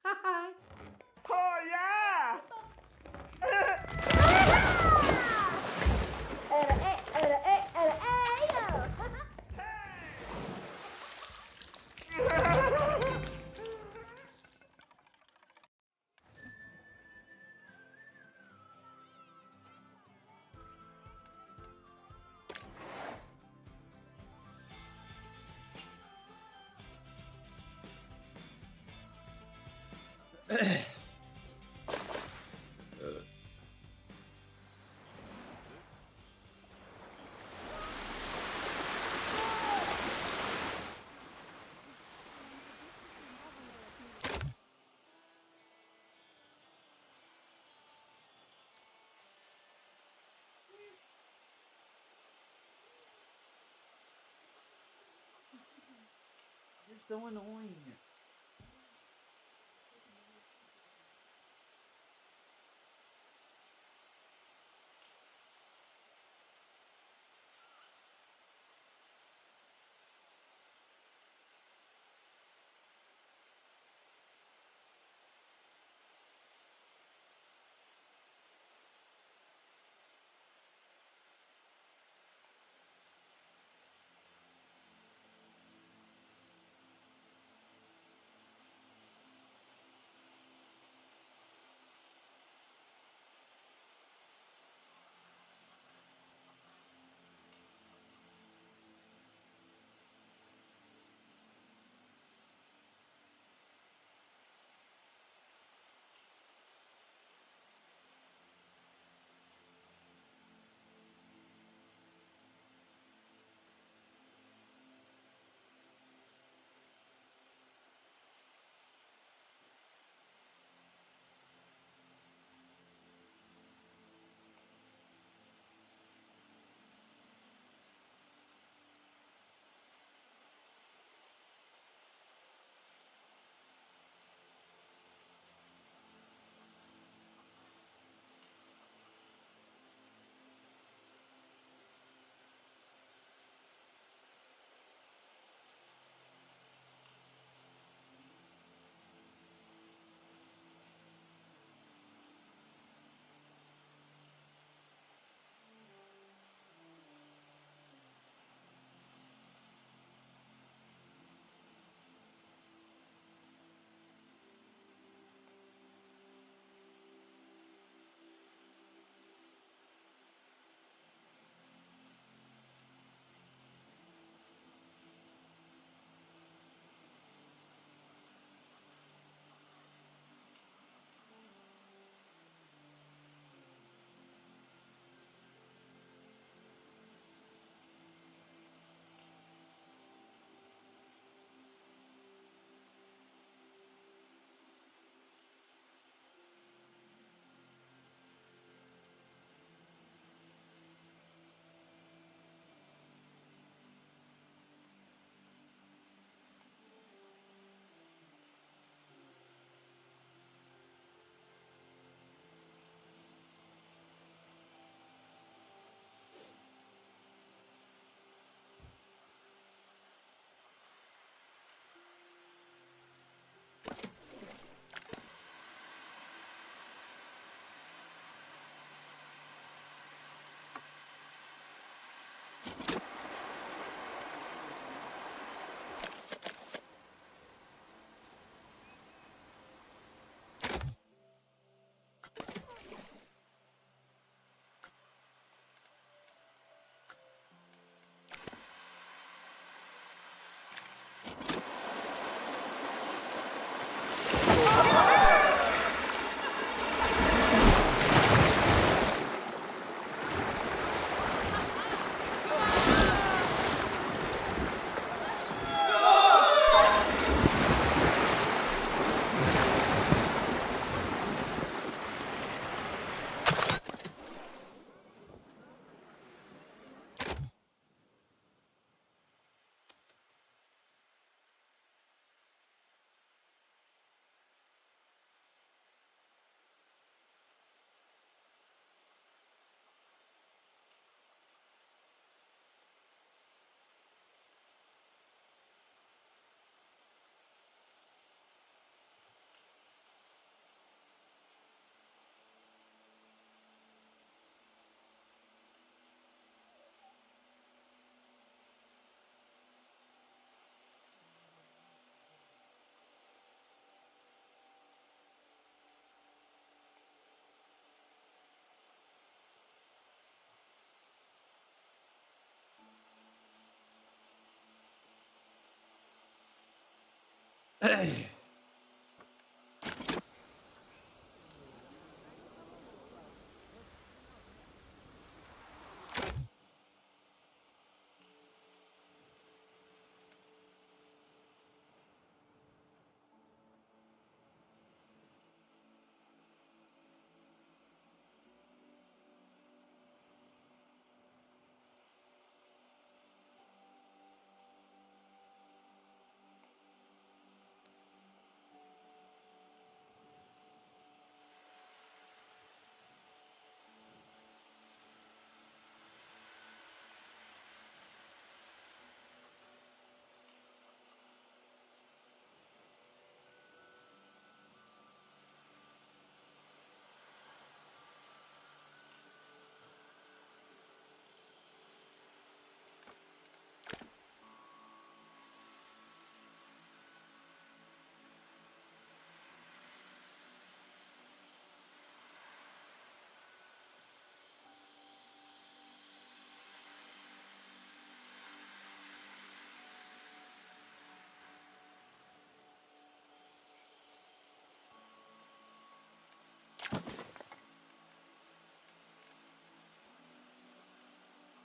Oh yeah! You're so annoying.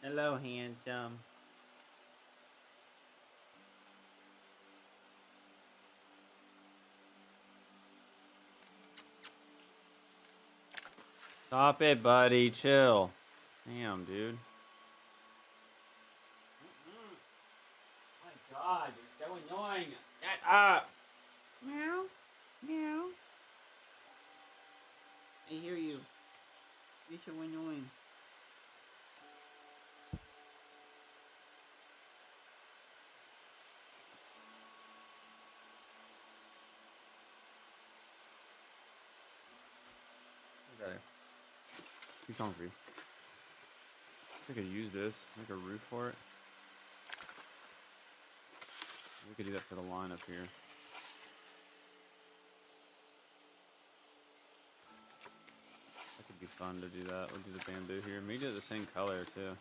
Hello, handsome. Stop it, buddy. Chill. Damn, dude. My God, you're so annoying. Shut up. Meow. Meow. I hear you. You're so annoying. Okay. He's hungry. I could use this. Make a roof for it. We could do that for the line up here. That could be fun to do that. We'll do the bamboo here. Maybe do it the same color too.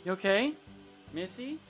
You okay, Missy?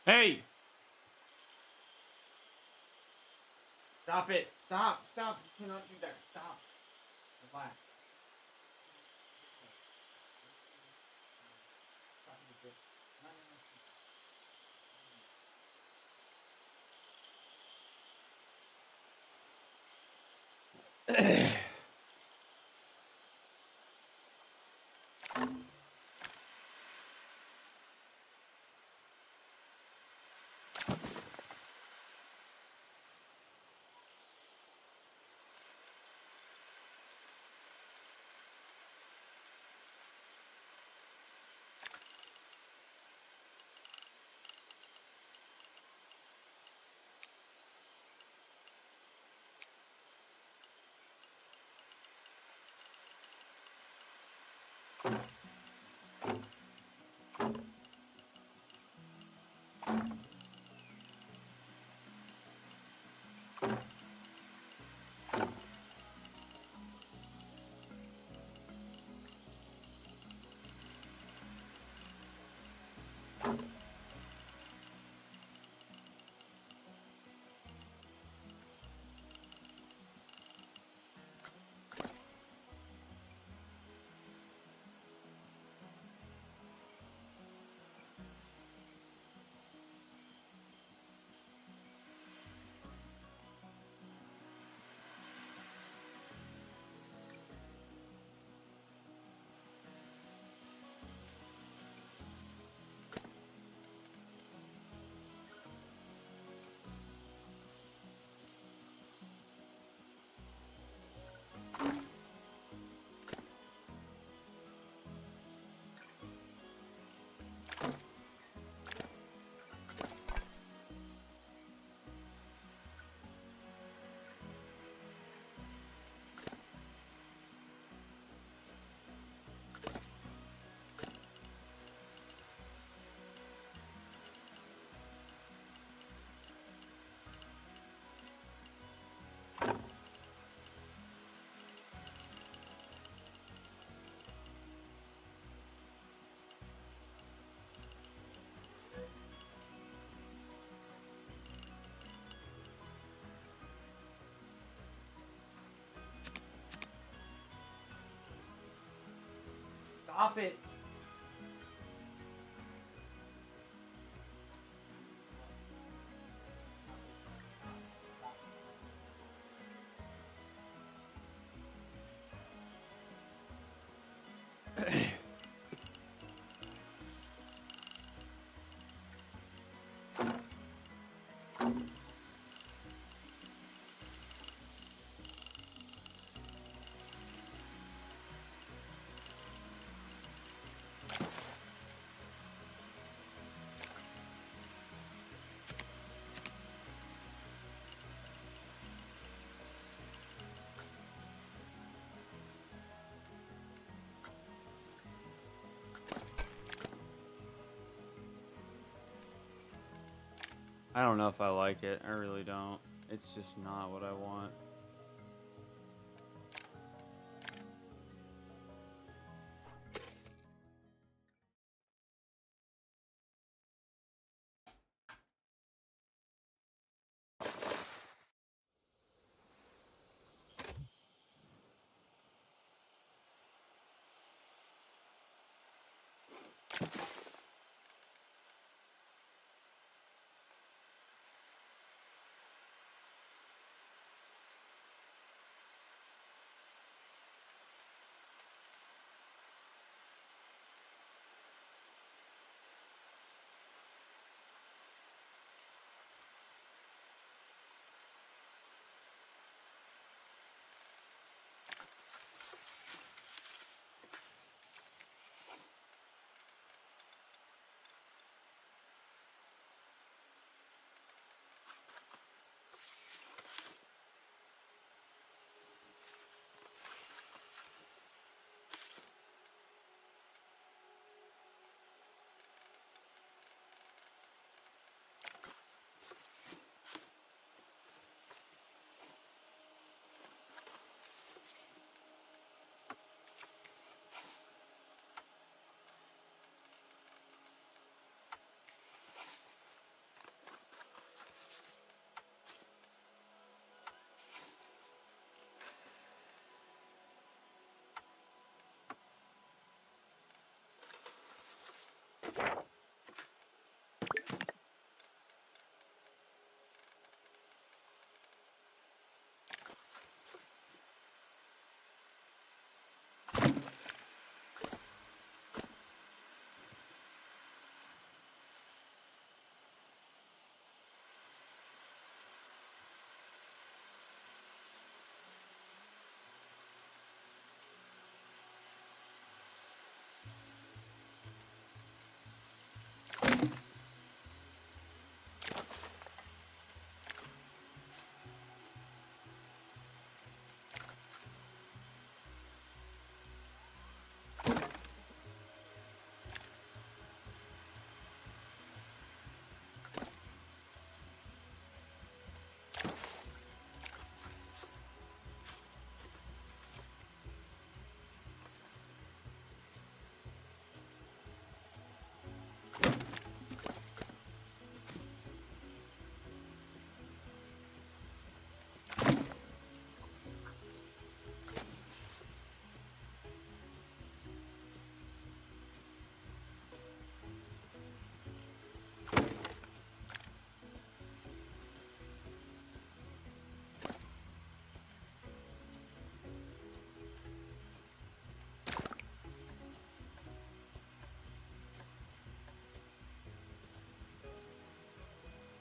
Hey! Stop it! Stop! Stop! You cannot do that. Stop. Relax. Stop it. No, no, no. Stop it. I don't know if I like it. I really don't. It's just not what I want.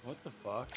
What the fuck?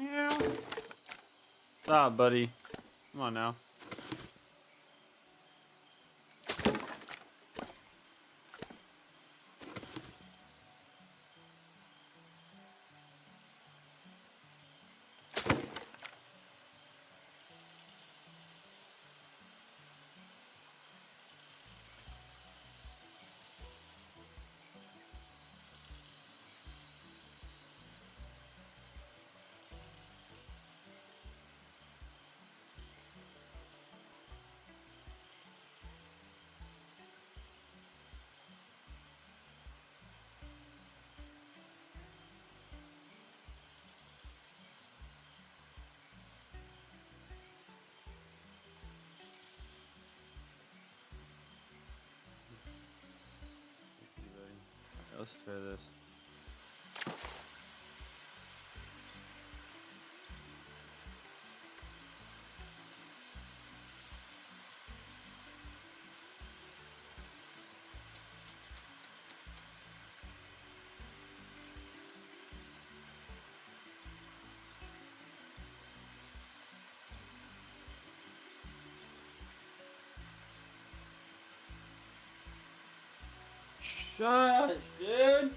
Meow. Stop, buddy. Come on now. Let's try this. Shush, dude!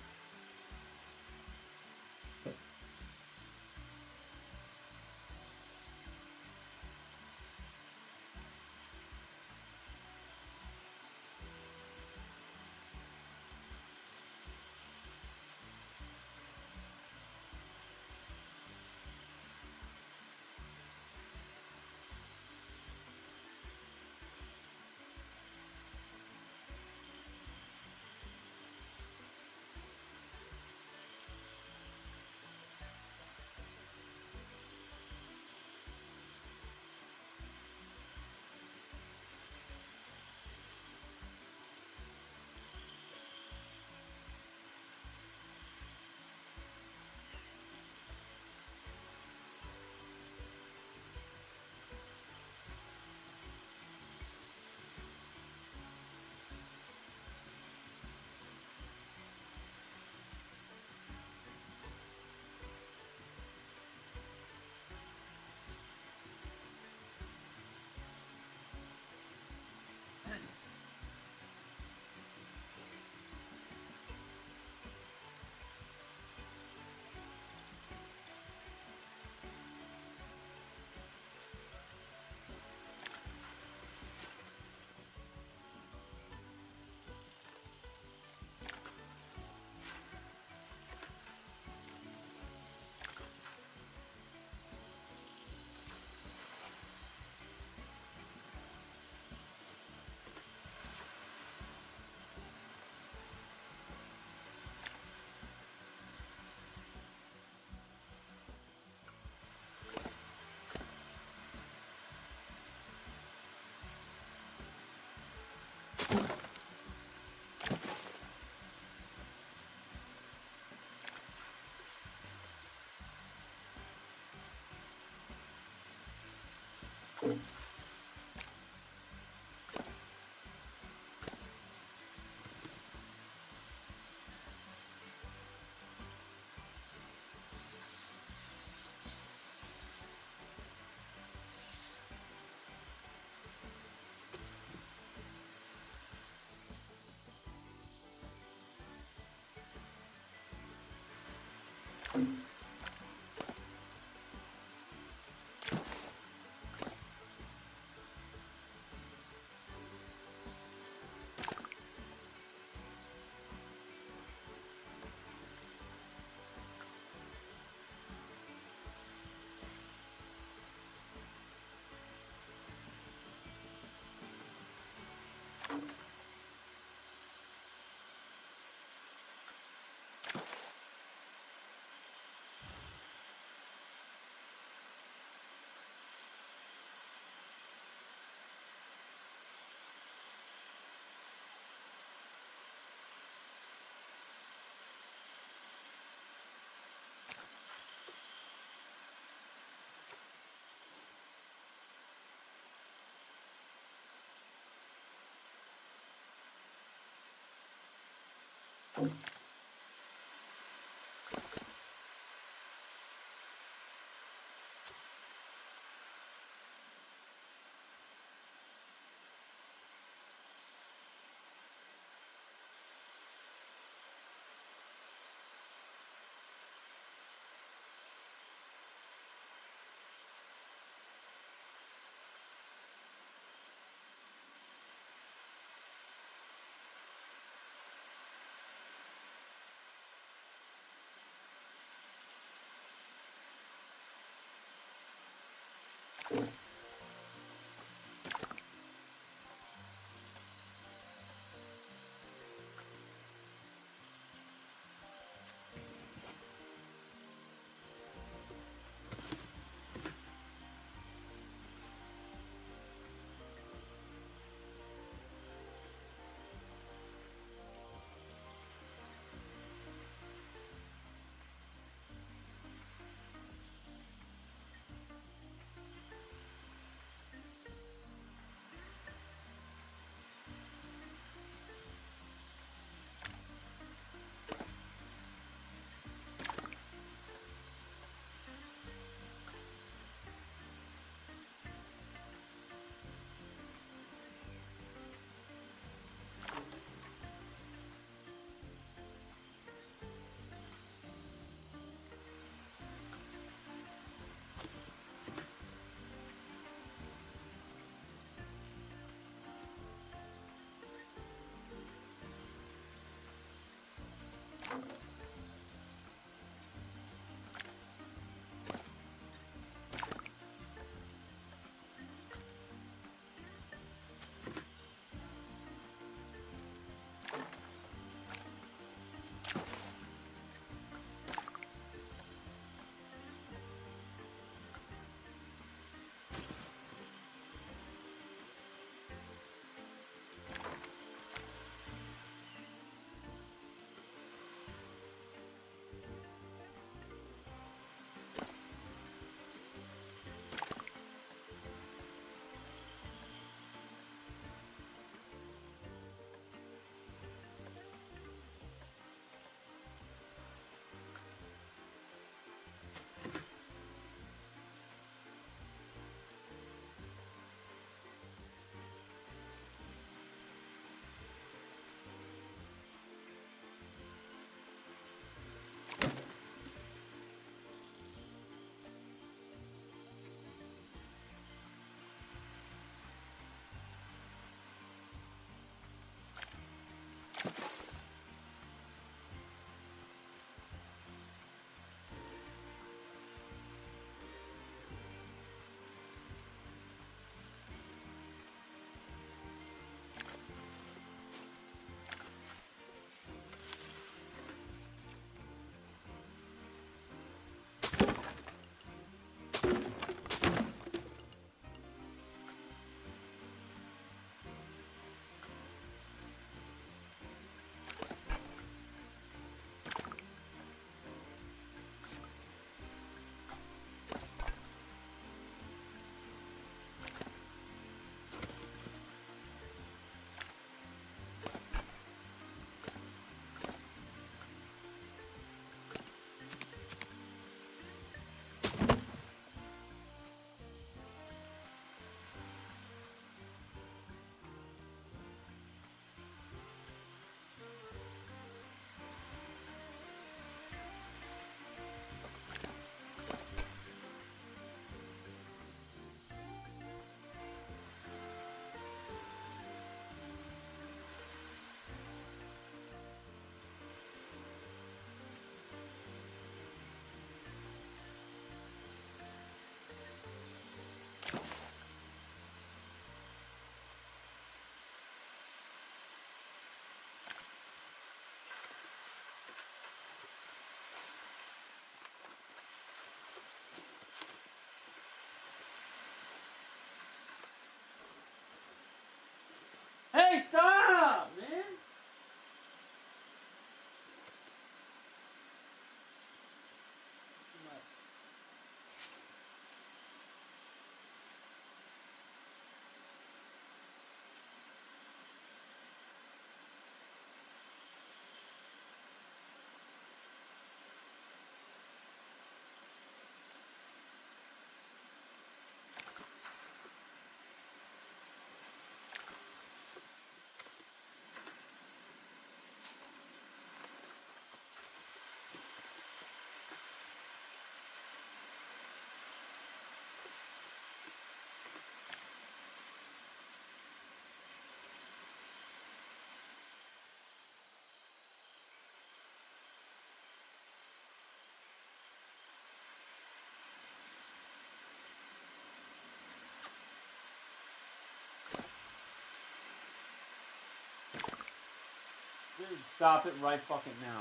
Stop it right fucking now.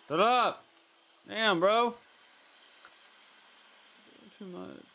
Shut up! Damn, bro. Too much.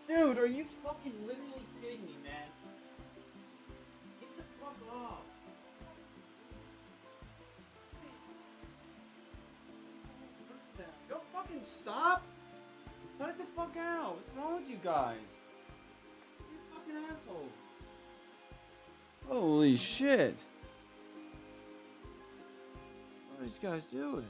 Dude, are you fucking literally kidding me, man? Get the fuck off. Don't fucking stop. Cut it the fuck out. What's wrong with you guys? You fucking asshole. Holy shit. What are these guys doing?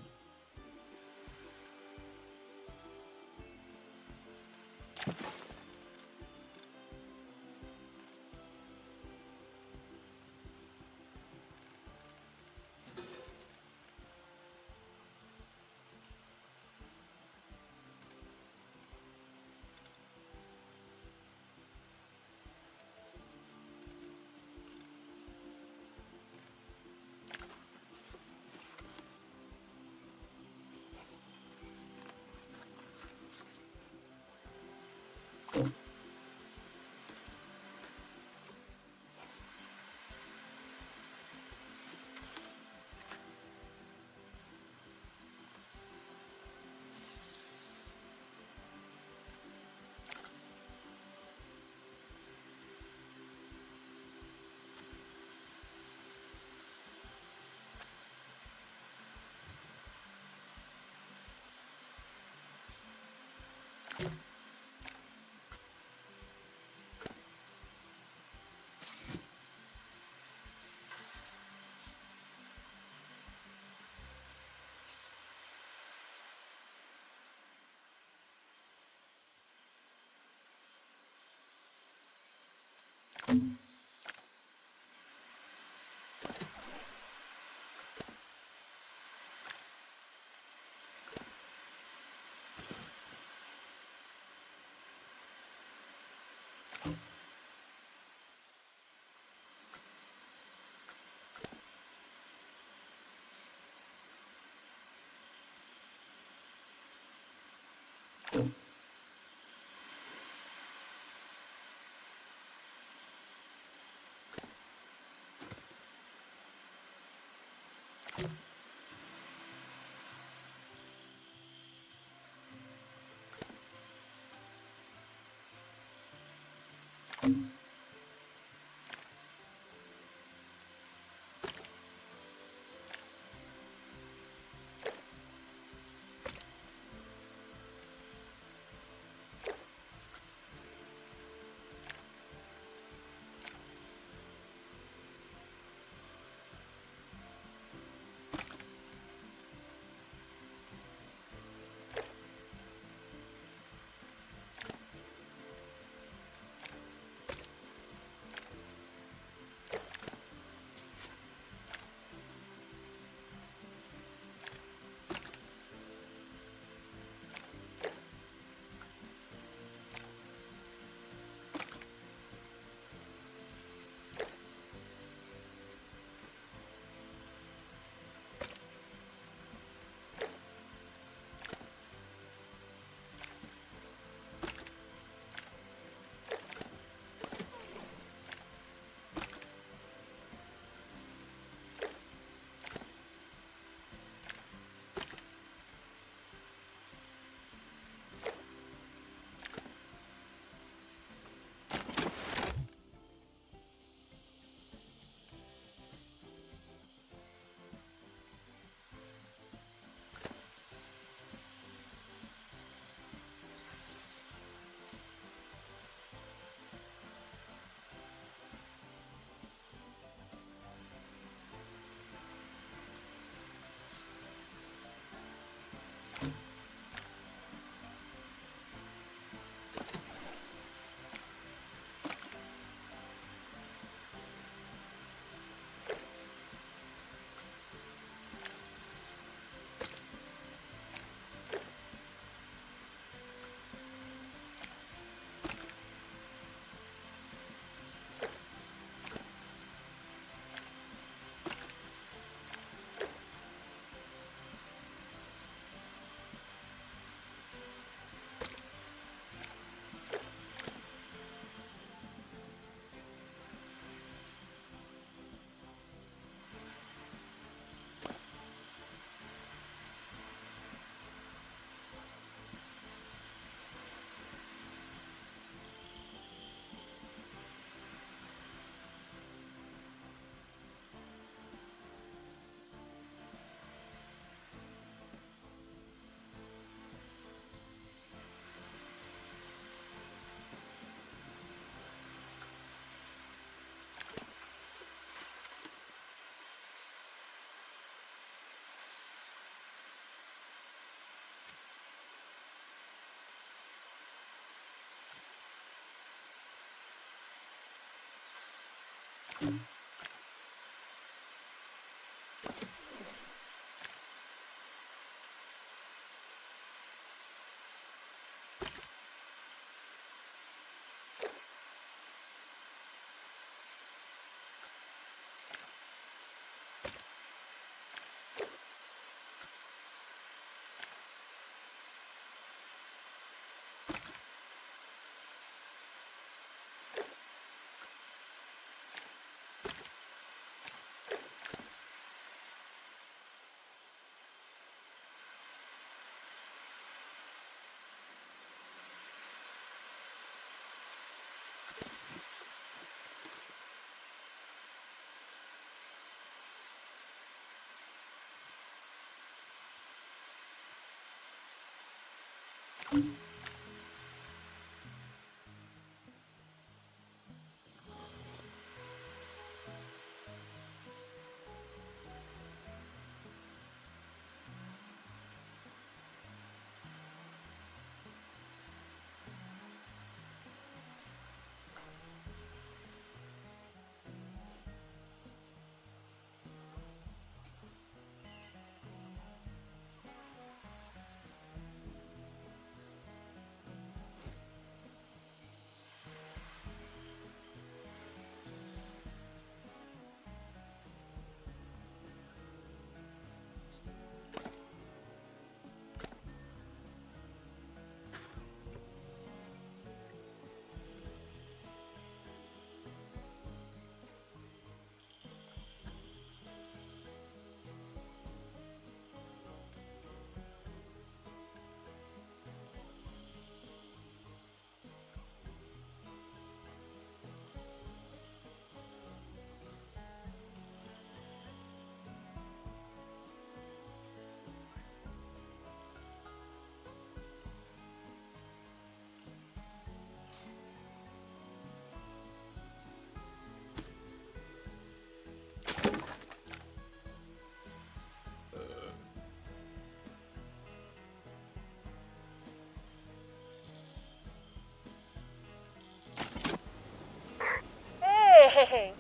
okay.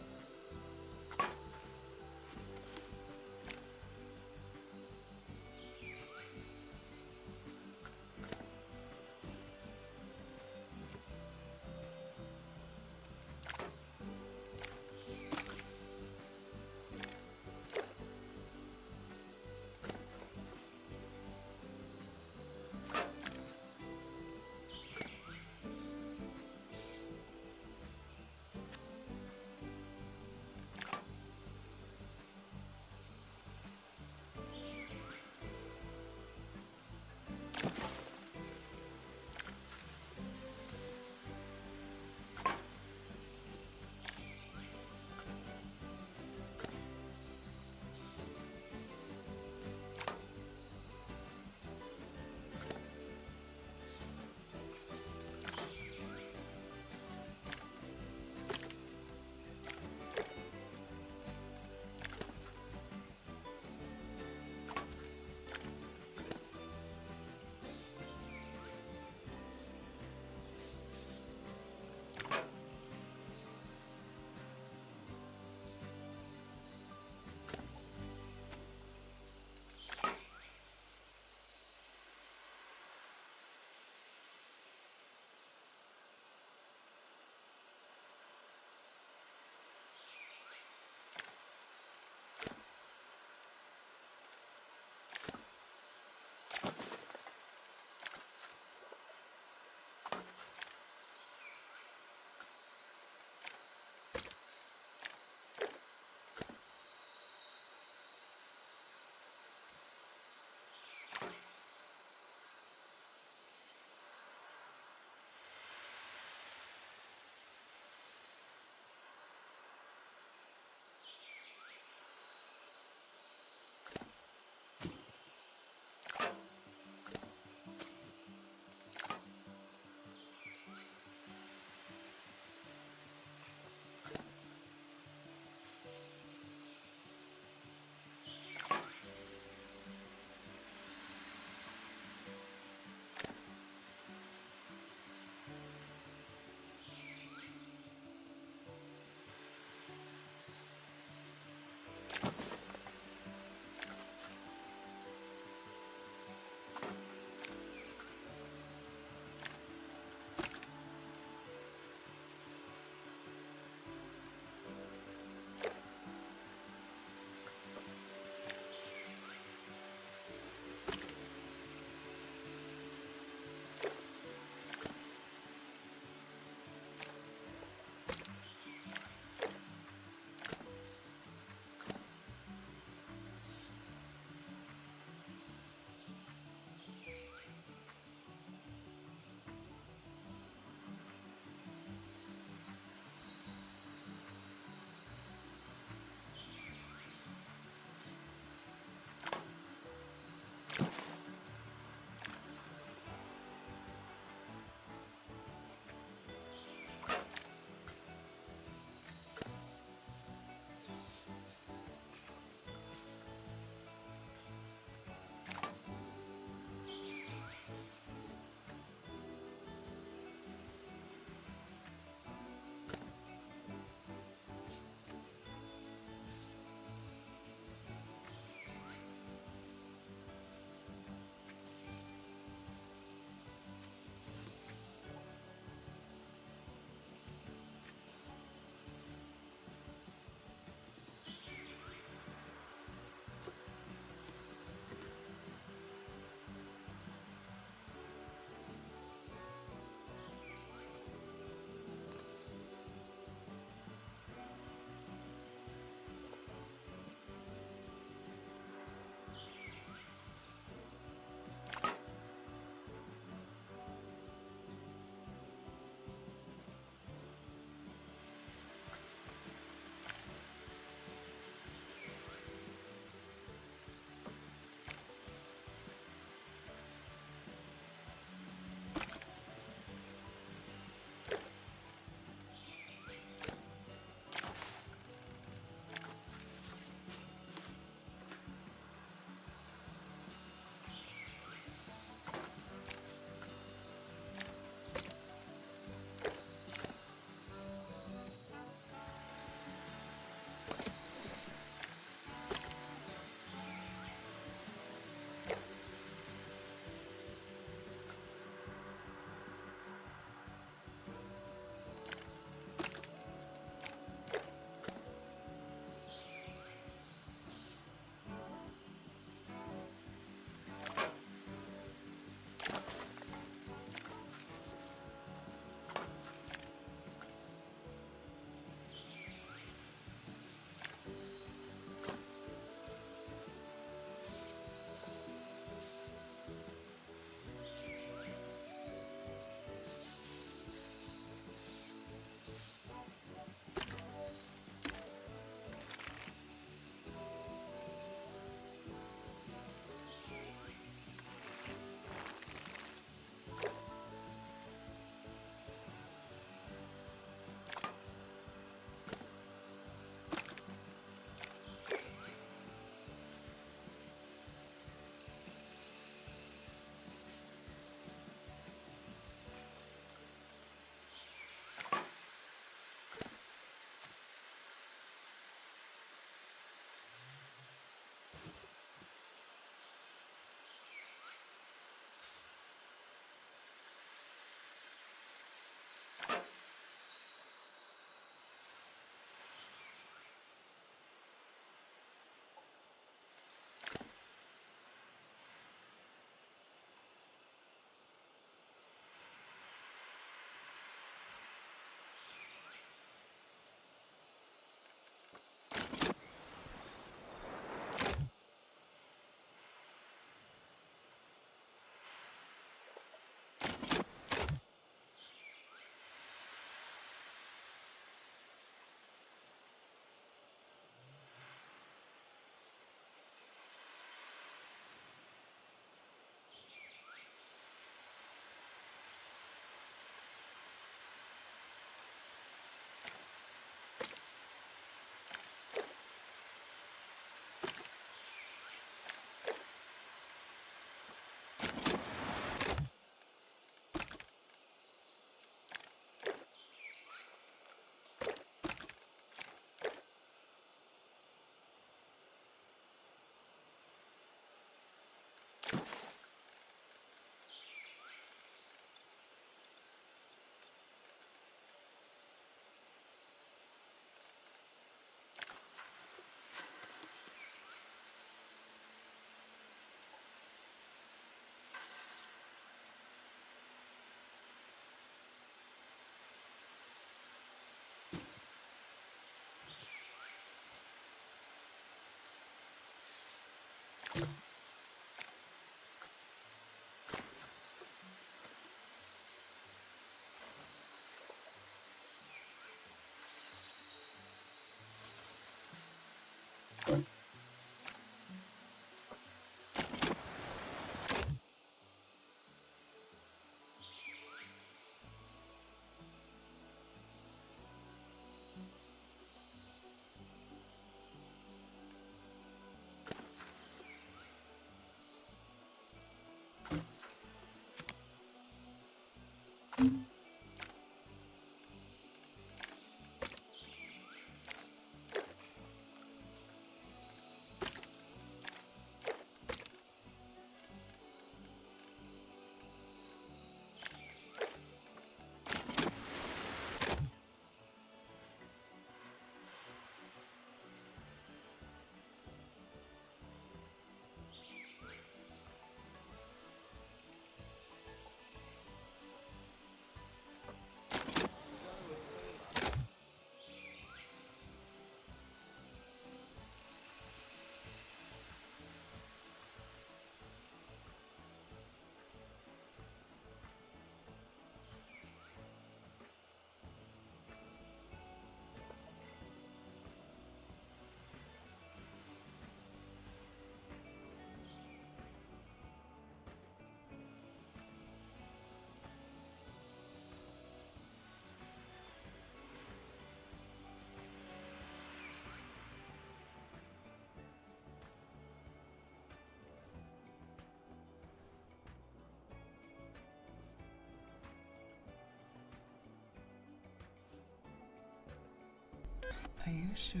Are you sure?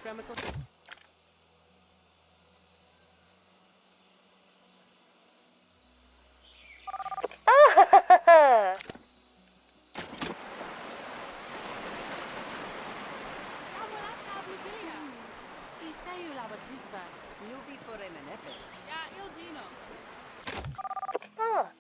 chemical. Nubi foremenete. Ah.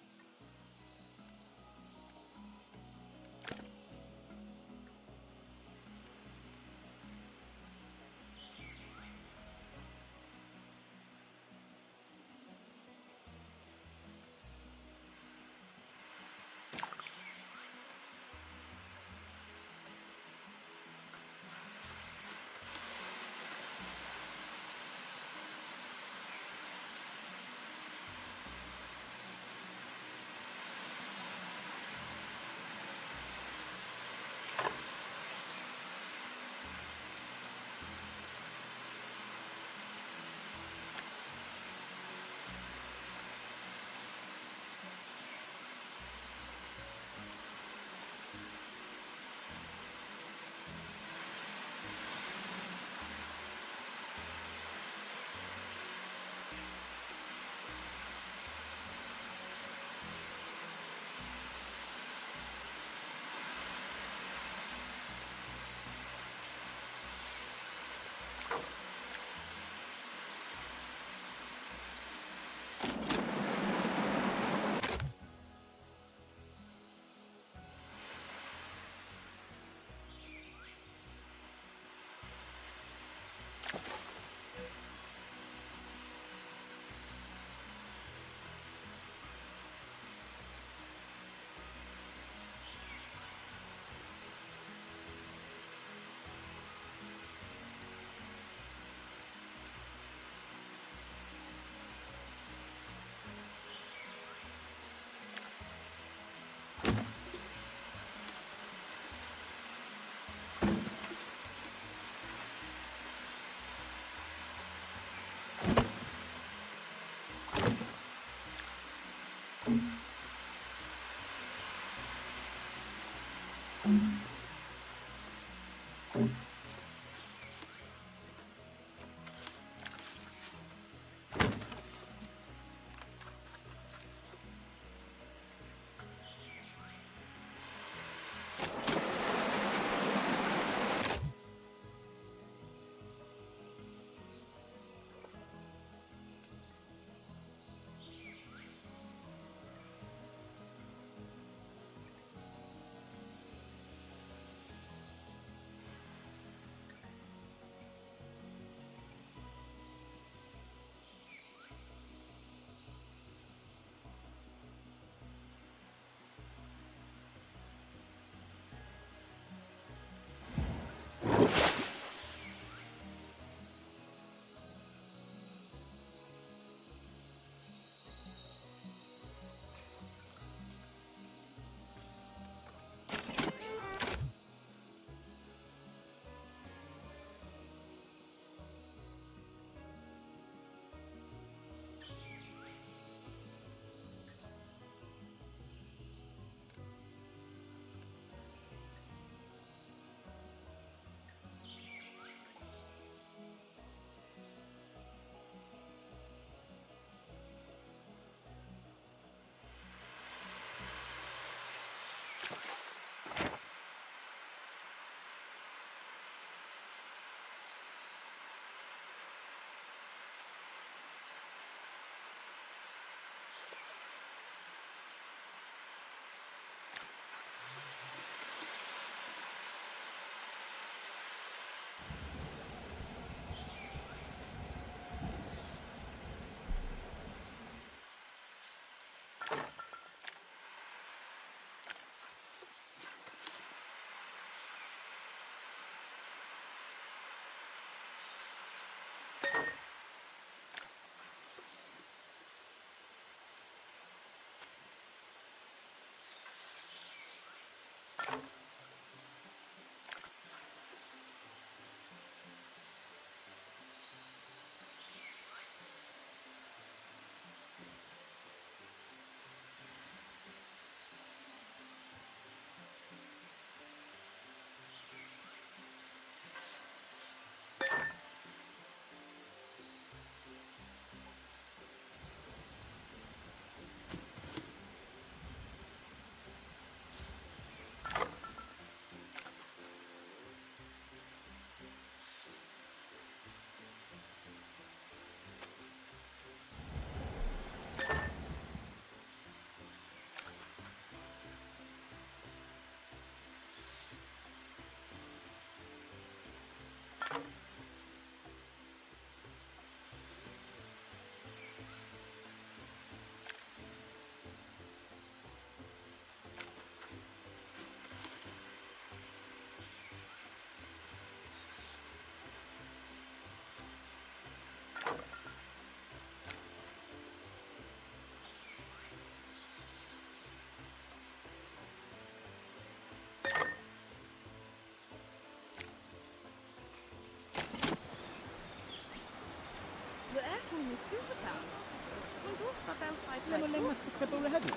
Lemma kabula hadu.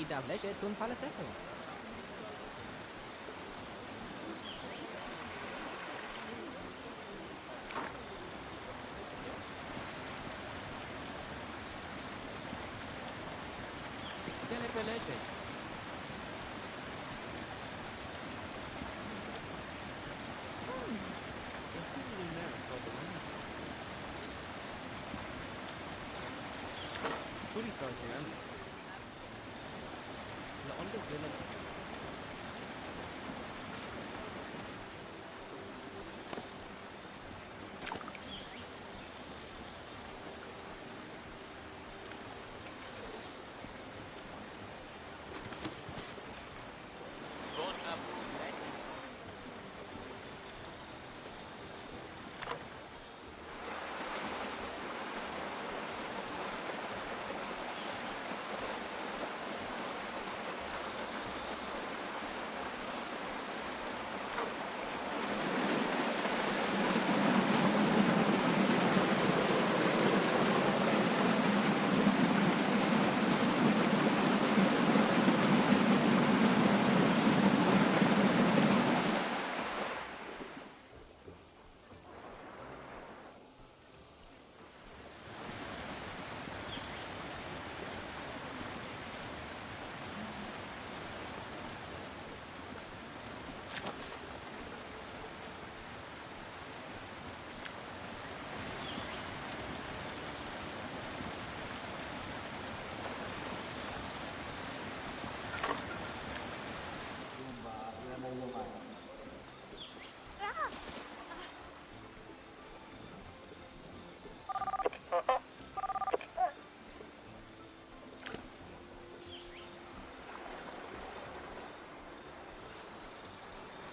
Ida vleje tun palateco. Tiene peleche. Puri sauce yani. La onda gelen.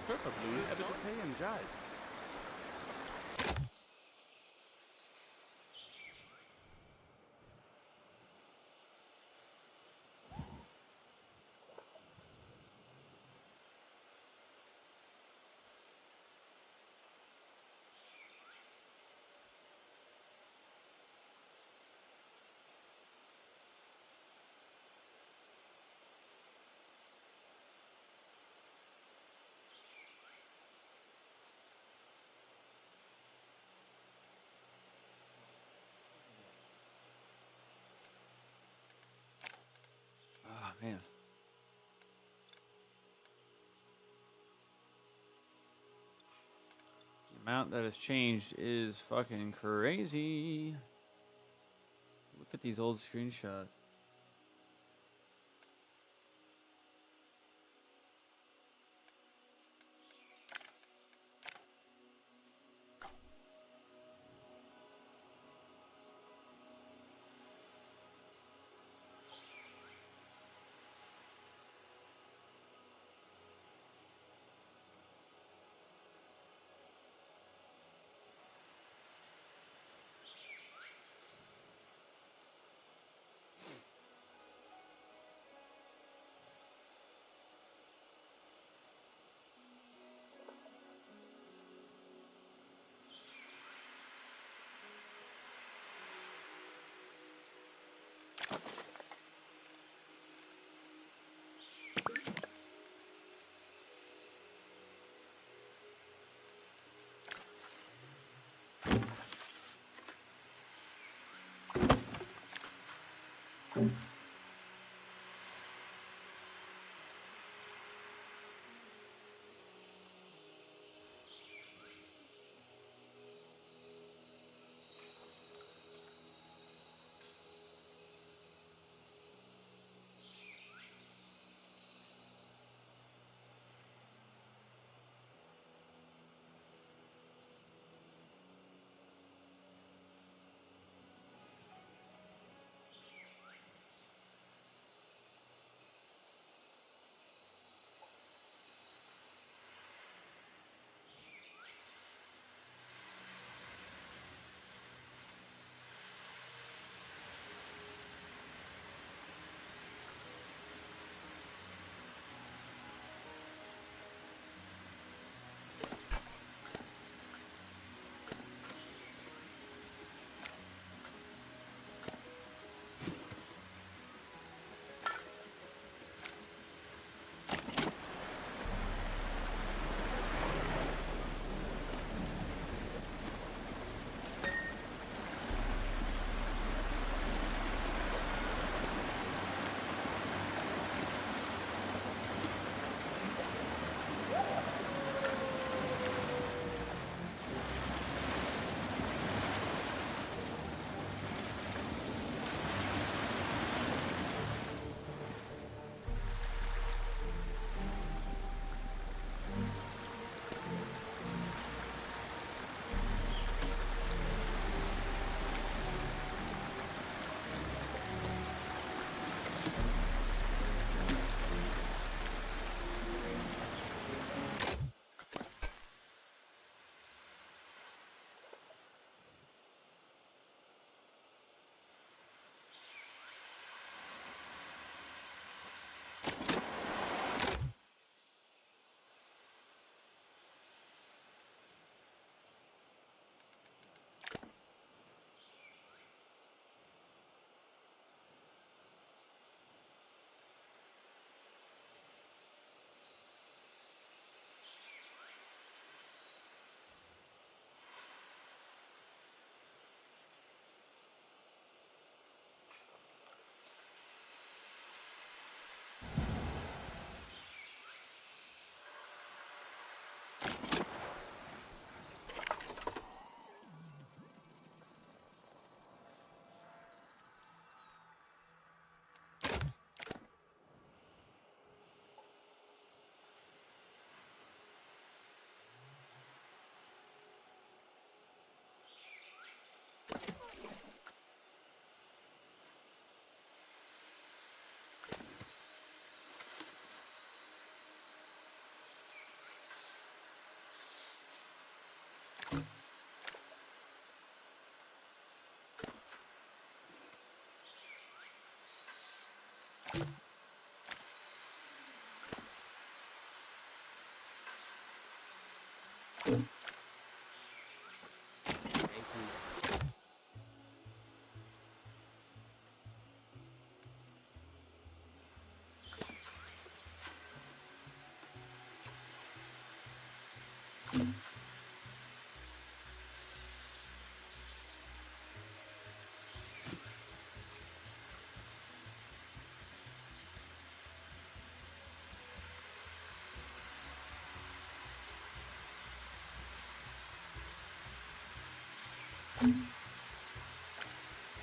Preferably a bit of pay and jive. Oh, man. The amount that has changed is fucking crazy. Look at these old screenshots.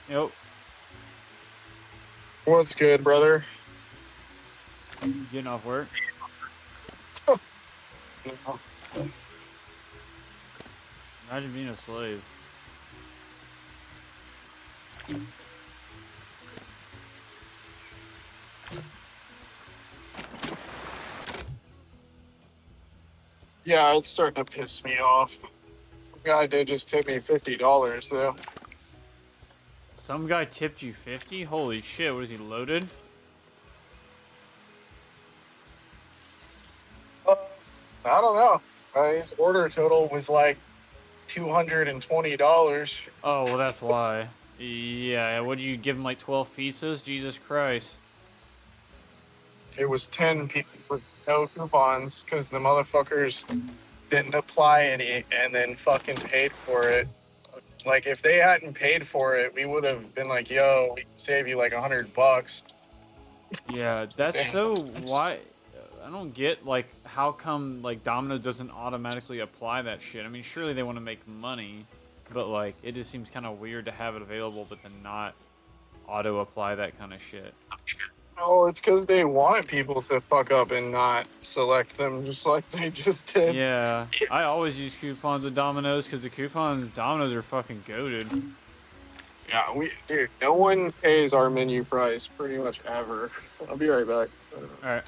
Yep. What's good, brother? Getting off work. No. Imagine being a slave. Yeah, it's starting to piss me off. The guy did just tip me $50 though. Some guy tipped you 50? Holy shit, what is he, loaded? I don't know. His order total was like $220. Oh, well, that's why. Yeah, what do you give him, like 12 pizzas? Jesus Christ. It was 10 pizzas with no coupons because the motherfuckers didn't apply any and then fucking paid for it. Like if they hadn't paid for it, we would have been like, "Yo, we can save you like $100." Yeah, that's so, why? I don't get, like, how come, like, Domino doesn't automatically apply that shit? I mean, surely they want to make money, but, like, it just seems kind of weird to have it available, but then not auto-apply that kind of shit. Oh, it's because they want people to fuck up and not select them, just like they just did. Yeah, I always use coupons with Domino's because the coupons Domino's are fucking goated. Yeah, dude, no one pays our menu price pretty much ever. I'll be right back. All right.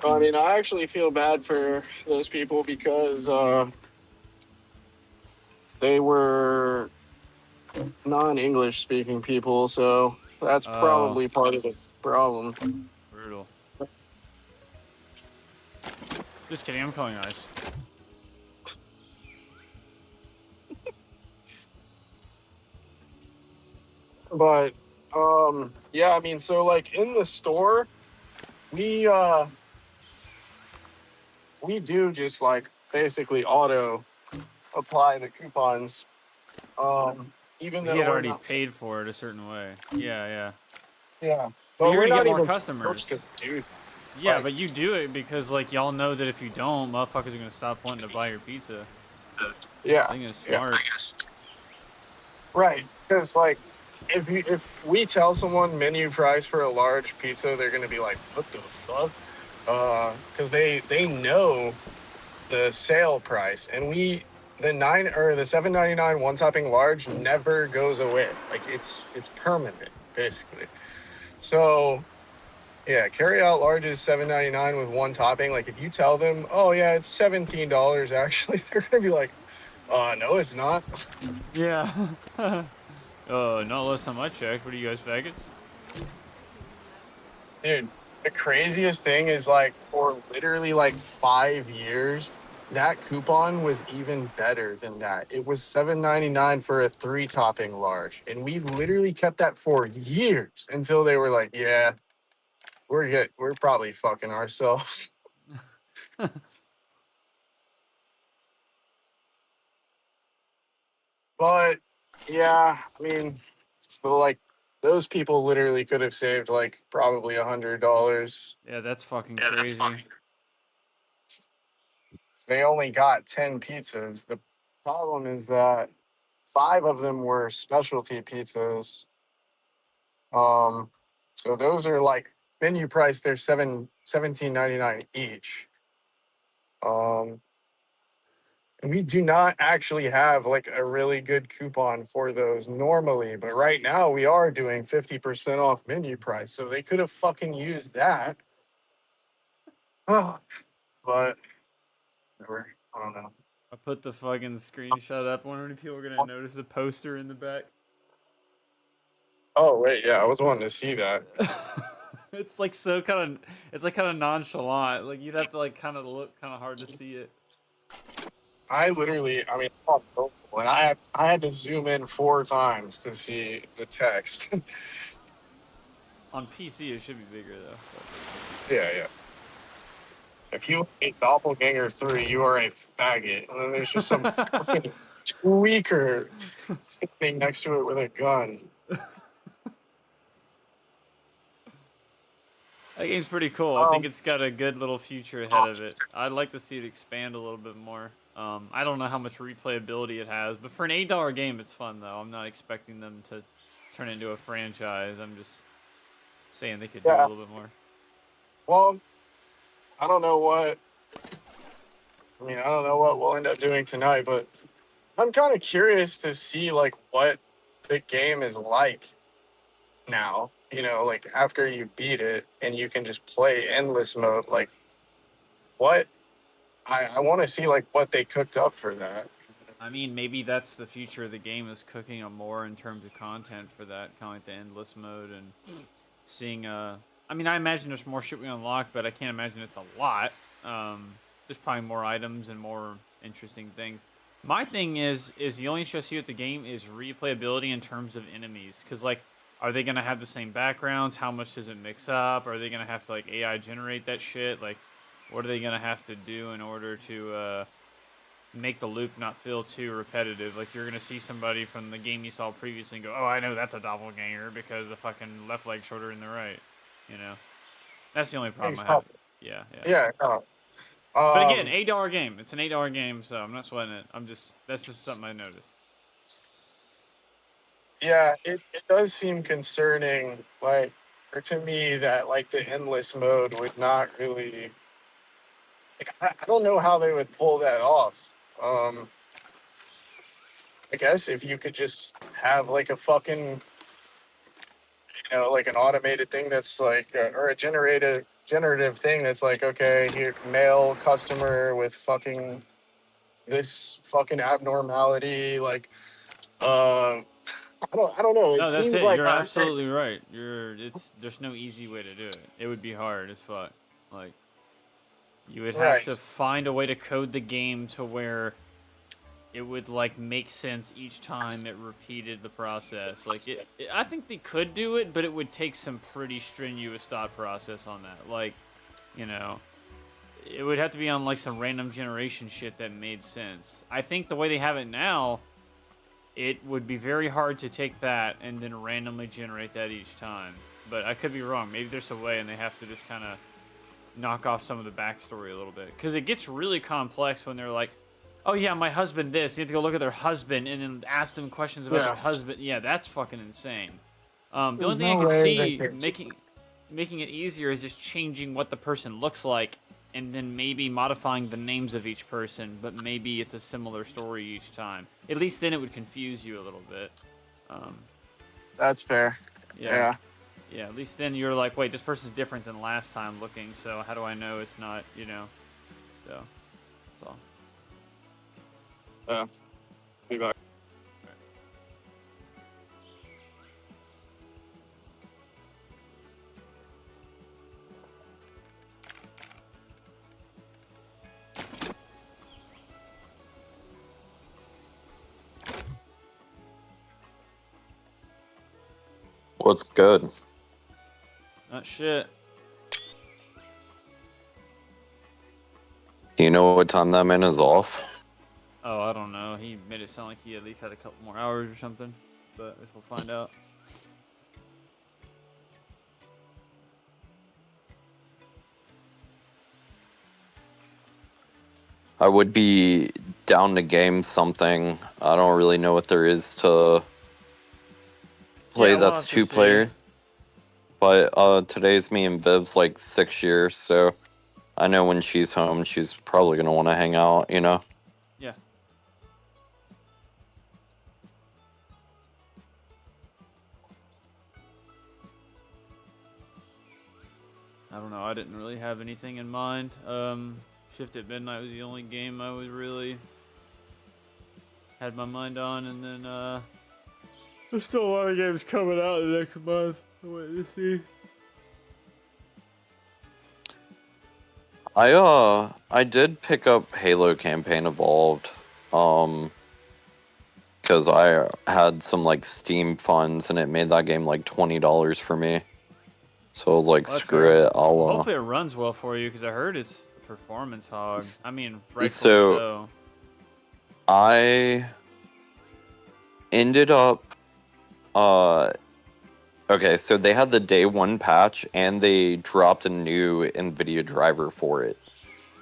I mean, I actually feel bad for those people because they were non-English speaking people, so that's Oh, probably part of the problem. brutal. Just kidding, I'm calling ice. But yeah, I mean, so like in the store, we we do just like basically auto apply the coupons. Even He though had we're already not, paid for it a certain way. Yeah. yeah, But but you're we're gonna not get more even customers. supposed to do. Yeah, Like, but you do it because, like, y'all know that if you don't, motherfuckers are gonna stop wanting to buy your pizza. I yeah, think it's yeah, smart. right. Because like, if we tell someone menu price for a large pizza, they're gonna be like, "What the fuck?" Because they know the sale price, and the the $7.99 one topping large never goes away. Like it's permanent basically. So Yeah, carry out large is $7.99 with one topping. Like if you tell them, oh yeah, it's $17 actually, they're gonna be like, no, it's not. Yeah. Not last time I checked. What are you guys, faggots? Dude, the craziest thing is like for literally like 5 years, that coupon was even better than that. It was $7.99 for a 3 topping large. And we literally kept that for years until they were like, yeah, we're probably fucking ourselves. But yeah, I mean, so like those people literally could have saved like probably $100. Yeah, that's fucking crazy. They only got 10 pizzas. The problem is that 5 of them were specialty pizzas. Um, so those are like menu price. They're 17.99 each. Um, and we do not actually have like a really good coupon for those normally, but right now we are doing 50% off menu price. So they could have fucking used that. But whatever. I don't know. I put the fucking screenshot up. Wondering if people are gonna notice the poster in the back. Oh wait, yeah, I was wanting to see that. It's like so kind of. It's like kind of nonchalant. Like you'd have to like kind of look kind of hard to see it. I literally, I mean, on mobile, and I had to zoom in 4 times to see the text. On PC, it should be bigger though. Yeah, yeah. If you hate Doppelganger 3, you are a faggot. And then there's just some fucking tweaker standing next to it with a gun. That game's pretty cool. I think it's got a good little future ahead of it. I'd like to see it expand a little bit more. I don't know how much replayability it has, but for an $8 game, it's fun though. I'm not expecting them to turn it into a franchise. I'm just saying they could do a little bit more. Well, I don't know what. I don't know what we'll end up doing tonight, but I'm kind of curious to see like what the game is like now. Like after you beat it and you can just play endless mode. Like what? I want to see like what they cooked up for that. I mean, maybe that's the future of the game is cooking up more in terms of content for that, kind of like the endless mode and seeing. I mean, I imagine there's more shit we unlock, but I can't imagine it's a lot. There's probably more items and more interesting things. My thing is the only issue I see with the game is replayability in terms of enemies, because like, are they gonna have the same backgrounds? How much does it mix up? Are they gonna have to like AI generate that shit? Like, what are they gonna have to do in order to make the loop not feel too repetitive? Like you're gonna see somebody from the game you saw previously and go, "Oh, I know that's a doppelganger because the fucking left leg's shorter than the right." That's the only problem I have. Yeah, yeah. Yeah. But again, $8 game. It's an $8 game, so I'm not sweating it. That's just something I noticed. Yeah, it does seem concerning, like, or to me, that like the endless mode would not really. Like, I don't know how they would pull that off. I guess if you could just have like a fucking, like an automated thing that's like, or a generative thing that's like, okay, here, male customer with fucking this fucking abnormality, like, I don't know. It No, that's seems it. like You're absolutely right. There's no easy way to do it. It would be hard as fuck. Like, you would have to right. find a way to code the game to where it would like make sense each time it repeated the process. Like I think they could do it, but it would take some pretty strenuous thought process on that. Like, it would have to be on like some random generation shit that made sense. I think the way they have it now, it would be very hard to take that and then randomly generate that each time. But I could be wrong. Maybe there's a way and they have to just kind of knock off some of the backstory a little bit. Because it gets really complex when they're like, oh yeah, my husband this. You have to go look at their husband and then ask them questions about their husband. Yeah, that's fucking insane. The only thing I could see making it easier is just changing what the person looks like and then maybe modifying the names of each person, but maybe it's a similar story each time. At least then it would confuse you a little bit. That's fair. Yeah. Yeah, at least then you're like, wait, this person's different than last time looking, so how do I know it's not, you know? So, that's all. Yeah. Be back. What's good? Not shit. Do you know what time that man is off? Oh, I don't know. He made it sound like he at least had a couple more hours or something, but I guess we'll find out. I would be down to game something. I don't really know what there is to play Yeah, we'll that's have to two see. player. But today's me and Viv's like 6 years, so I know when she's home, she's probably gonna want to hang out, you know? Yeah. I don't know. I didn't really have anything in mind. Shift at Midnight was the only game I was really had my mind on, and then there's still a lot of games coming out the next month. I'm waiting to see. I did pick up Halo Campaign Evolved, because I had some like Steam funds and it made that game like $20 for me. So I was like, Well, that's screw fair. it, I'll Hopefully it runs well for you, because I heard it's a performance hog. I mean, rightfully So- so. I ended up okay, so they had the day one patch and they dropped a new NVIDIA driver for it.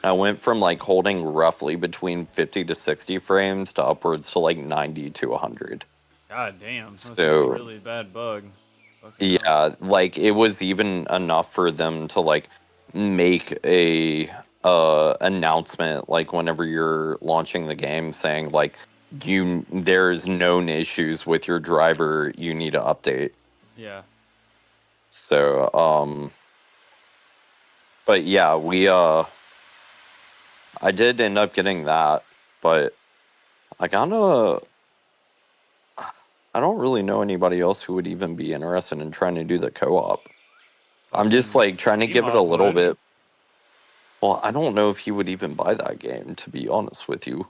I went from like holding roughly between 50 to 60 frames to upwards to like 90 to 100. God damn. That's So- a really bad bug. Fucking hell. Yeah, like it was even enough for them to like make a announcement like whenever you're launching the game saying like there's known issues with your driver, you need to update. Yeah. So but yeah, I did end up getting that, but I don't really know anybody else who would even be interested in trying to do the co-op. I'm just Fucking like trying to give it a Beamoff little would. bit. Well, I don't know if he would even buy that game, to be honest with you.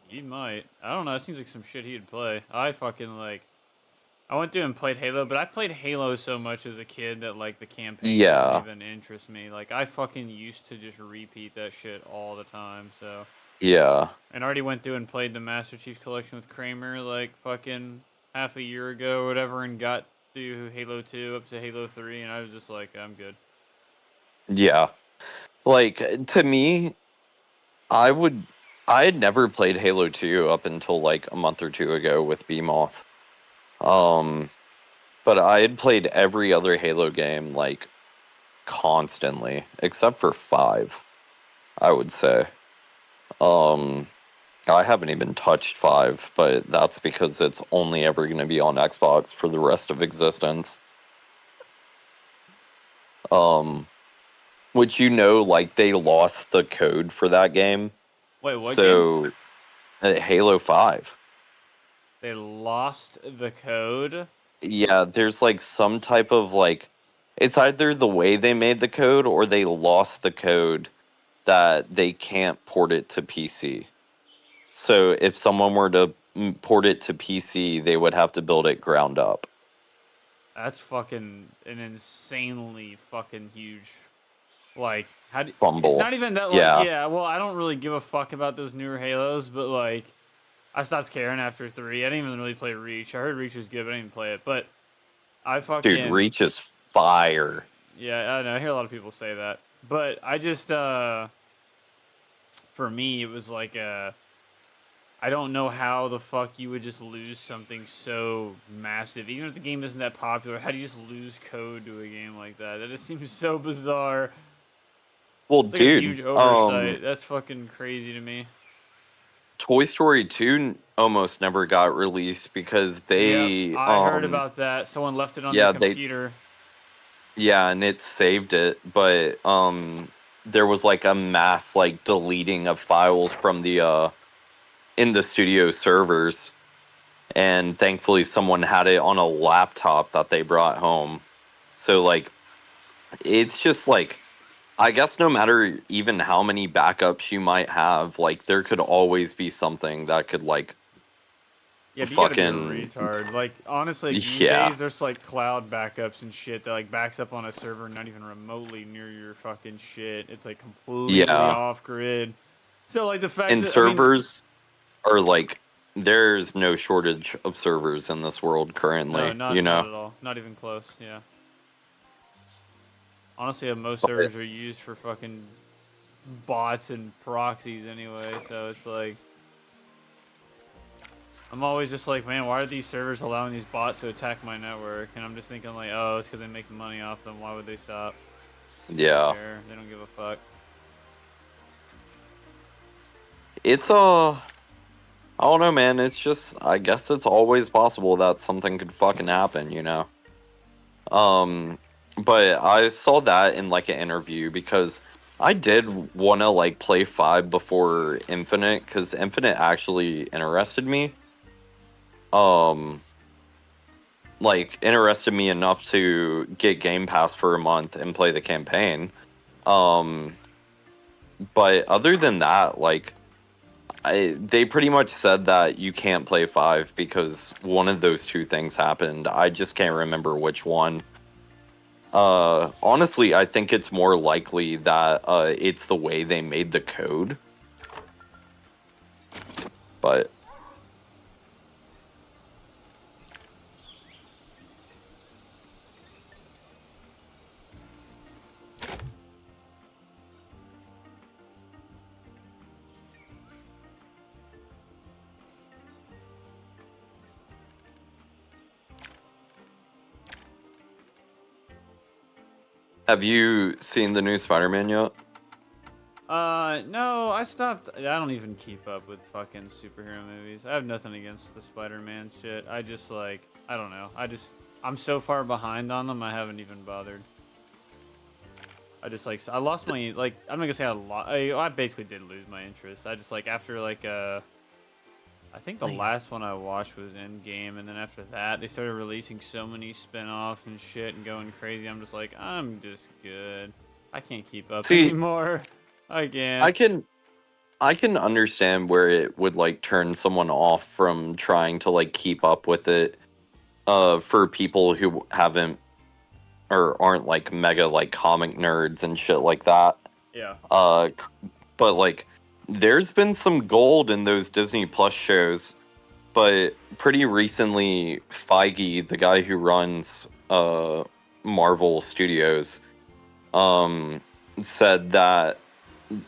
He might. I don't know. It seems like some shit he'd play. I fucking like. I went through and played Halo, but I played Halo so much as a kid that like the campaign Yeah. doesn't even interest me. Like I fucking used to just repeat that shit all the time. So. Yeah. And I already went through and played the Master Chief Collection with Kramer like fucking half a year ago or whatever, and got through Halo 2 up to Halo 3, and I was just like, I'm good. Yeah. Like, to me, I had never played Halo 2 up until like a month or two ago with Beamoff. But I had played every other Halo game like constantly, except for 5, I would say. I haven't even touched 5, but that's because it's only ever going to be on Xbox for the rest of existence. Which like they lost the code for that game. Wait, what game? So, Halo 5. They lost the code? Yeah, there's like some type of like, it's either the way they made the code or they lost the code that they can't port it to PC. So if someone were to port it to PC, they would have to build it ground up. That's fucking an insanely fucking huge, like, Fumble. It's not even that, like, Yeah. yeah, well, I don't really give a fuck about those newer Halos, but, like, I stopped caring after 3. I didn't even really play Reach. I heard Reach was good, but I didn't even play it, but I fucking... Dude, Reach is fire. Yeah, I know. I hear a lot of people say that. But I just, for me, it was like, I don't know how the fuck you would just lose something so massive. Even if the game isn't that popular, how do you just lose code to a game like that? That just seems so bizarre. Well, It's like dude, a huge oversight. That's fucking crazy to me. Toy Story 2 almost never got released because they... Yep, I heard about that. Someone left it on yeah, the computer. Yeah, and it saved it, but there was like a mass like deleting of files from the in the studio servers, and thankfully someone had it on a laptop that they brought home. So like it's just like I guess no matter even how many backups you might have, like there could always be something that could like Yeah, but you gotta be a fucking retard. Like, honestly, like, these yeah. days, there's, like, cloud backups and shit that, like, backs up on a server not even remotely near your fucking shit. It's, like, completely Yeah. off-grid. So, like, the fact And that, I mean, servers are like there's no shortage of servers in this world no, currently, you not know. at all. Not even close, yeah. Honestly, most But servers are used for fucking bots and proxies anyway, so it's, like... I'm always just like, man, why are these servers allowing these bots to attack my network? And I'm just thinking like, oh, it's because they make money off them. Why would they stop? They don't yeah. care. They don't give a fuck. It's I don't know, man. It's just I guess it's always possible that something could fucking happen, you know. Um but I saw that in like an interview because I did want to like play 5 before Infinite cuz Infinite actually interested me. Um like interested me enough to get Game Pass for a month and play the campaign. Um but other than that, like they pretty much said that you can't play 5 because one of those two things happened. I just can't remember which one. Honestly, I think it's more likely that it's the way they made the code. But have you seen the new Spider-Man yet? No, I stopped. I don't even keep up with fucking superhero movies. I have nothing against the Spider-Man shit. I just like, I don't know. I'm so far behind on them. I haven't even bothered. I just like, I lost my like. I'm not gonna say I basically did lose my interest. I just like after like I think the last one I watched was Endgame, and then after that, they started releasing so many spin-offs and shit and going crazy. I'm just like, I'm just good. I can't keep up See, anymore. I I can't. can I can understand where it would like turn someone off from trying to like keep up with it for people who haven't or aren't like mega like comic nerds and shit like that. Yeah. But like there's been some gold in those Disney Plus shows, but pretty recently Feige, the guy who runs Marvel Studios, said that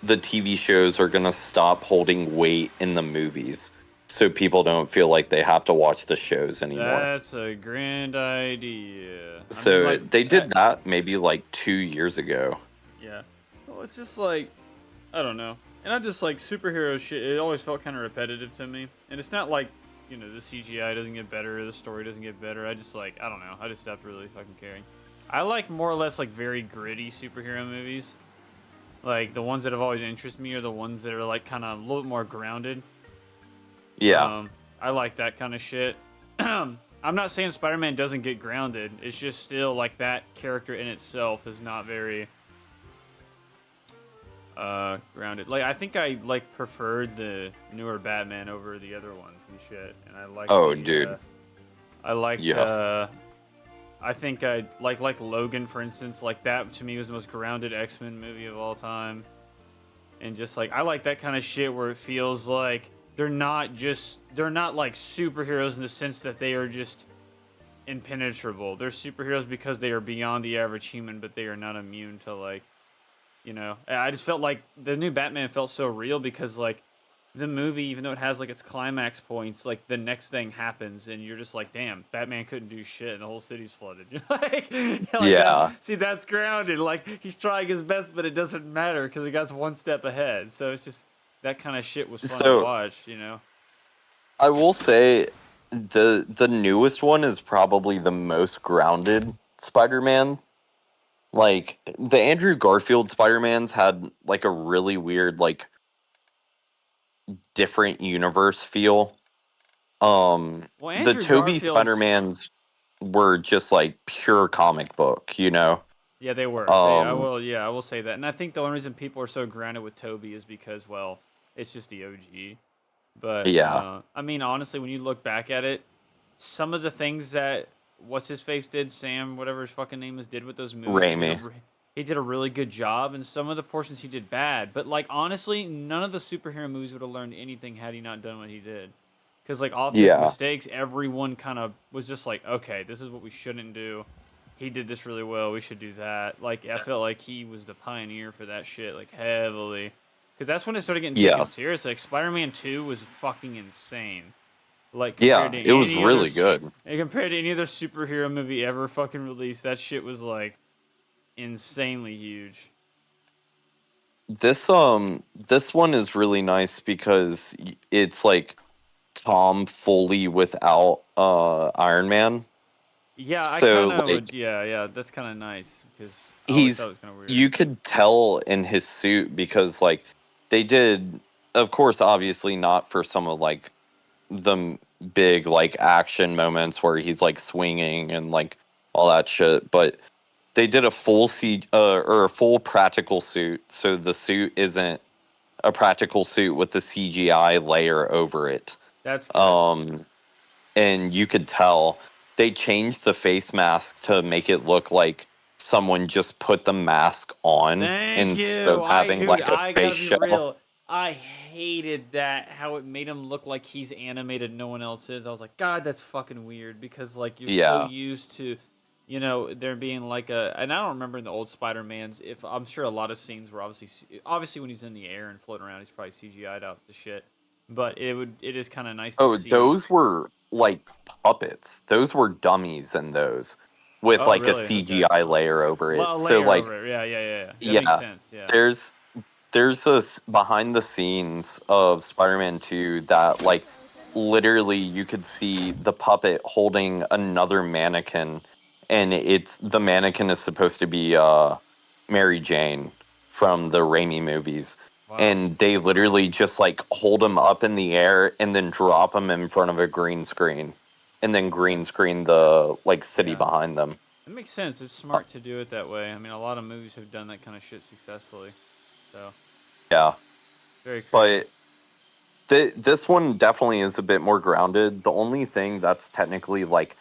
the TV shows are going to stop holding weight in the movies so people don't feel like they have to watch the shows anymore. That's a grand idea. I So mean, like, they did that maybe like 2 years ago. yeah. Well, it's just like, I don't know. And I just like superhero shit. It always felt kind of repetitive to me. And it's not like, you know, the CGI doesn't get better, the story doesn't get better. I just like, I don't know. I just stopped really fucking caring. I like more or less like very gritty superhero movies. Like the ones that have always interested me are the ones that are like kind of a little bit more grounded. Yeah. I like that kind of shit. I'm not saying Spider-Man doesn't get grounded. It's just still like that character in itself is not very grounded. Like I think I like preferred the newer Batman over the other ones and shit. And I like Dude. I liked Yes. I think I like Logan for instance, like that to me was the most grounded X-Men movie of all time. And just like I like that kind of shit where it feels like they're not like superheroes in the sense that they are just impenetrable. They're superheroes because they are beyond the average human, but they are not immune to like, you know. I just felt like the new Batman felt so real because like the movie, even though it has like its climax points, like the next thing happens and you're just like, damn, Batman couldn't do shit and the whole city's flooded. You're like Yeah. that's grounded. Like he's trying his best, but it doesn't matter because the guy's one step ahead. So it's just that kind of shit was fun to watch, you know. I will say the newest one is probably the most grounded Spider-Man. Like the Andrew Garfield Spider-Mans had like a really weird, like different universe feel. Well, The Andrew Toby Garfield's Spider-Mans were just like pure comic book, you know? yeah, they were. Um, I will say that. And I think the only reason people are so grounded with Toby is because, well, it's just the OG. But yeah, I mean, honestly, when you look back at it, some of the things that what's his face did, Sam, whatever his fucking name is, did with those movies, Raimi. he did a really good job, and some of the portions he did bad. But like honestly, none of the superhero movies would have learned anything had he not done what he did. Because like off his Yeah, mistakes, everyone kind of was just like, okay, this is what we shouldn't do. He did this really well. We should do that. Like I felt like he was the pioneer for that shit, like heavily. Because that's when it started getting taken yes. serious. Like Spider-Man 2 was fucking insane. Like compared Yeah, to it was any other really good. compared to any other superhero movie ever fucking released, that shit was like insanely huge. This one is really nice because it's like Tom Foley without Iron Man. Yeah, I kind So of like would. Yeah, yeah, that's kind of nice because I always thought he's it was kind of weird. you could tell in his suit because like they did, of course, obviously not for some of like the big like action moments where he's like swinging and like all that shit, but they did a full or a full practical suit, so the suit isn't a practical suit with the CGI layer over it. That's good. Um, and you could tell they changed the face mask to make it look like someone just put the mask on Thank instead you. of having Dude, like a I gotta face be shell. real. I hated that how it made him look like he's animated, no one else is. I was like, God, that's fucking weird because like you're so Yeah. used to, there being like a, and I don't remember in the old Spider-Mans if I'm sure a lot of scenes were obviously when he's in the air and floating around, he's probably CGI'd out to shit. But it is kind of nice to Oh, see. those were like puppets. Those were dummies in those with Oh, like a really? Okay. CGI layer over it. A So layer like over it. Yeah, yeah, yeah, yeah. That makes yeah, sense. Yeah. there's behind the scenes of Spider-Man 2 that like literally you could see the puppet holding another mannequin, and it's the mannequin is supposed to be Mary Jane from the Raimi movies. Wow. And they literally just like hold him up in the air and then drop him in front of a green screen and then Okay. green screen the like city Yeah. behind them. It makes sense. It's Uh, smart to do it that way. I mean, a lot of movies have done that kind of shit successfully. So, yeah. very creative. But this one definitely is a bit more grounded. The only thing that's technically like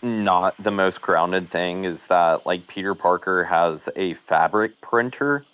not the most grounded thing is that like Peter Parker has a fabric printer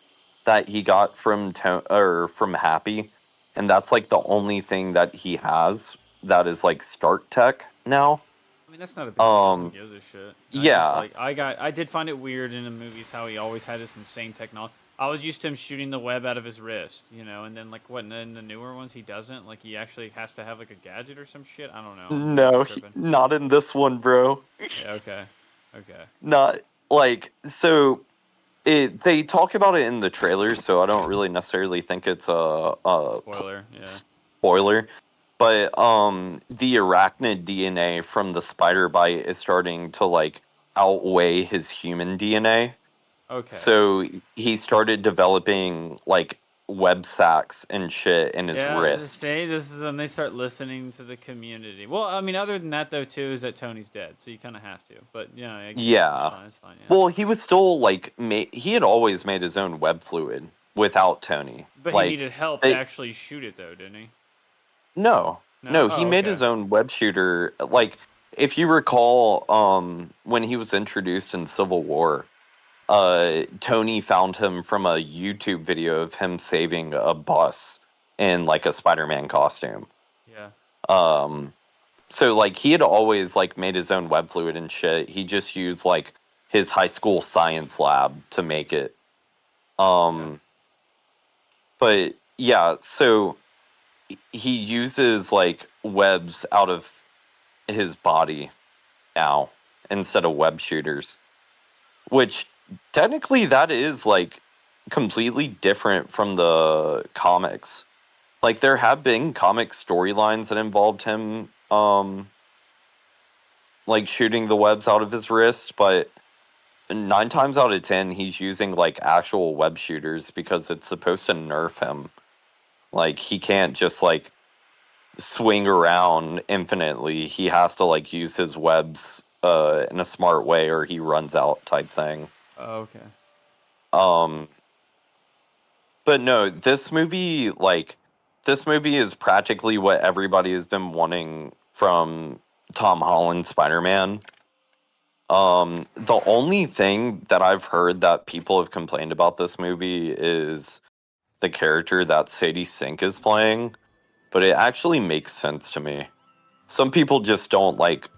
that he got from or from Happy, and that's like the only thing that he has that is like Stark Tech now. I mean, that's not a big deal. Who Um, gives a shit? I just yeah. like I did find it weird in the movies how he always had this insane technology. I was used to him shooting the web out of his wrist, and then like what in the newer ones he doesn't. Like he actually has to have like a gadget or some shit. I don't know. I'm fucking No, tripping. not in this one, bro. Yeah. Okay. Okay. Not like so. They talk about it in the trailer, so I don't really necessarily think it's a Spoiler. Yeah. spoiler. But the arachnid DNA from the spider bite is starting to like outweigh his human DNA. Okay. So he started developing like web sacks and shit in his Yeah, wrist. say this is when they start listening to the community. Well, I mean, other than that though, too, is that Tony's dead, so you kind of have to. But yeah, I get it. It's Yeah. fine. It's fine. Yeah. Well, he was still like he had always made his own web fluid without Tony. But he Like needed help to they, actually shoot it, though, didn't he? no, No. no, he Oh, made okay. his own web shooter. Like if you recall, when he was introduced in Civil War, Tony found him from a YouTube video of him saving a bus in like a Spider-Man costume. Yeah. Um, so like he had always like made his own web fluid and shit. He just used like his high school science lab to make it. Yeah. But yeah, so he uses like webs out of his body now instead of web shooters, which technically that is like completely different from the comics. Like there have been comic storylines that involved him like shooting the webs out of his wrist, but 9 times out of 10 he's using like actual web shooters because it's supposed to nerf him. Like he can't just like swing around infinitely. He has to like use his webs in a smart way or he runs out type thing. Oh, okay. But no, this movie is practically what everybody has been wanting from Tom Holland's Spider-Man. The only thing that I've heard that people have complained about this movie is the character that Sadie Sink is playing, but it actually makes sense to me. Some people just don't like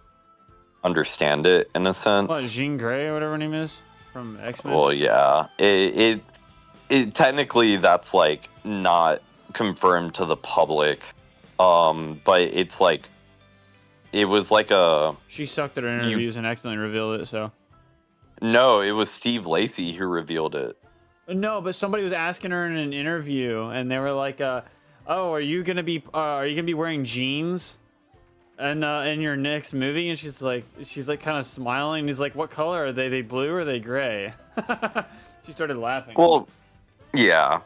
understand it in a sense. What, Jean Grey or whatever her name is from X-Men? Well, yeah, it technically that's like not confirmed to the public, but it's like it was like a She sucked at her interviews and accidentally revealed it. So no, it was Steve Lacy who revealed it. no, but somebody was asking her in an interview, and they were like, "Oh, are you gonna be wearing jeans?" And in your next movie, and she's like kind of smiling. And he's like, "What color are they? They blue or are they gray?" She started laughing. Well, yeah,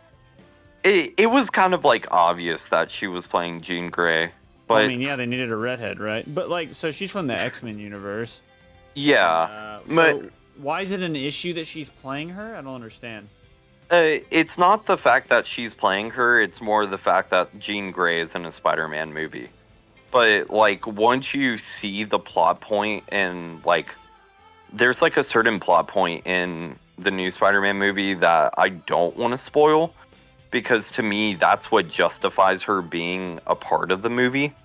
it was kind of like obvious that she was playing Jean Grey, but I mean, yeah, they needed a redhead, right? But like, so she's from the X-Men universe. yeah, So but why is it an issue that she's playing her? I don't understand. it's not the fact that she's playing her; it's more the fact that Jean Grey is in a Spider-Man movie. But like, once you see the plot point and like, there's like a certain plot point in the new Spider-Man movie that I don't want to spoil, because to me that's what justifies her being a part of the movie.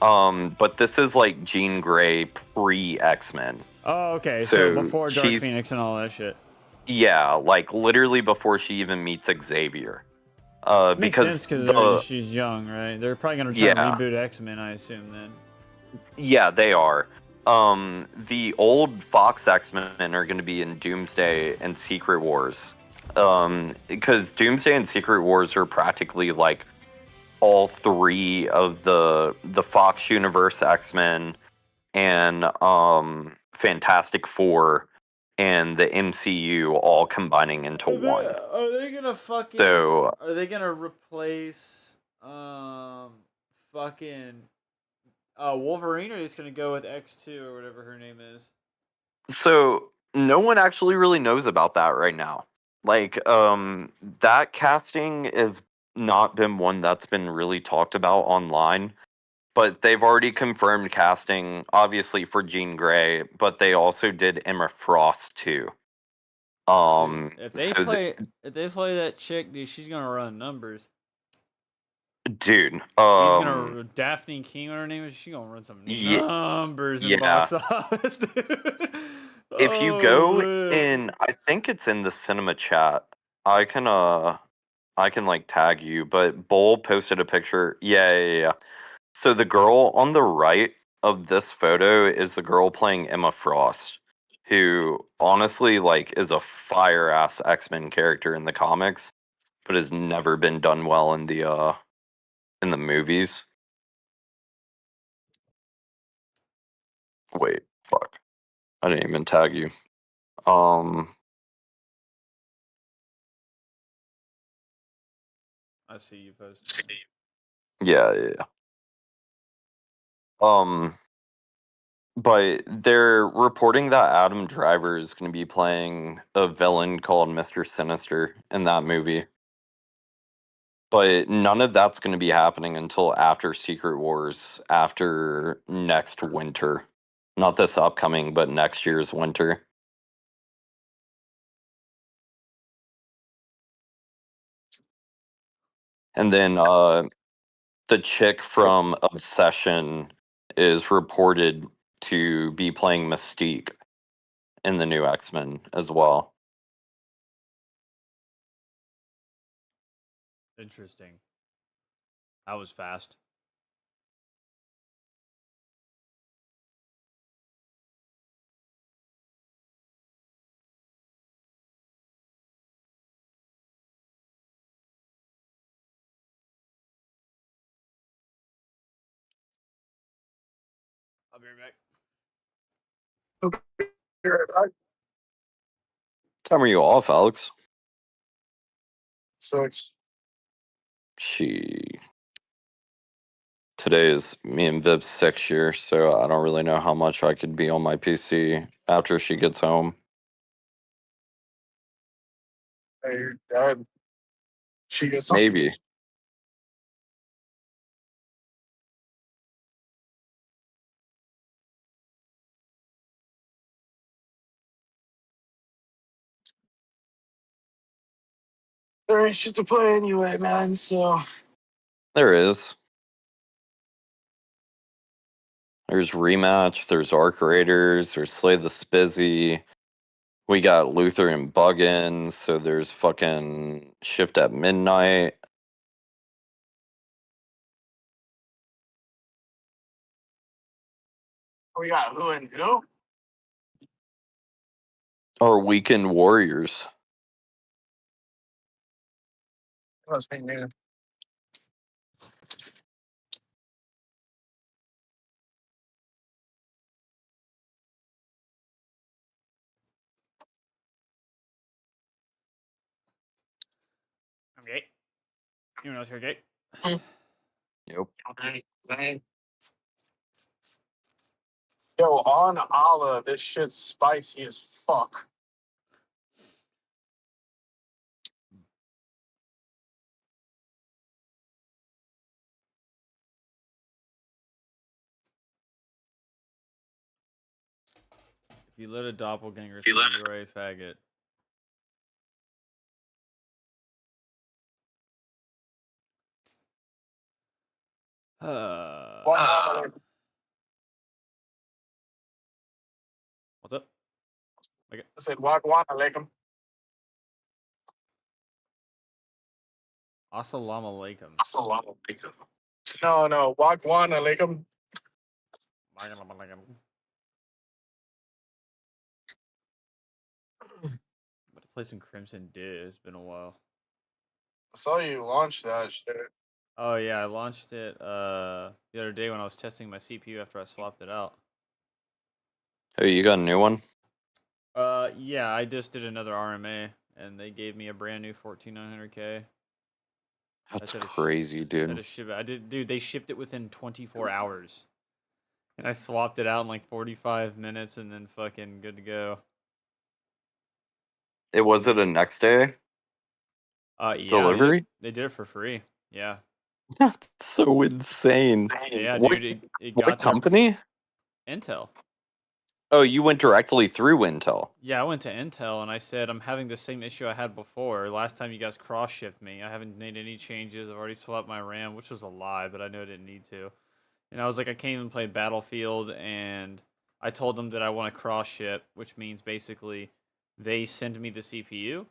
But this is like Jean Grey pre-X-Men. Oh, okay. So So before Dark she's Phoenix and all that shit. yeah, like literally before she even meets Xavier. Makes Because sense because she's young, right? They're probably gonna try to yeah, reboot X-Men, I assume then. yeah, they are. The old Fox X-Men are going to be in Doomsday and Secret Wars. Because Doomsday and Secret Wars are practically like all three of the Fox Universe X-Men and Fantastic Four and the MCU all combining into one. Are they gonna fucking? So Are they gonna replace fucking Wolverine, or are they just gonna go with X2 or whatever her name is? So no one actually really knows about that right now. Like, that casting has not been one that's been really talked about online, but they've already confirmed casting, obviously for Jean Grey, but they also did Emma Frost too. Dude, if they So play that chick, dude, she's gonna run numbers. dude, She's gonna Daphne King, what her name is. She's gonna run some yeah, numbers in yeah. box office, dude. If you Oh go man. in, I think it's in the cinema chat. I can like tag you, but Bull posted a picture. Yeah. So the girl on the right of this photo is the girl playing Emma Frost, who honestly like is a fire ass X-Men character in the comics, but has never been done well in the movies. Wait, fuck. I didn't even tag you. I see you posted. Yeah. But they're reporting that Adam Driver is going to be playing a villain called Mr. Sinister in that movie. But none of that's going to be happening until after Secret Wars, after next winter. Not this upcoming, but next year's winter. And then the chick from Obsession is reported to be playing Mystique in the new X-Men as well. Interesting. That was fast. I'll be right back. Okay. Time are you off, Alex? 6. Today is me and Viv's 6th year, so I don't really know how much I could be on my PC after she gets home. Hey, your dad. She gets Maybe. There ain't shit to play anyway, man. So There is. There's Rematch, there's Arc Raiders, there's Slay the Spizzy. We got Luther and Buggin, so there's fucking Shift at Midnight. we got who and who? Or Weekend Warriors. Must be new. I'm gay. Anyone else here gay? Yep. Right. Yo, on Allah, this shit's spicy as fuck. If you let a doppelganger through, you're a faggot. What's up? I said, Wagwan alaikum. Assalamu alaikum. Assalamu alaikum. No, Wagwan alaikum. About to play some Crimson Diz. It's been a while. I saw you launch that shit. Oh yeah, I launched it the other day when I was testing my CPU after I swapped it out. Oh, you got a new one? Yeah, I just did another RMA and they gave me a brand new 14900K. That's Had to crazy, dude. Had to ship it. Dude, they shipped it within 24 hours. And I swapped it out in like 45 minutes and then fucking good to go. Was it a next day Yeah, delivery? they did it for free. Yeah. That's so insane. Yeah, What, dude, it what got there. company? Intel. Oh, you went directly through Intel. Yeah, I went to Intel and I said I'm having the same issue I had before. Last time you guys cross-shipped me. I haven't made any changes. I've already swapped my RAM, which was a lie, but I know I didn't need to. And I was like, I can't even play Battlefield, and I told them that I want to cross-ship, which means basically they send me the CPU,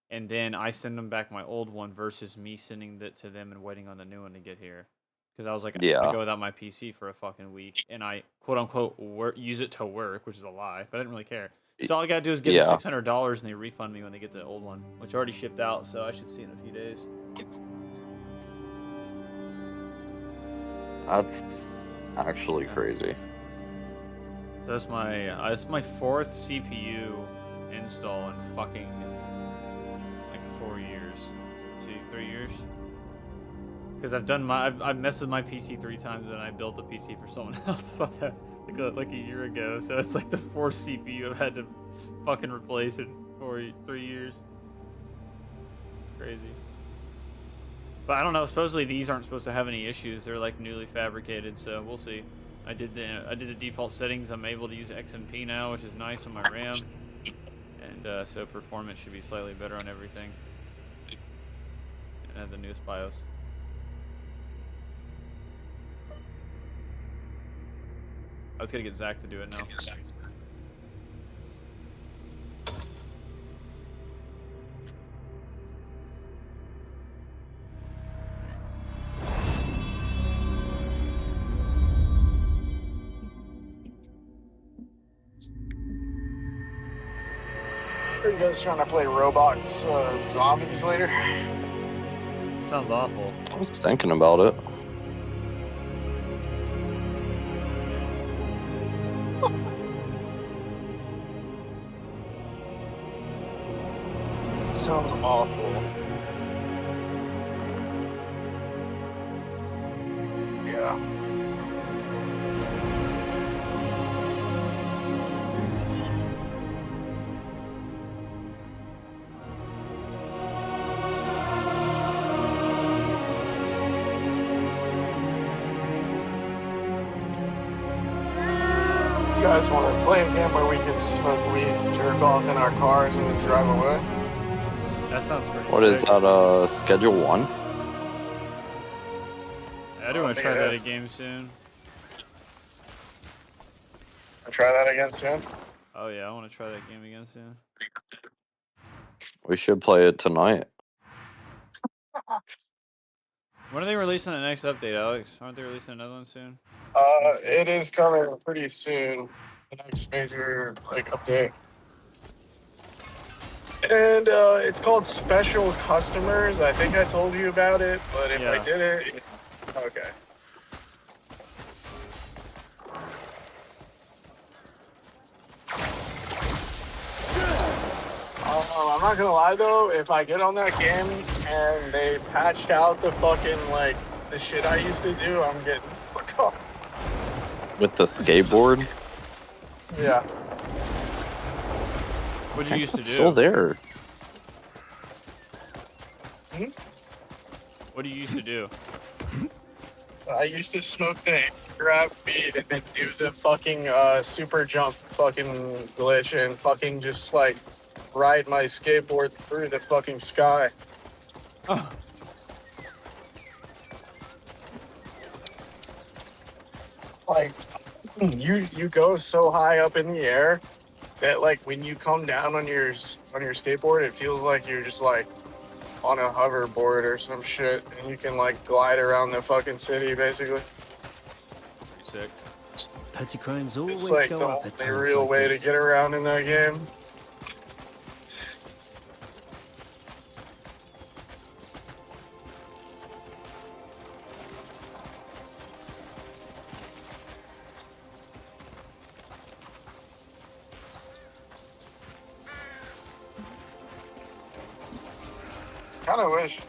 and then I send them back my old one versus me sending it to them and waiting on the new one to get here. Because I was like, I Yeah. can't go without my PC for a fucking week, and I quote unquote use it to work, which is a lie, but I didn't really care. So all I gotta do is give them $600, and they refund me when they get the old one, which already shipped out. So I should see in a few days. That's actually crazy. So that's my fourth CPU install in fucking like 4 years, 3 years. Because I've messed with my PC 3 times and I built a PC for someone else like a year ago. So it's like the fourth CPU I've had to fucking replace in 3 years. It's crazy. But I don't know. Supposedly these aren't supposed to have any issues. They're like newly fabricated, so we'll see. I did the default settings. I'm able to use XMP now, which is nice on my RAM, and so performance should be slightly better on everything. And I have the newest BIOS. I was gonna get Zach to do it now. Are you guys trying to play Roblox Zombies later? Sounds awful. I was thinking about it. sounds awful. Yeah. You guys want to play a game where we can smoke weed, jerk off in our cars, and then drive away? That sounds pretty What is sick. that? Schedule 1? I do want to try that a game soon. Try that again soon. Oh yeah, I want to try that game again soon. We should play it tonight. When are they releasing the next update, Alex? Aren't they releasing another one soon? It is coming pretty soon. The next major update. And it's called Special Customers. I think I told you about it, but if I Yeah. didn't, okay. I'm not gonna lie though, if I get on that game and they patched out the fucking the shit I used to do, I'm getting fuck off. With the skateboard? Yeah. What did you used to do? Still there. What do you used to do? I used to smoke the grab weed and then do the fucking super jump fucking glitch and fucking just ride my skateboard through the fucking sky. Oh. You go so high up in the air that when you come down on your skateboard, it feels like you're just on a hoverboard or some shit, and you can glide around the fucking city basically. Pretty sick. Petty crimes It's always the go up at only times real like way this. to get around in that game. Kind of wish,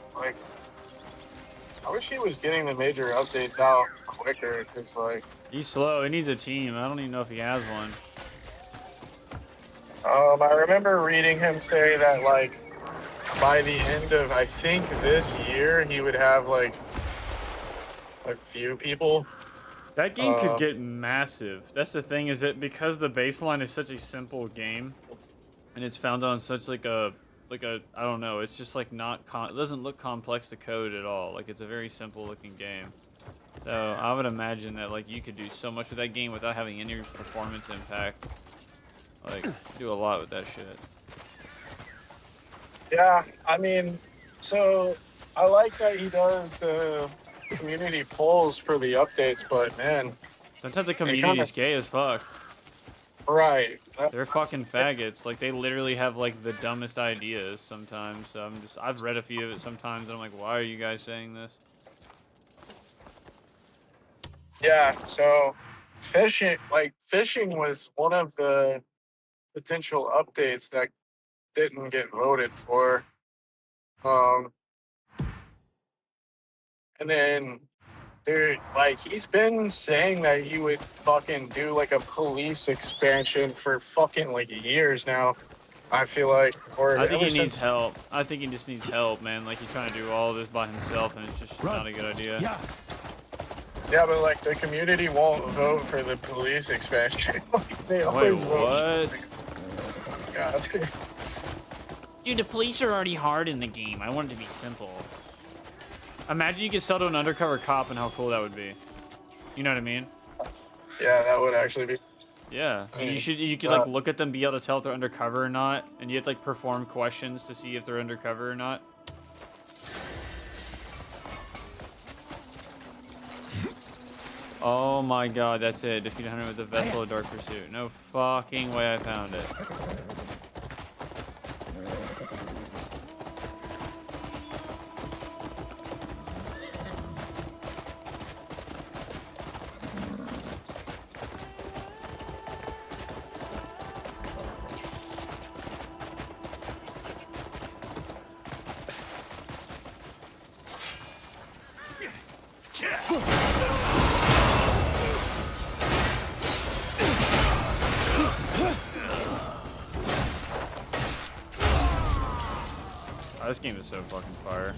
I wish he was getting the major updates out quicker, because, He's slow. He needs a team. I don't even know if he has one. I remember reading him say that, by the end of, I think, this year, he would have, a few people. That game could get massive. That's the thing, is that because the baseline is such a simple game, and it's found on such a I don't know, it's just not it doesn't look complex to code at all. It's a very simple looking game. So I would imagine that you could do so much with that game without having any performance impact. Do a lot with that shit. Yeah, I mean, so I like that he does the community polls for the updates, but man, Sometimes the community's gay as fuck. right. They're fucking faggots. They literally have the dumbest ideas sometimes. So I've read a few of it sometimes and I'm like, why are you guys saying this? Yeah, so fishing was one of the potential updates that didn't get voted for. And then dude, he's been saying that he would fucking do a police expansion for fucking years now. I feel or I think ever he needs since. help. I think he just needs help, man. He's trying to do all this by himself and it's just not a good idea. Yeah, but the community won't vote for the police expansion. They Wait, always vote. what? God. Dude, the police are already hard in the game. I want it to be simple. Imagine you could sell to an undercover cop and how cool that would be. You know what I mean? Yeah, that would actually be. Yeah. And you could look at them, be able to tell if they're undercover or not, and you have to perform questions to see if they're undercover or not. Oh my god, that's it. Defeat a hunter with the vessel of dark pursuit. No fucking way I found it. Oh, this game is so fucking fire.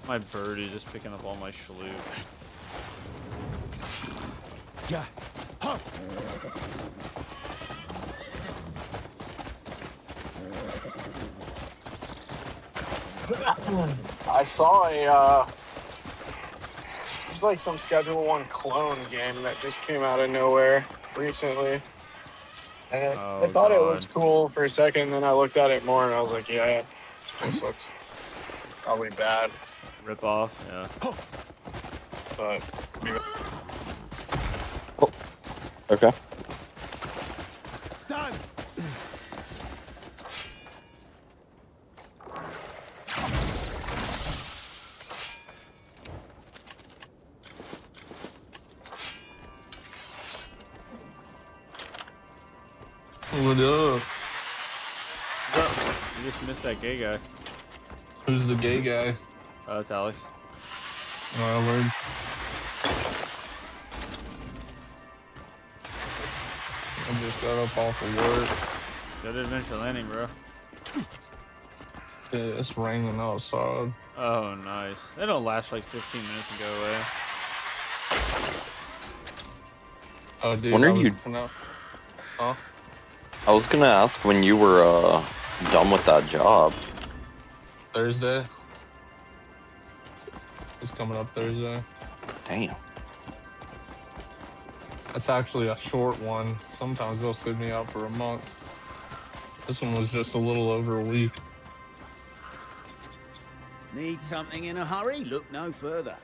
My bird is just picking up all my schloot. Yeah. Huh. I saw there's like some Schedule 1 clone game that just came out of nowhere recently. And I thought it looked cool for a second, then I looked at it more and I was like, yeah, it just looks probably bad. Rip off, yeah. But Okay. Stand. What up? You just missed that gay guy. Who's the gay guy? Oh, it's Alex. Oh, word. I just got up off of work. Go to Adventure Landing, bro. Yeah, it's raining outside. Oh, nice. They don't last for like 15 minutes and go away. Oh, dude. When are I was you- looking up- Huh? I was gonna ask when you were done with that job. Thursday. It's coming up Thursday. Damn. That's actually a short one. Sometimes they'll sit me out for a month. This one was just a little over a week. Need something in a hurry? Look no further.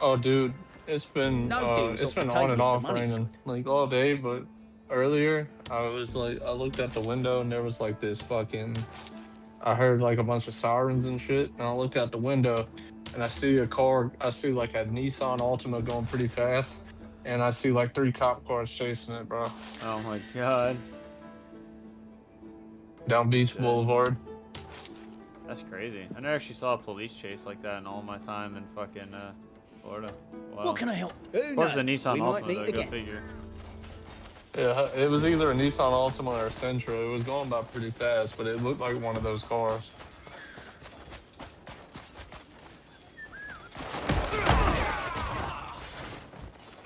Oh, dude, it's been No deals it's off been the on table and if the off money's raining good. like all day. But earlier, I looked out the window and there was like this fucking. I heard like a bunch of sirens and shit, and I look out the window, and I see a car. I see like a Nissan Altima going pretty fast, and I see like 3 cop cars chasing it, bro. Oh my god. Down Beach Shit. Boulevard. That's crazy. I never actually saw a police chase like that in all my time in fucking Florida. Wow. What can I help? Who Of course, the knows? Nissan We might Altima, meet though, go again. figure. Yeah, it was either a Nissan Altima or a Sentra. It was going by pretty fast, but it looked like one of those cars.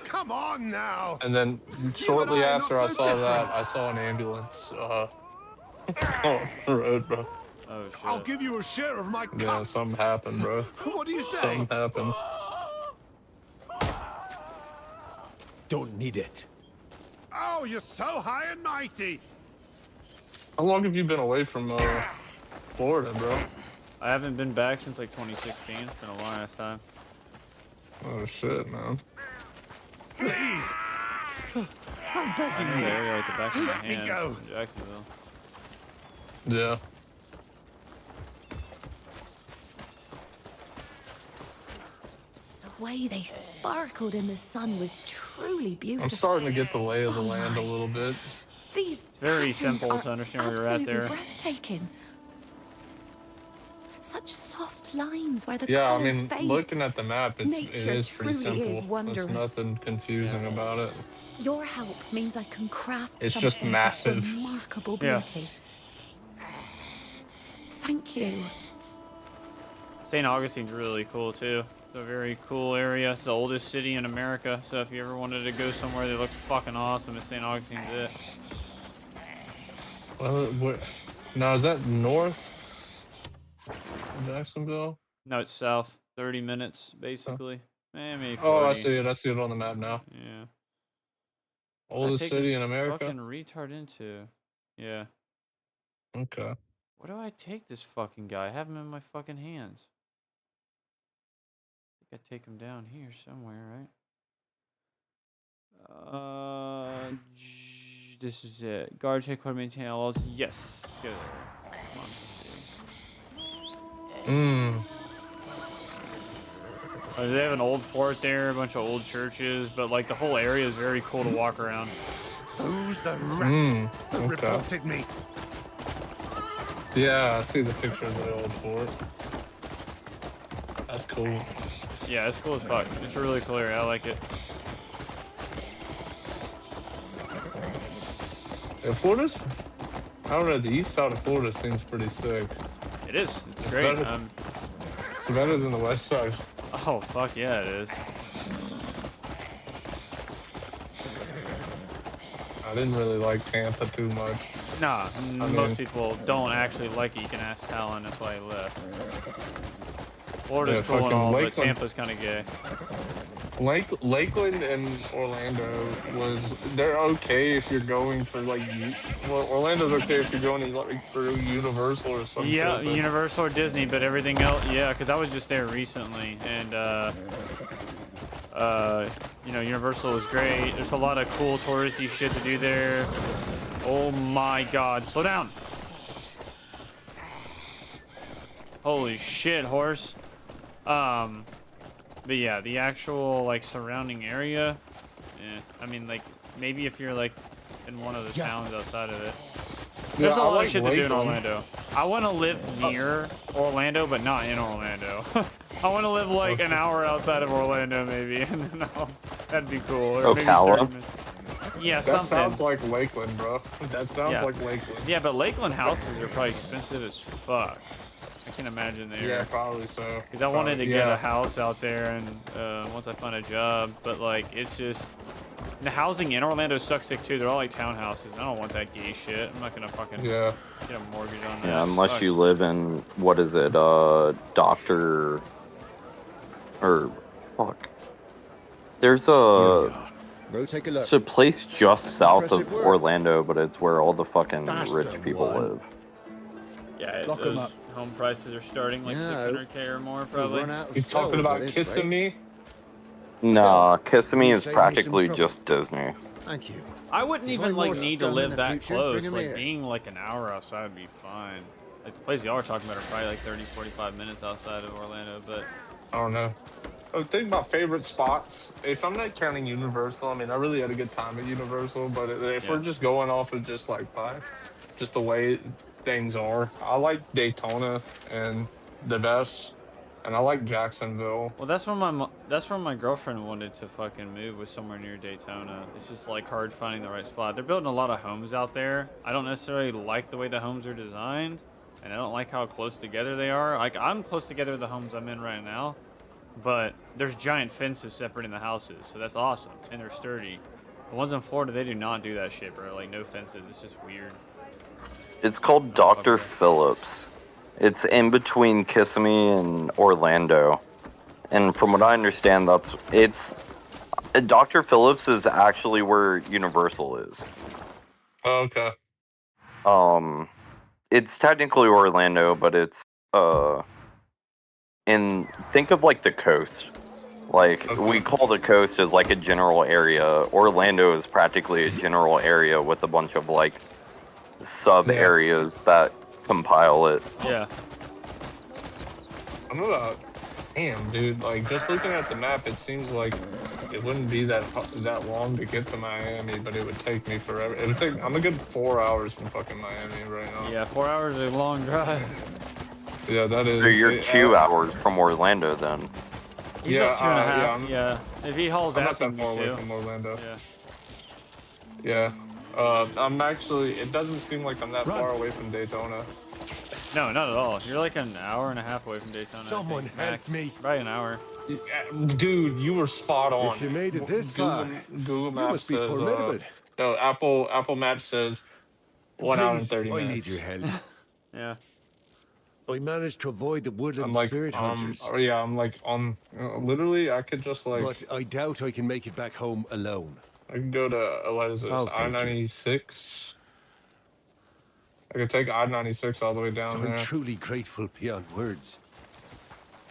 Come on now. And then shortly I are after not I so saw that, different. I saw an ambulance on the road, bro. Oh shit. I'll give you a share of my Yeah, cut. something happened, bro. What do you say? Something happened. Don't need it. Oh, you're so high and mighty. How long have you been away from Florida, bro? I haven't been back since like 2016. It's been a long ass time. Oh shit, man. Please. I'm I begging know the you. area like the back of my Let me hand go. in Jacksonville. Yeah. The way they sparkled in the sun was truly beautiful. I'm starting to get the lay of the land a little bit. These very patterns simple are to understand where you're at absolutely there. breathtaking. Such soft lines where the Yeah, I colors mean, fade. looking at the map, it Nature is pretty truly simple. is wondrous. There's nothing confusing about it. Your help means I can craft It's something just massive. of remarkable Yeah. beauty. Thank you. St. Augustine's really cool too. It's a very cool area. It's the oldest city in America. So if you ever wanted to go somewhere that looks fucking awesome, it's St. Augustine's it. Well, now is that north? Jacksonville? No, it's south. 30 minutes basically. Maybe 40. Oh, I see it. I see it on the map now. Yeah. Oldest I take city this in America. Fucking retard into. Yeah. Okay. What do I take this fucking guy? I have him in my fucking hands. I think I take him down here somewhere, right? This is it. Guard headquarters maintain all laws. Yes. Let's go there. Come on. Mmm. They have an old fort there, a bunch of old churches, but like the whole area is very cool to walk around. Who's the rat that okay. reported me? Yeah, I see the picture of the old fort. That's cool. Yeah, it's cool as fuck. It's really clear. I like it. Yeah, Florida's, I don't know, the east side of Florida seems pretty sick. It is. It's great. It's better than the west side. Oh, fuck yeah, it is. I didn't really like Tampa too much. Nah, mean- most people don't actually like it. You can ask Talon, that's why he left. Florida's Yeah, cool and fucking all, but Lakeland. Tampa's kind of gay. Lakeland and Orlando they're okay if you're going for like, well, Orlando's okay if you're going like for Universal or something. Yeah, Universal or Disney, but everything else, yeah, because I was just there recently, and you know, Universal was great. There's a lot of cool touristy shit to do there. Oh my god, slow down. Holy shit, horse. But yeah, the actual like surrounding area, I mean, like maybe if you're like in one of the towns outside of it. There's a lot of shit to do in Orlando. I want to live near Orlando, but not in Orlando. I want to live like an hour outside of Orlando, maybe, and then that'd be cool. Or maybe Ocala? 30 minutes. Yeah, That something. sounds like Lakeland, bro. That sounds Yeah. like Lakeland. Yeah, but Lakeland houses are probably expensive as fuck. I can imagine there. Yeah, probably so. Because I wanted to get Yeah. a house out there, and once I find a job, but like it's just the housing in Orlando sucks sick too. They're all like townhouses. I don't want that gay shit. I'm not gonna fucking Yeah. get a mortgage on that. Yeah, unless Fuck. you live in, what is it, Doctor, or, fuck. There's a, Go take a look. there's a place just south of Impressive work. Orlando, but it's where all the fucking That's rich the people one. live. Yeah, Lock 'em those up. home prices are starting like No. 600K or more We'll probably. run out of You talking souls about at this kissing rate. me? Nah, Kissimmee You is save me some practically trouble. just Disney. Thank you. I wouldn't If even I'm like more need to scum in live the that future, close. bring 'em Like here. being like an hour outside would be fine. Like the places y'all are talking about are probably like 30, 45 minutes outside of Orlando, but I don't know. Think about favorite spots. If I'm not counting Universal, I mean, I really had a good time at Universal, but if Yeah. we're just going off of just like just the way things are, I like Daytona and the best, and I like Jacksonville. well, that's where my girlfriend wanted to fucking move, was somewhere near Daytona. It's just like hard finding the right spot. They're building a lot of homes out there. I don't necessarily like the way the homes are designed, and I don't like how close together they are. Like I'm close together to the homes I'm in right now, but there's giant fences separating the houses, so that's awesome, and they're sturdy. The ones in Florida, they do not do that shit, bro. Like no fences. It's just weird. It's called Dr. Phillips. It's in between Kissimmee and Orlando. And from what I understand, Dr. Phillips is actually where Universal is. Oh, okay. It's technically Orlando, but it's think of like the coast. Like we call the coast as like a general area. Orlando is practically a general area with a bunch of like sub areas that compile it. Yeah. I'm about, damn, dude. Like just looking at the map, it seems like it wouldn't be that long to get to Miami, but it would take me forever. It would take. I'm a good 4 hours from fucking Miami right now. Yeah, 4 hours is a long drive. Yeah, that is. So you're 2 hours from Orlando then. He's Yeah, about 2.5. I'm- Yeah. If he hauls I'm not ass, that he far can away be from too. Orlando. Yeah. Yeah. I'm actually. It doesn't seem like I'm that far away from Daytona. No, not at all. You're like an hour and a half away from Daytona. Someone I think, help max. me. Probably an hour. Dude, you were spot on. If you made it this Google, far, Google you Maps must be says, formidable. no, Apple Maps says 1 hour and Please, 30 I minutes. need your help. Yeah. I managed to avoid the woodland I'm like, spirit hunters, yeah, I'm like on. Literally, I could just like, but I doubt I can make it back home alone. I could go to what is this? I'll take you. I-96. I could take I-96 all the way down I'm there. truly grateful beyond words.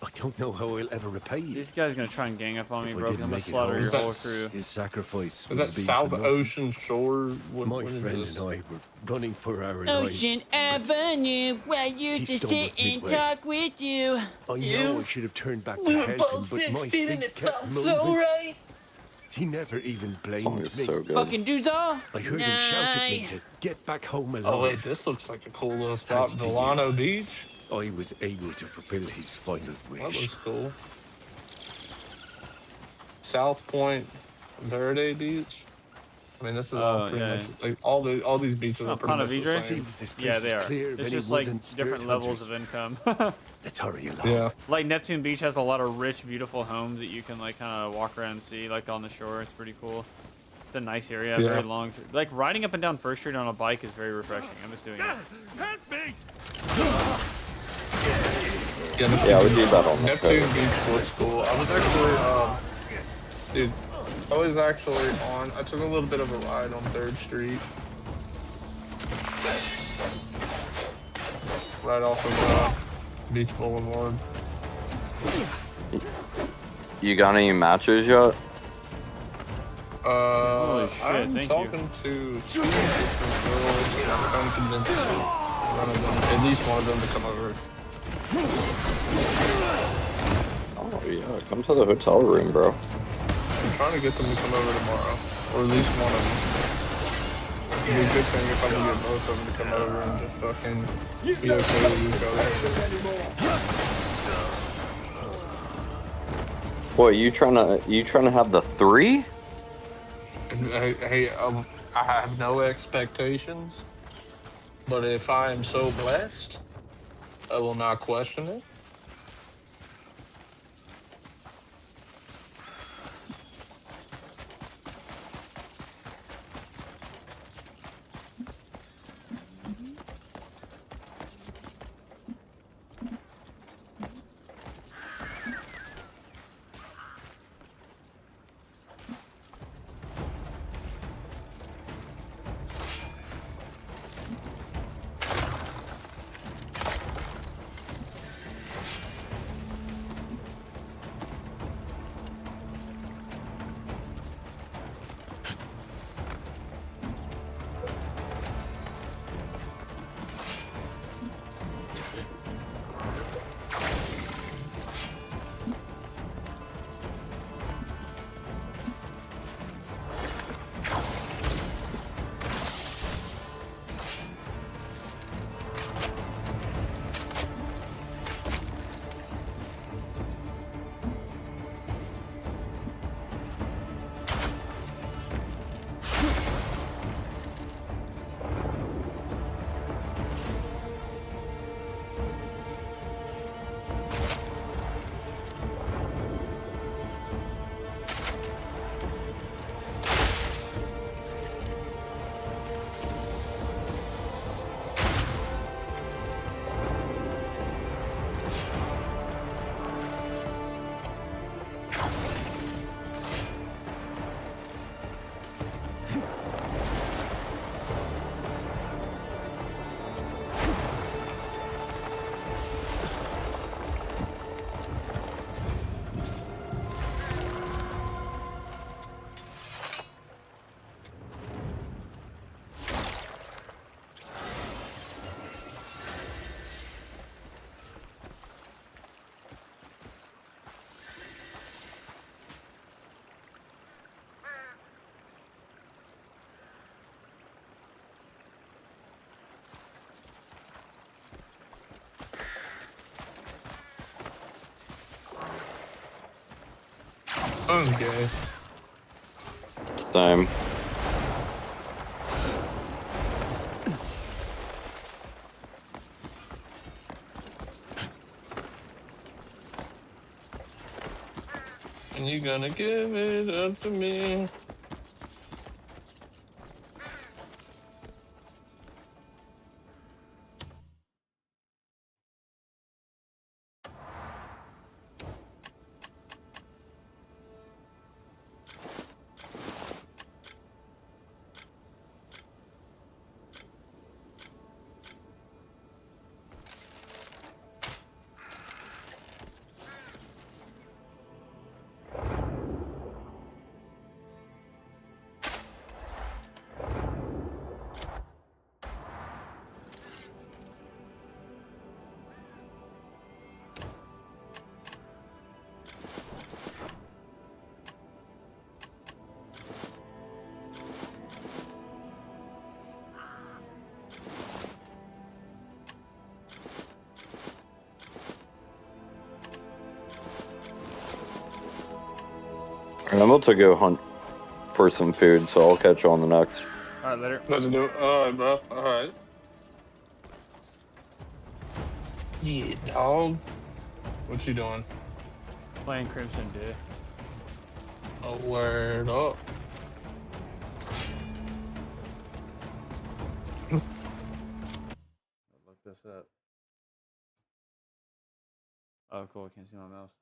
I don't know how I'll ever repay you. These guys gonna try and gang up on me, If I bro. 'cause didn't I'm gonna make it slaughter home, your whole That's- crew. His sacrifice Is would that have been South for nothing. Ocean Shore? What My is friend this? and I were running for our Ocean lives. Avenue, where I used He to stumbled sit and midway. talk with you. I know I should have turned back to help him, but my feet kept moving. right. He never even Song blamed is me. so good. Fucking dudes all. I heard him shout at me to get back home alive. Oh wait, this looks like a cool little spot. Thanks to Delano you. Beach. I was able to fulfill his final That wish. looks cool. South Point Verde Beach. I mean, this is all pretty yeah. much like all these beaches are pretty Ponte much the Vedra? same. Seems this place Yeah, they is are. clear of It's any just like woodland spirit different levels hunters. of income. Let's hurry along. Yeah. Like Neptune Beach has a lot of rich, beautiful homes that you can like kind of walk around and see, like on the shore. It's pretty cool. It's a nice area, Yeah. very long. Like riding up and down First Street on a bike is very refreshing. I'm just doing it. Help me! Yeah, we do that on the Neptune coast. Beach looks cool. I was actually, dude, I was actually on. I took a little bit of a ride on 3rd Street, right off of Beach Boulevard. You got any matches yet? Holy shit, I'm thank you. talking to 2 different girls, and I'm trying to convince one of them, at least one of them, to come over. Oh yeah, come to the hotel room, bro. I'm trying to get them to come over tomorrow, or at least one of them. It'd be a good thing if I can get both of them to come over and just fucking be okay with each other. What, you trying to have the 3? Hey, I have no expectations, but if I am so blessed, I will not question it. Okay. Same. And you gonna give it up to me? I'm about to go hunt for some food, so I'll catch you on the next. All right, later. About to do it. All right, bro. All right. Yeah, dog. What you doing? Playing Crimson Day. Oh, word up. Look this up. Oh, cool. I can't see my mouse.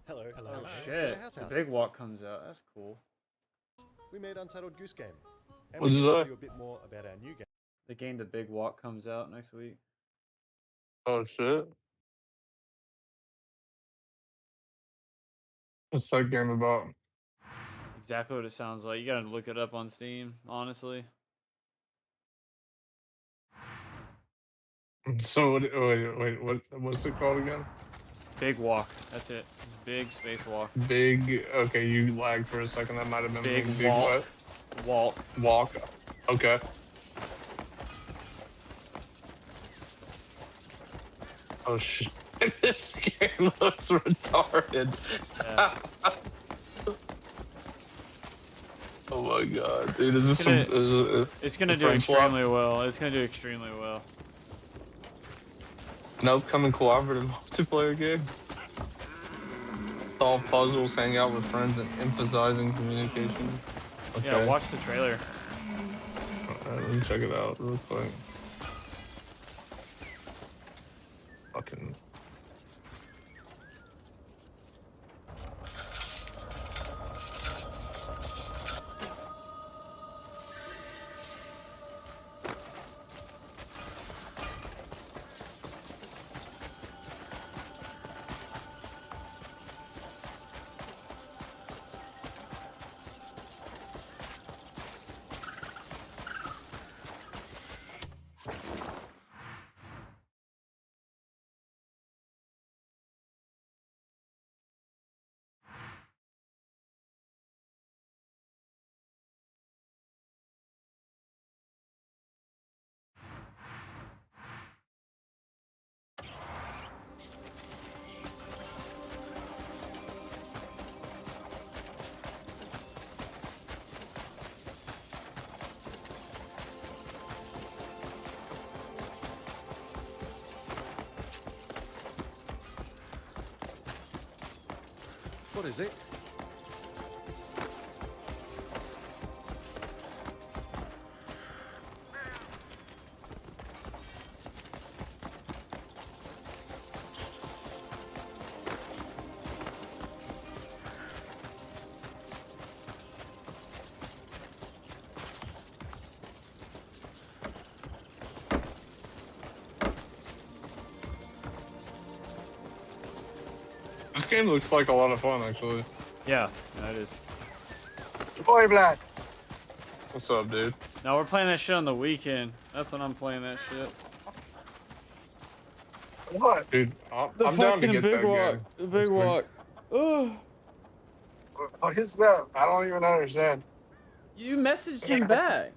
Hello. Oh shit! The big walk comes out. That's cool. We made Untitled Goose Game, and What'd we're you going to say? tell you a bit more about our new game. The game The Big Walk comes out next week. Oh, shit. What's that game about? Exactly what it sounds like. You gotta look it up on Steam, honestly. So, what's it called again? Big Walk. That's it. Big space walk. Big. Okay, you lagged for a second. That might have been Big me. Big walk. what? Walk. Walk. Okay. Oh shit! This game looks retarded. Yeah. Oh my god, dude! Is this It's gonna, some? Is it it's gonna a do French swap? extremely well. It's gonna do extremely well. An upcoming collaborative multiplayer game? Solve puzzles, hang out with friends, and emphasizing communication. Okay. Yeah, watch the trailer. Alright, let me check it out real quick. Fucking. What is it? This game looks like a lot of fun, actually. Yeah, that is. Boy, Blatt. What's up, dude? No, we're playing that shit on the weekend. That's when I'm playing that shit. What? Dude, I'm down to get that game. The big walk. Ugh. What is that? I don't even understand. You messaged him back.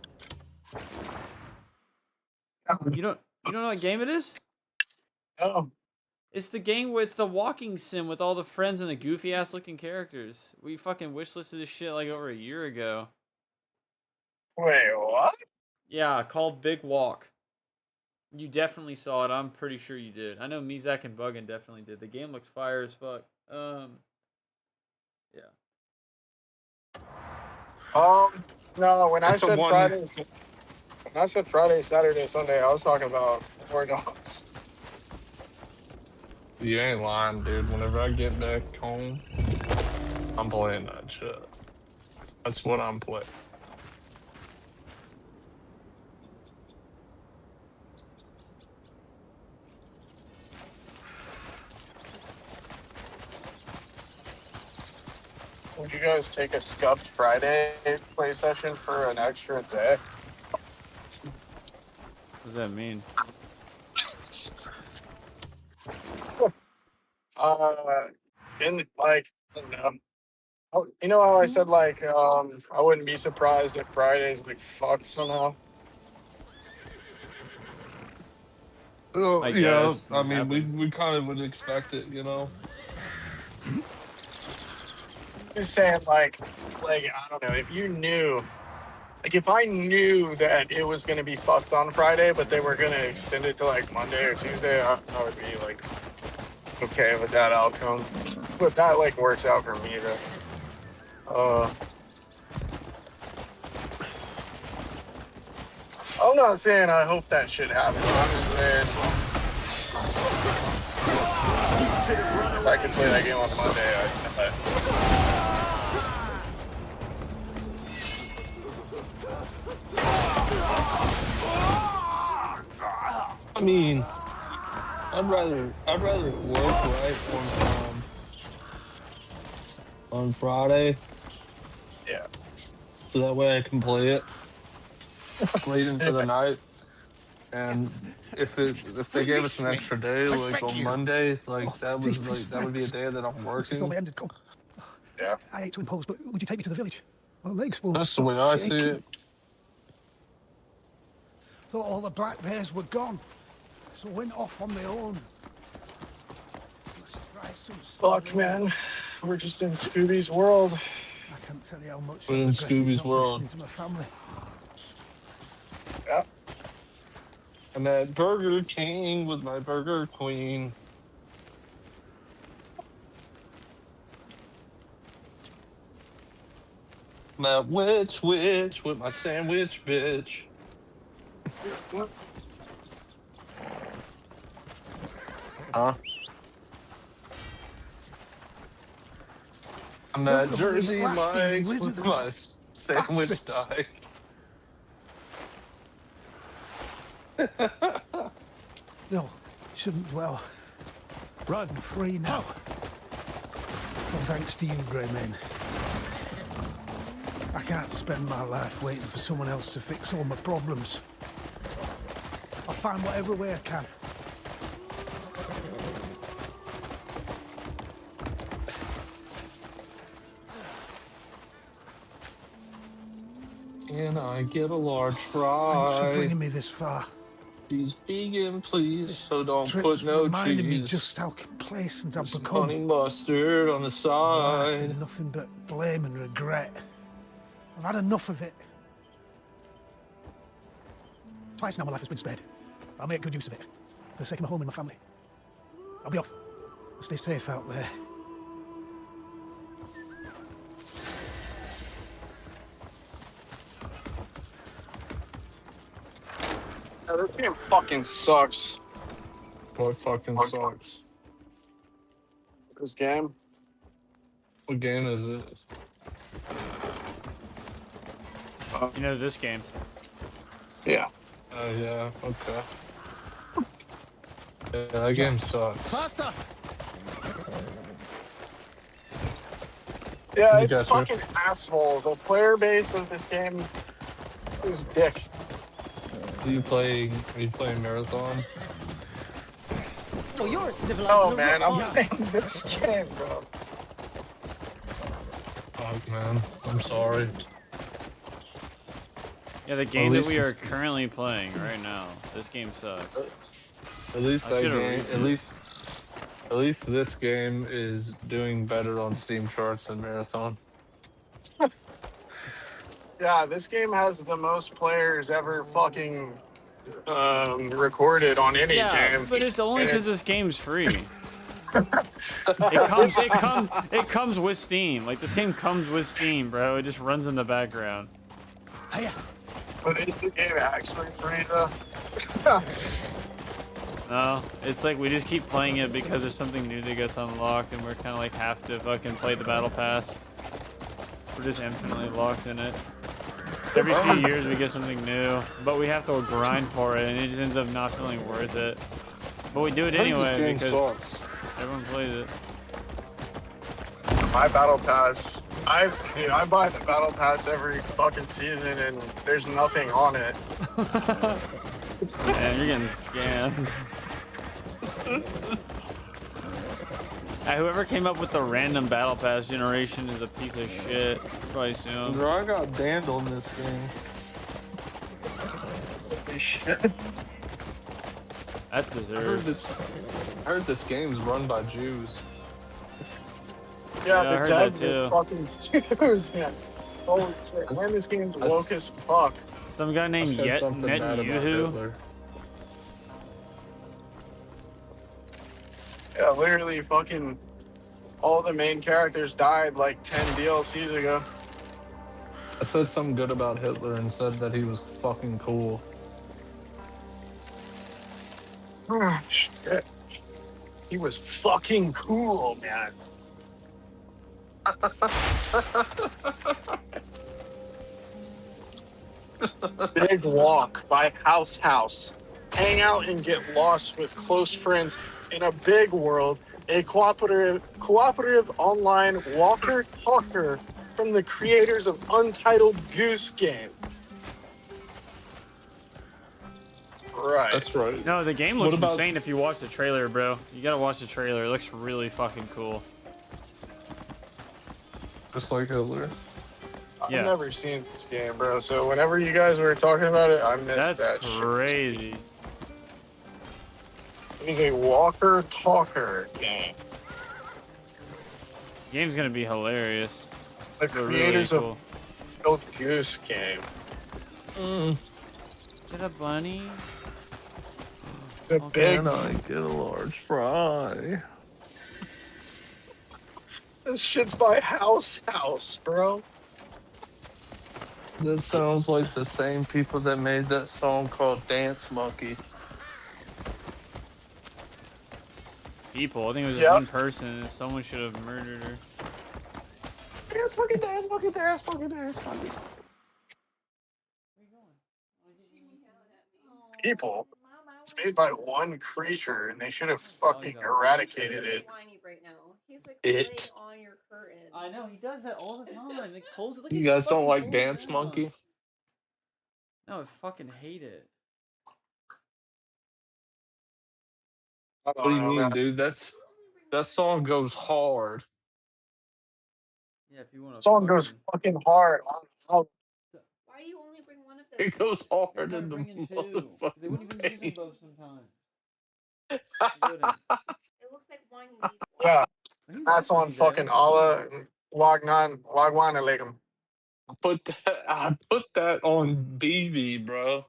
You don't know what game it is? Oh, It's the game where it's the walking sim with all the friends and the goofy ass looking characters. We fucking wishlisted this shit like over a year ago. wait, what? Yeah, called Big Walk. You definitely saw it. I'm pretty sure you did. I know Mizak and Buggin definitely did. The game looks fire as fuck. Yeah. No, when I It's a said one- Friday, Saturday, Sunday, I was talking about War Dogs. You ain't lying, dude. Whenever I get back home, I'm playing that shit. That's what I'm playing. Would you guys take a scuffed Friday play session for an extra day? What does that mean? In like, I don't know. Oh, you know how I said like, I wouldn't be surprised if Friday's like fucked somehow. Oh, I yeah, guess. I mean, Happen. we kind of would expect it, you know? Just saying like, I don't know, if you knew, like if I knew that it was gonna be fucked on Friday, but they were gonna extend it to like Monday or Tuesday, I would be like, okay with that outcome. But that like works out for me to, I'm not saying I hope that shit happens. I'm just saying if I could play that game on Monday, I mean, I'd rather it work right on Friday, yeah. so that way I can play it late into the night. And if they gave us an extra day, like on Monday, like that would be a day that I'm working. Yeah. I hate to impose, but would you take me to the village? My legs will That's the stop way I shaking. see it. Thought all the black bears were gone, so I went off on my own. Fuck, man. We're just in Scooby's world. I can't tell you how much We're I've in regretted Scooby's not world. listening to my family. Yeah. And that Burger King with my Burger Queen. That witch with my sandwich bitch. Huh? And that Look, Jersey last Mike's game, where with did my those sandwich bastards- die. No, shouldn't dwell. Run, I'm free now. Well, thanks to you, Greymane. I can't spend my life waiting for someone else to fix all my problems. I'll find whatever way I can. Can I get a large Thanks for fry? bringing me this far. She's vegan, please, This so don't trip's put no reminded me cheese. just how complacent I've Some become. honey mustard on the Life side. and nothing but blame and regret. I've had enough of it. Twice now my life has been spared. I'll make good use of it. For the sake of my home and my family. I'll be off. Stay safe out there. this game fucking sucks. What fucking sucks? This game. What game is it? You know this game. Yeah. Oh yeah, okay. Yeah, that game sucks. Faster! Yeah, You it's guys fucking asshole. The player base of this game is dick. Are you playing Marathon? Oh, you're as civilized Oh as a man, I'm rook. playing this game, bro. Fuck man, I'm sorry. Yeah, the game that least we are it's- currently playing right now. This game sucks. At least I that should've game, read at least this game is doing better on Steam charts than Marathon. Yeah, this game has the most players ever fucking recorded on any Yeah, game. but it's only And because this game's free. It comes with Steam. Like this game comes with Steam, bro. It just runs in the background. But is the game actually free though? No, it's like we just keep playing it because there's something new that gets unlocked, and we're kind of like have to fucking play the battle pass. We're just infinitely locked in it. Every few years we get something new, but we have to grind for it, and it just ends up not feeling worth it. But we do it anyway because everyone plays it. My battle pass, I buy the battle pass every fucking season, and there's nothing on it. Man, you're getting scammed. Whoever came up with the random battle pass generation is a piece of shit. Probably soon. Bro, I got banned on this game. Shit. That's deserved. I heard this game's run by Jews. Yeah, I the heard that devs too. are fucking Jews, man. Holy shit. Man, this game's woke as fuck. Some guy I named said something bad about Netanyahu. Hitler. Yeah, literally fucking all the main characters died like 10 DLCs ago. I said something good about Hitler and said that he was fucking cool. Shit. He was fucking cool, man. Big walk by house. Hang out and get lost with close friends in a big world. A cooperative online walker talker from the creators of Untitled Goose Game. Right. That's right. No, the game What looks about- insane if you watch the trailer, bro. You gotta watch the trailer. It looks really fucking cool. Just like Hitler. Yeah. I've never seen this game, bro. So whenever you guys were talking about it, I missed That's that shit. crazy. He's a walker talker game. Game's gonna be hilarious. The But really creators cool. of Untitled Goose Game. Get a bunny. The big. Can I get a large fry? This shit's by House, bro. That sounds like the same people that made that song called Dance Monkey. People. I think it was Yep. one person. And someone should have murdered her. Dance, fucking dance, fucking dance, fucking dance, fucking. People. It's made by one creature, and they should have fucking eradicated it. Whiny right now. He's like It. laying on your curtain. I know he does that all the time. Like pulls it like You guys don't like Dance Monkey? No, I fucking hate it. I What do you don't know, mean, man. dude? That song goes hard. Yeah, if you want The to. song goes fucking hard. Why do you only bring one of them? It goes hard They in the They motherfucking wouldn't even use them paint. both sometimes. They wouldn't. It looks like wine needs one. Yeah, Are you that's watching on these fucking ads? Allah. Logwan alaikum. I put that on BB, bro.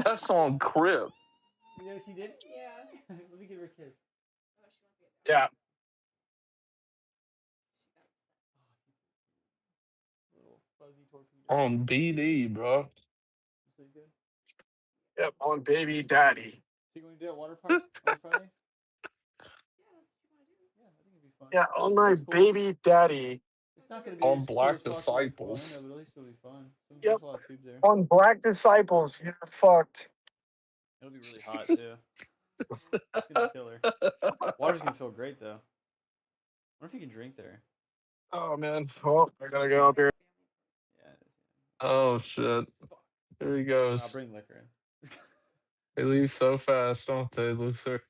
That's on Crip. You know what she did? Yeah. Let me give her a kiss. Oh, she wants to get Yeah. Little fuzzy torpedo. On BD, bro. So you good? Yep, on baby daddy. Is he going to do that water park on Friday? Yeah, I think it'd be fun. Yeah, on my Looks cool. baby daddy. It's not going to be On as cool Black as Soccer Lake Disciples. Orlando, but at least it'll be fun. Yep. There's a lot of tubes there. On Black Disciples, you're fucked. It'll be really hot too. It's gonna be killer. Water's gonna feel great though. I wonder if you can drink there. Oh man. Well, I gotta go up here. Yeah. Oh shit. Here he I'll goes. bring liquor in. They leave so fast, don't they, Luther?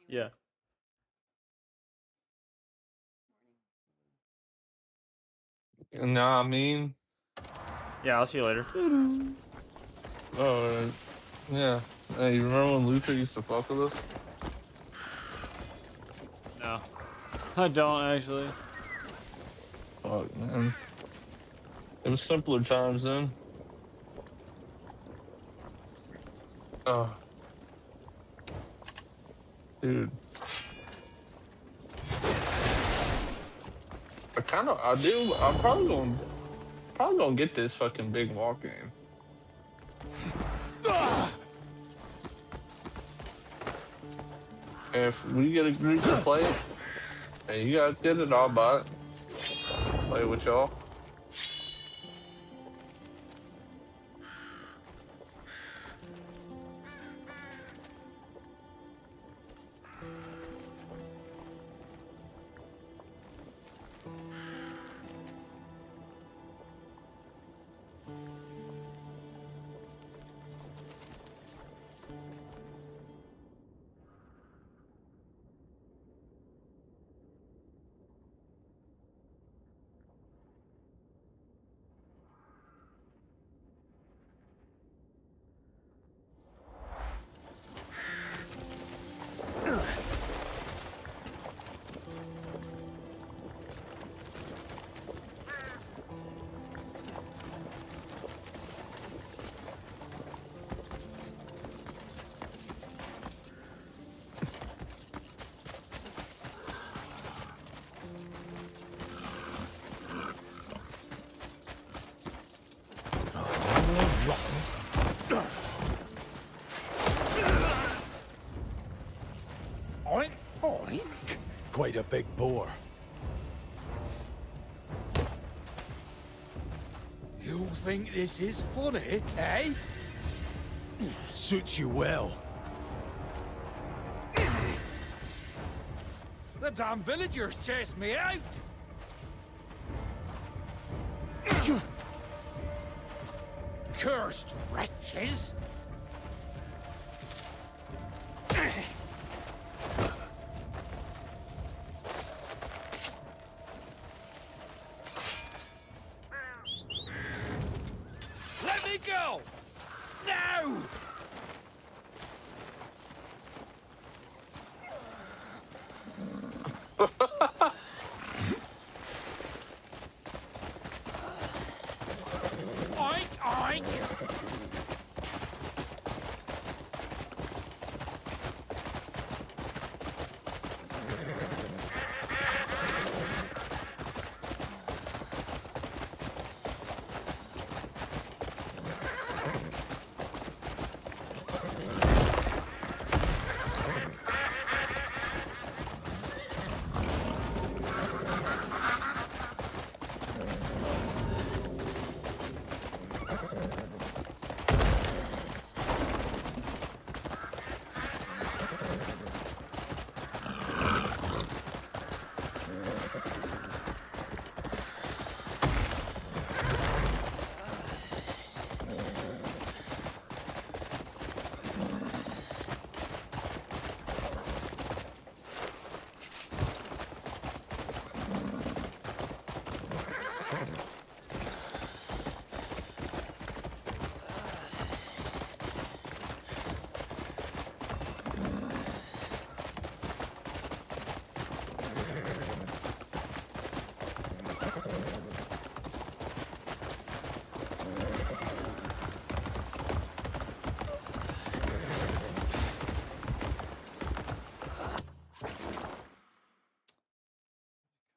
Yeah. Nah, I mean. Yeah, I'll see you later. Oh, yeah. Hey, you remember when Luther used to fuck with us? No. I don't actually. Fuck, man. It was simpler times then. Oh. Dude. I'm probably gonna get this fucking big walk game. If we get a group to play it, and you guys get it, I'll buy it. Play with y'all. Oink, oink. Quite a big boar. You think this is funny, eh? Suits you well. The damn villagers chased me out! Cursed wretches! Let me go! Now! Oink, oink!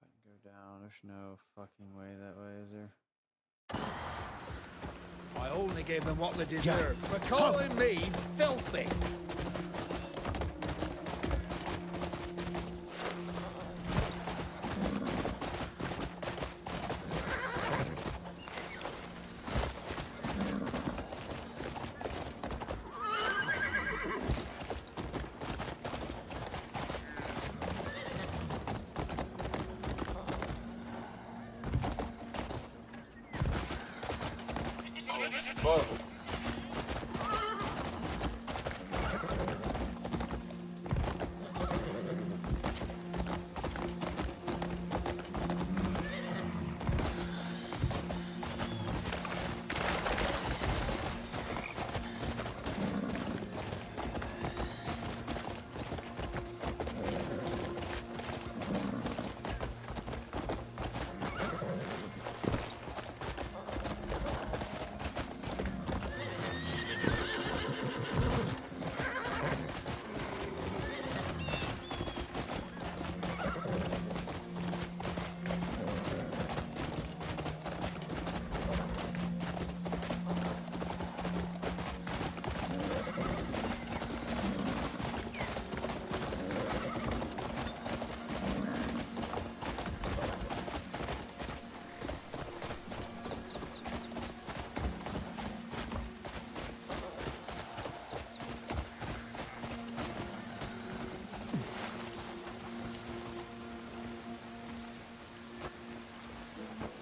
Couldn't go down. There's no fucking way that way, is there? I only gave them what they deserved for calling me filthy. Fuck.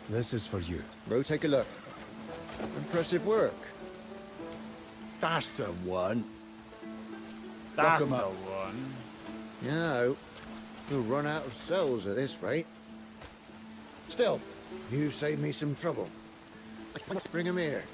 This is for you. Bro, take a look. Impressive work. That's the one. That's 'em the up. one. You know, we'll run out of cells at this rate. Still, you saved me some trouble. Bring him here.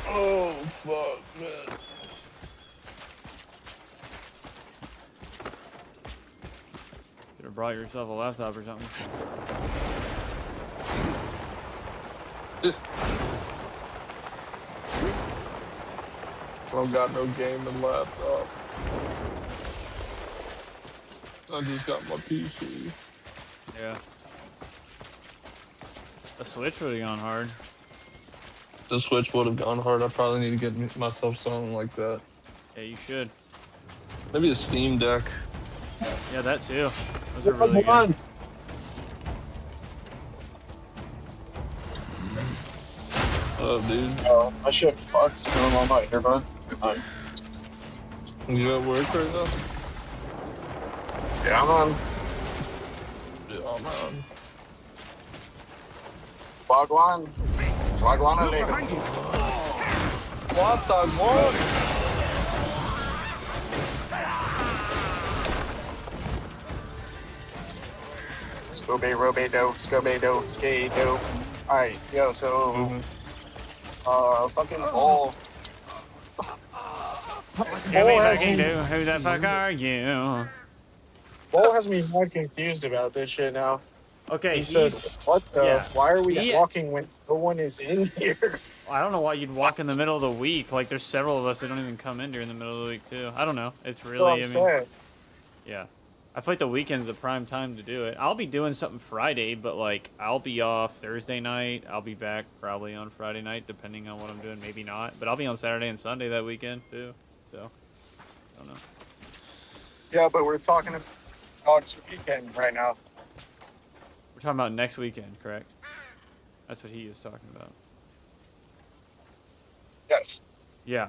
Oh, fuck, man. Could have brought yourself a laptop or something. I don't got no gaming laptop. I just got my PC. Yeah. The Switch would have gone hard. The Switch would have gone hard. I probably need to get myself something like that. Yeah, you should. Maybe a Steam Deck. Yeah, that too. Those are really good. Oh, dude. Oh, my shit fucked. Going on my earbud. Good night. You at work right now? Yeah, I'm on. Yeah, man. Wagwan. Wagwan alaikum. What the what? Scobe, robe, do, scobe, do, skate, do. Alright, yo, so, fucking Bull. Give me Bull has fucking me, do. Who the fuck are you? Bull has me more confused about this shit now. Okay, He said, what the, yeah. why are we He- walking when no one is in here? I don't know why you'd walk in the middle of the week. Like, there's several of us that don't even come in during the middle of the week, too. I don't know. It's That's what really, I'm saying. yeah. I feel like the weekend's the prime time to do it. I'll be doing something Friday, but, like, I'll be off Thursday night. I'll be back probably on Friday night, depending on what I'm doing. Maybe not. But I'll be on Saturday and Sunday that weekend, too. So, I don't know. Yeah, but we're talking about Dog's weekend right now. We're talking about next weekend, correct? That's what he is talking about. Yes. Yeah.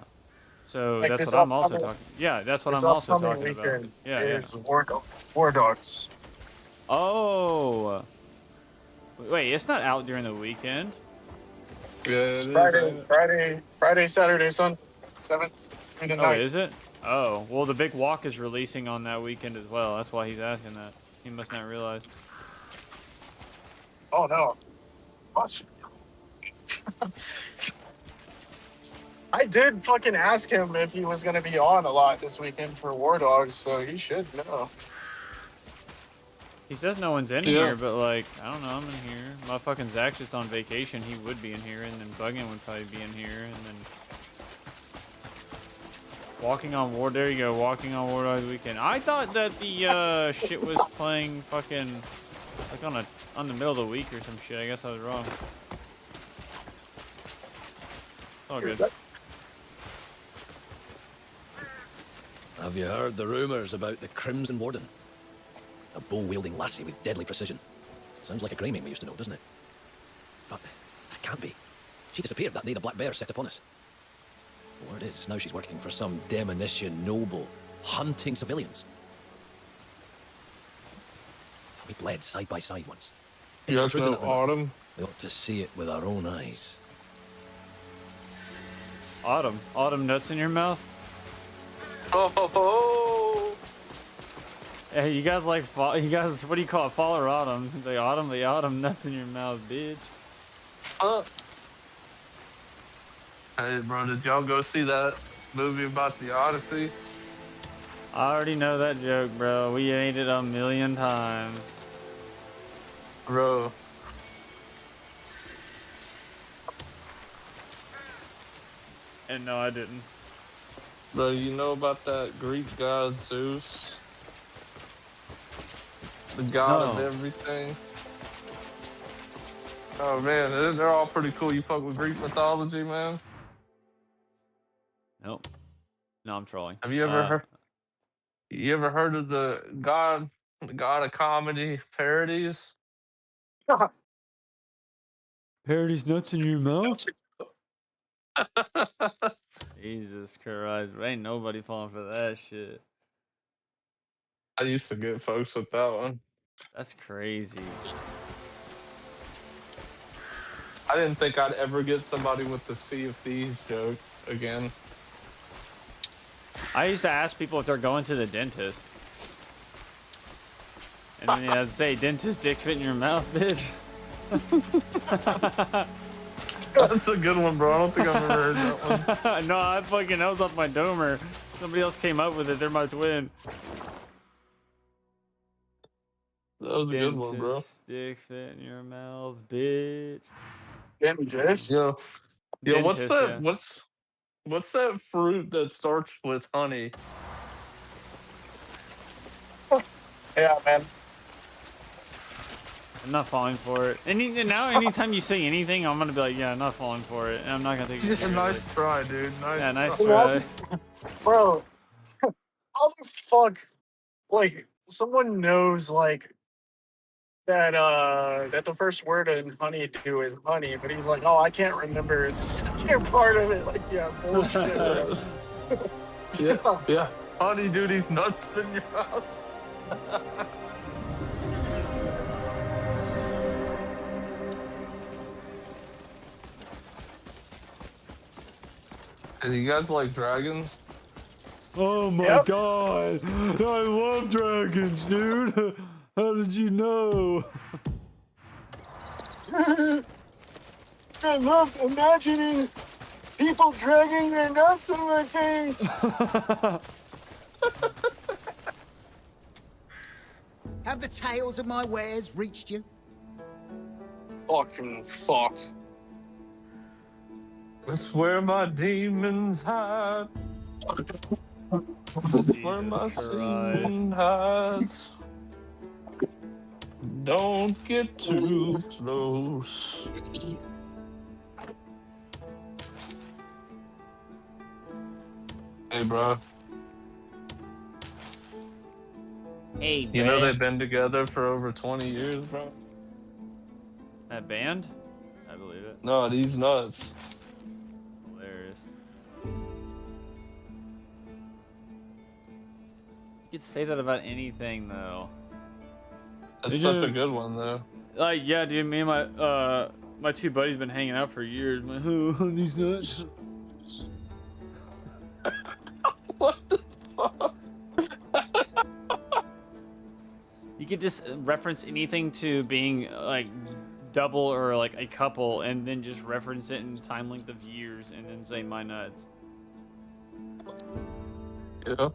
So Like that's this what I'm also upcoming talking. Yeah, that's what this I'm also upcoming talking about. weekend Yeah, yeah. is War Dogs. Oh. Wait, it's not out during the weekend. Yeah, It's it is. Friday, Saturday, Sunday, 7th through the Oh, 9th. is it? Oh, well, the big walk is releasing on that weekend as well. That's why he's asking that. He must not realize. Oh no. Watch. I did fucking ask him if he was gonna be on a lot this weekend for War Dogs, so he should know. He says no one's in Yeah. here, but like, I don't know, I'm in here. Motherfucking Zach's just on vacation. He would be in here, and then Buggin would probably be in here, and then Walking on War. There you go. Walking on War Dogs weekend. I thought that the shit was playing fucking like on the middle of the week or some shit. I guess I was wrong. It's all good. Have you heard the rumours about the Crimson Warden? A bow-wielding lassie with deadly precision. Sounds like a Greymane we used to know, doesn't it? But it can't be. She disappeared that day the Black Bear set upon us. The word is, now she's working for some Demonician noble, hunting civilians. We bled side by side once. If You it's guys true in know that rumour, Autumn? we ought to see it with our own eyes. Autumn. Autumn nuts in your mouth. Oh, Hey, you guys like you guys? What do you call it? Fall or autumn? The autumn nuts in your mouth, bitch. Hey, bro, did y'all go see that movie about the Odyssey? I already know that joke, bro. We ate it a million times. Bro, And no, I didn't. bro, you know about that Greek god Zeus? The god of No. everything? Oh, man, they're all pretty cool. You fuck with Greek mythology, man? Nope. No, I'm trolling. Have you ever heard? You ever heard of the god of comedy parodies? Parody's nuts in your mouth? Jesus Christ. Ain't nobody falling for that shit. I used to get folks with that one. That's crazy. I didn't think I'd ever get somebody with the Sea of Thieves joke again. I used to ask people if they're going to the dentist. And then I'd say, dentist dick fit in your mouth, bitch. That's a good one, bro. I don't think I've ever heard that one. No, that was off my domer. Somebody else came up with it. They're my twin. That was a good one, bro. Dentist dick fit in your mouth, bitch. Dentist? Yo, what's Dentist, that? yeah. What's that fruit that starts with honey? Yeah, man. I'm not falling for it. Now, anytime you say anything, I'm gonna be like, yeah, I'm not falling for it, and I'm not gonna take it seriously. Nice try, dude. Yeah, nice try. try. Bro, how the fuck, like, someone knows, like, that the first word in honeydew is honey, but he's like, oh, I can't remember the second part of it. Like, yeah, bullshit, bro. Yeah. Honey, dude, these nuts in your mouth. Hey, you guys like dragons? Oh my god, I love dragons, dude. How did you know? I love imagining people dragging their nuts in my face. Have the tales of my wares reached you? Fucking fuck. That's where my demons hide. That's where my sin hides. Don't get too close. Hey, bro. Hey, You know man. they've been together for over 20 years, bro. That band? I believe it. No, these nuts. Hilarious. You could say that about anything, though. That's such a good one, though. Like, yeah, dude, me and my two buddies been hanging out for years. I'm like, oh, these nuts. What the fuck? You could just reference anything to being like double or like a couple, and then just reference it in time length of years, and then say my nuts. Yeah.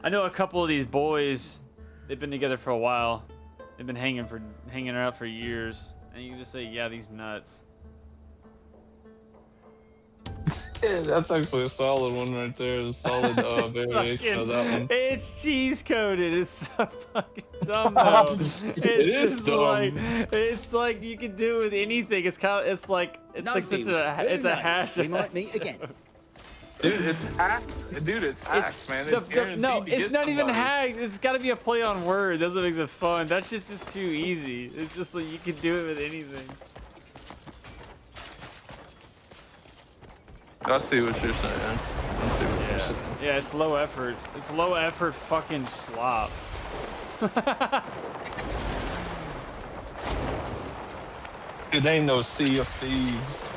I know a couple of these boys. They've been together for a while. They've been hanging out for years, and you can just say, yeah, these nuts. Yeah, that's actually a solid one right there. A solid variation of that one. It's cheese coated. It's so fucking dumb though. It's is dumb. like it's like you can do it with anything. It's kind of it's like such a hash. We might meet again. Dude, it's hacked. Dude, it's hacked, man. It's guaranteed no, to it's get not even somebody. hacked. It's got to be a play on word. That's what makes it fun. That's just too easy. It's just like you can do it with anything. I see what you're saying. I see what you're saying. Yeah, it's low effort. It's low effort fucking slop. It ain't no Sea of Thieves.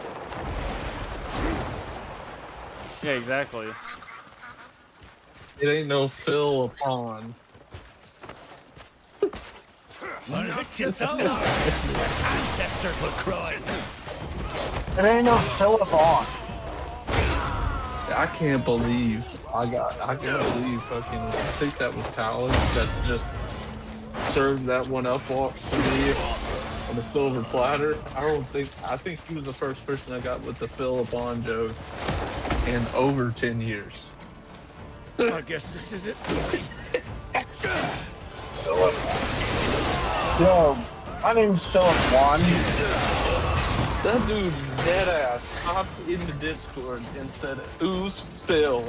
Yeah, exactly. It ain't no Phil upon. Ancestors were crying. It ain't no Philip on. I can't believe I can't believe fucking. I think that was Talon that just served that one up for me on a silver platter. I think he was the first person I got with the Philip on joke in over 10 years. I guess this is it. Yo, my name's Philip Juan. That dude dead ass hopped in the Discord and said, "Who's Phil?"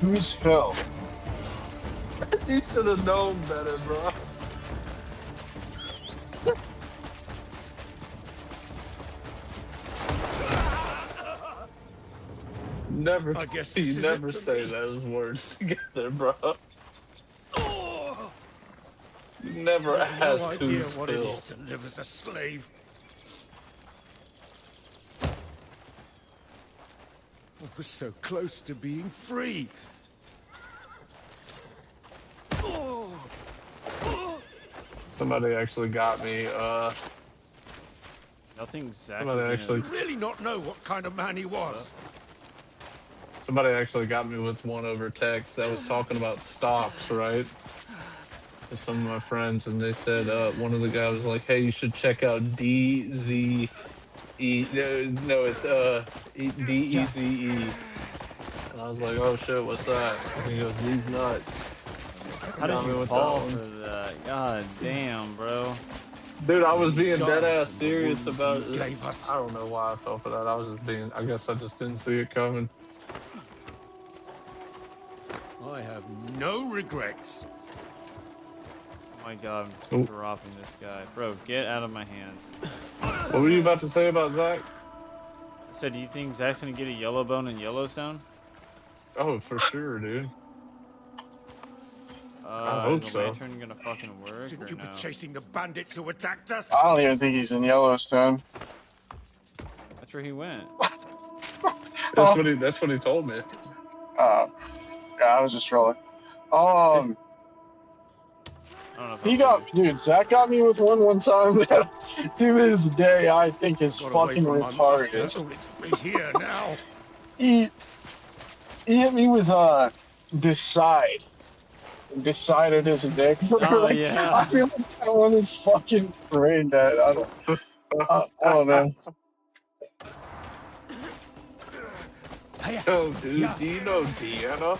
Who's Phil? You should have known better, bro. Never, I guess you this is never it for say me. those words together, bro. You never I have ask no idea who's what Phil. it is to live as a slave. I was so close to being free. Somebody actually got me. Nothing exactly. Somebody actually, Really not know what kind of man he was. somebody actually got me with one over text that was talking about stocks, right? To some of my friends, and they said one of the guys was like, "Hey, you should check out DZE." No, it's DEZE. And I was like, "Oh shit, what's that?" And he goes, "These nuts." How Got did me you with fall that for one. that? God damn, bro. Dude, I was being Died dead ass from the serious wounds about you it. gave us. I don't know why I fell for that. I was just being. I guess I just didn't see it coming. I have no regrets. Oh my god, Oh. I'm dropping this guy. Bro, get out of my hands. What were you about to say about Zach? I said, do you think Zach's gonna get a yellow bone in Yellowstone? Oh, for sure, dude. hope Is the so. lantern gonna fucking work Shouldn't or you no? be chasing the bandits who attacked us? I don't even think he's in Yellowstone. That's where he went. That's what he told me. Yeah, I was just trolling. I don't know if He I'll got, dude, Zach got me with one time that to this day I think is Got away fucking from my master, retarded. only to be here now. He hit me with decide. Decided his dick. Oh, yeah. I feel like that one is fucking brain dead. I don't know. Yo, dude, do you know Deanna?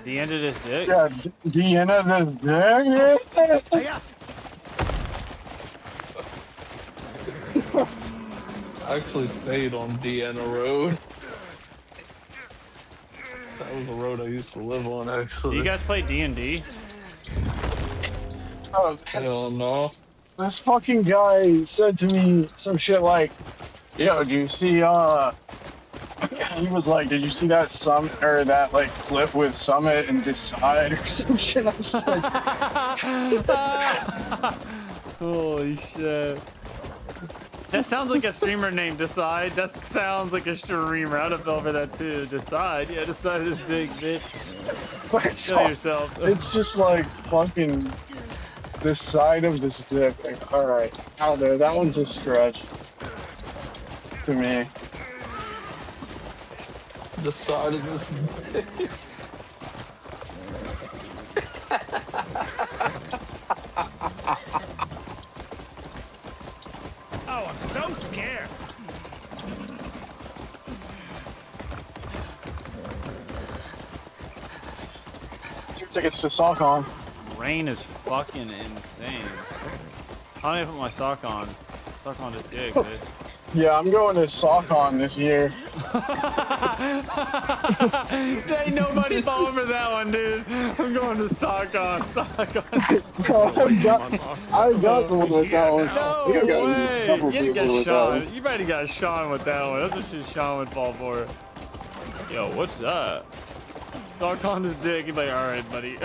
The end of this dick? Yeah, Deanna this dick. I actually stayed on Deanna Road. That was a road I used to live on, Do you actually. guys play D&D? Oh, Hell no. this fucking guy said to me some shit like, "Yo, do you see?" He was like, "Did you see that Summit or that like clip with Summit and Decide or some shit?" I'm just like, Holy shit. That sounds like a streamer named Decide. That sounds like a streamer. I'd have fell for that too. Decide. Yeah, Decide this dick, bitch. but it's, Kill yourself. it's just like fucking the side of this dick. Like, all right, I don't know. That one's a stretch to me. Decided this. Oh, I'm so scared. Your tickets to SockCon. Rain is fucking insane. How do I put my sock on? Sock on this dick, bitch. Yeah, I'm going to SockCon this year. There ain't nobody falling for that one, dude. I'm going to sock on. I got someone with that one. No I think I got a way. couple You people got with that one. Sean. You might have got Sean with that one. That's what shit Sean would fall for. Yo, what's that? Sock on his dick. He's like, all right, buddy.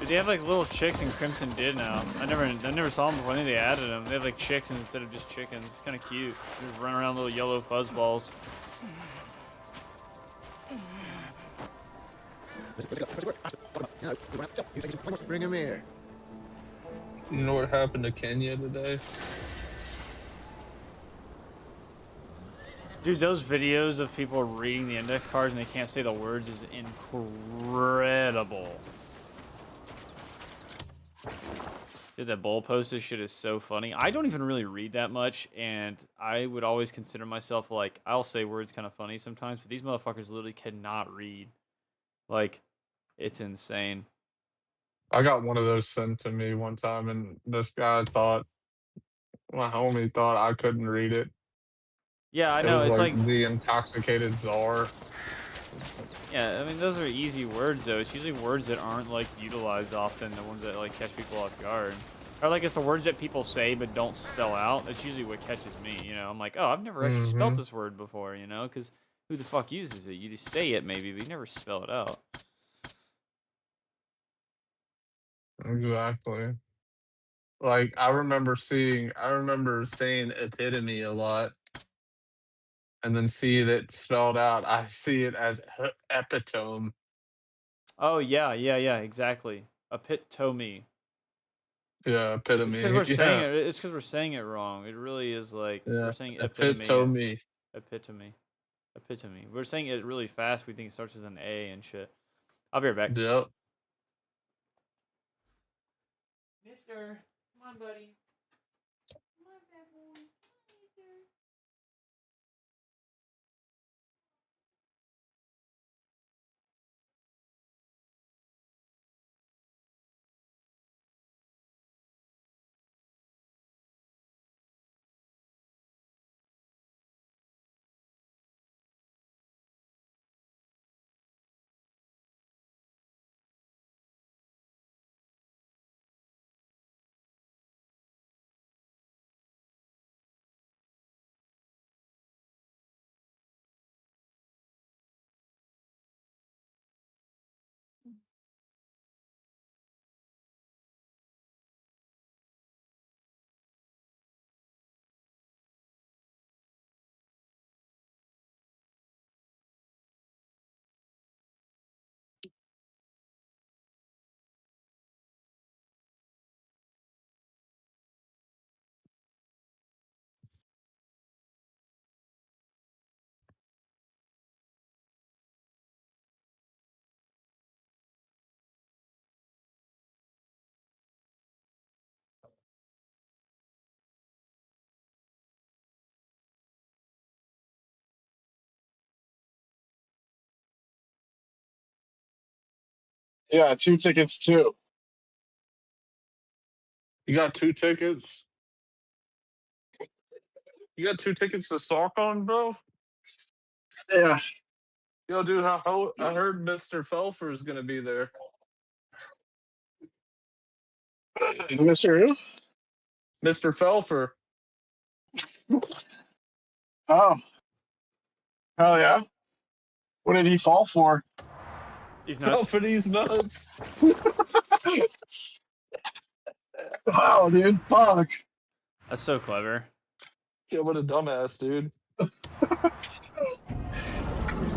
Dude, they have like little chicks in Crimson Did now. I never saw them before. I think they added them. They have like chicks instead of just chickens. It's kind of cute. They just run around little yellow fuzzballs. Bring him here. You know what happened to Kenya today? Dude, those videos of people reading the index cards and they can't say the words is incredible. Dude, that bowl post, this shit is so funny. I don't even really read that much, and I would always consider myself like, I'll say words kind of funny sometimes, but these motherfuckers literally cannot read. Like, it's insane. I got one of those sent to me one time, and this guy thought, my homie thought I couldn't read it. Yeah, I It know. was It's like like, the intoxicated czar. yeah, I mean, those are easy words, though. It's usually words that aren't, like, utilized often, the ones that, like, catch people off guard. Or, like, it's the words that people say but don't spell out. That's usually what catches me, you know? I'm like, oh, I've never actually spelled this word before, you know? Because who the fuck uses it? You just say it, maybe, but you never spell it out. Exactly. Like I remember saying epitome a lot, and then seeing it spelled out. I see it as epitome. Oh, yeah, yeah, yeah, exactly. Epitome. Yeah, It's because epitome. we're saying Yeah, it. It's because we're saying it wrong. It really is like we're yeah, saying epitome, epitome. epitome, epitome. We're saying it really fast. We think it starts with an A and shit. I'll be right back. Yep. Mister, come on, buddy. Yeah, 2 tickets too. You got 2 tickets? You got 2 tickets to StarCon, bro? Yeah. Yo, dude, I heard Mr. Felfer is gonna be there. Mr. Who? Mr. Felfer. Oh, hell yeah. What did he fall for? He's Fell nuts. for these nuts. Wow, dude. Fuck. That's so clever. Yeah, what a dumbass, dude. He's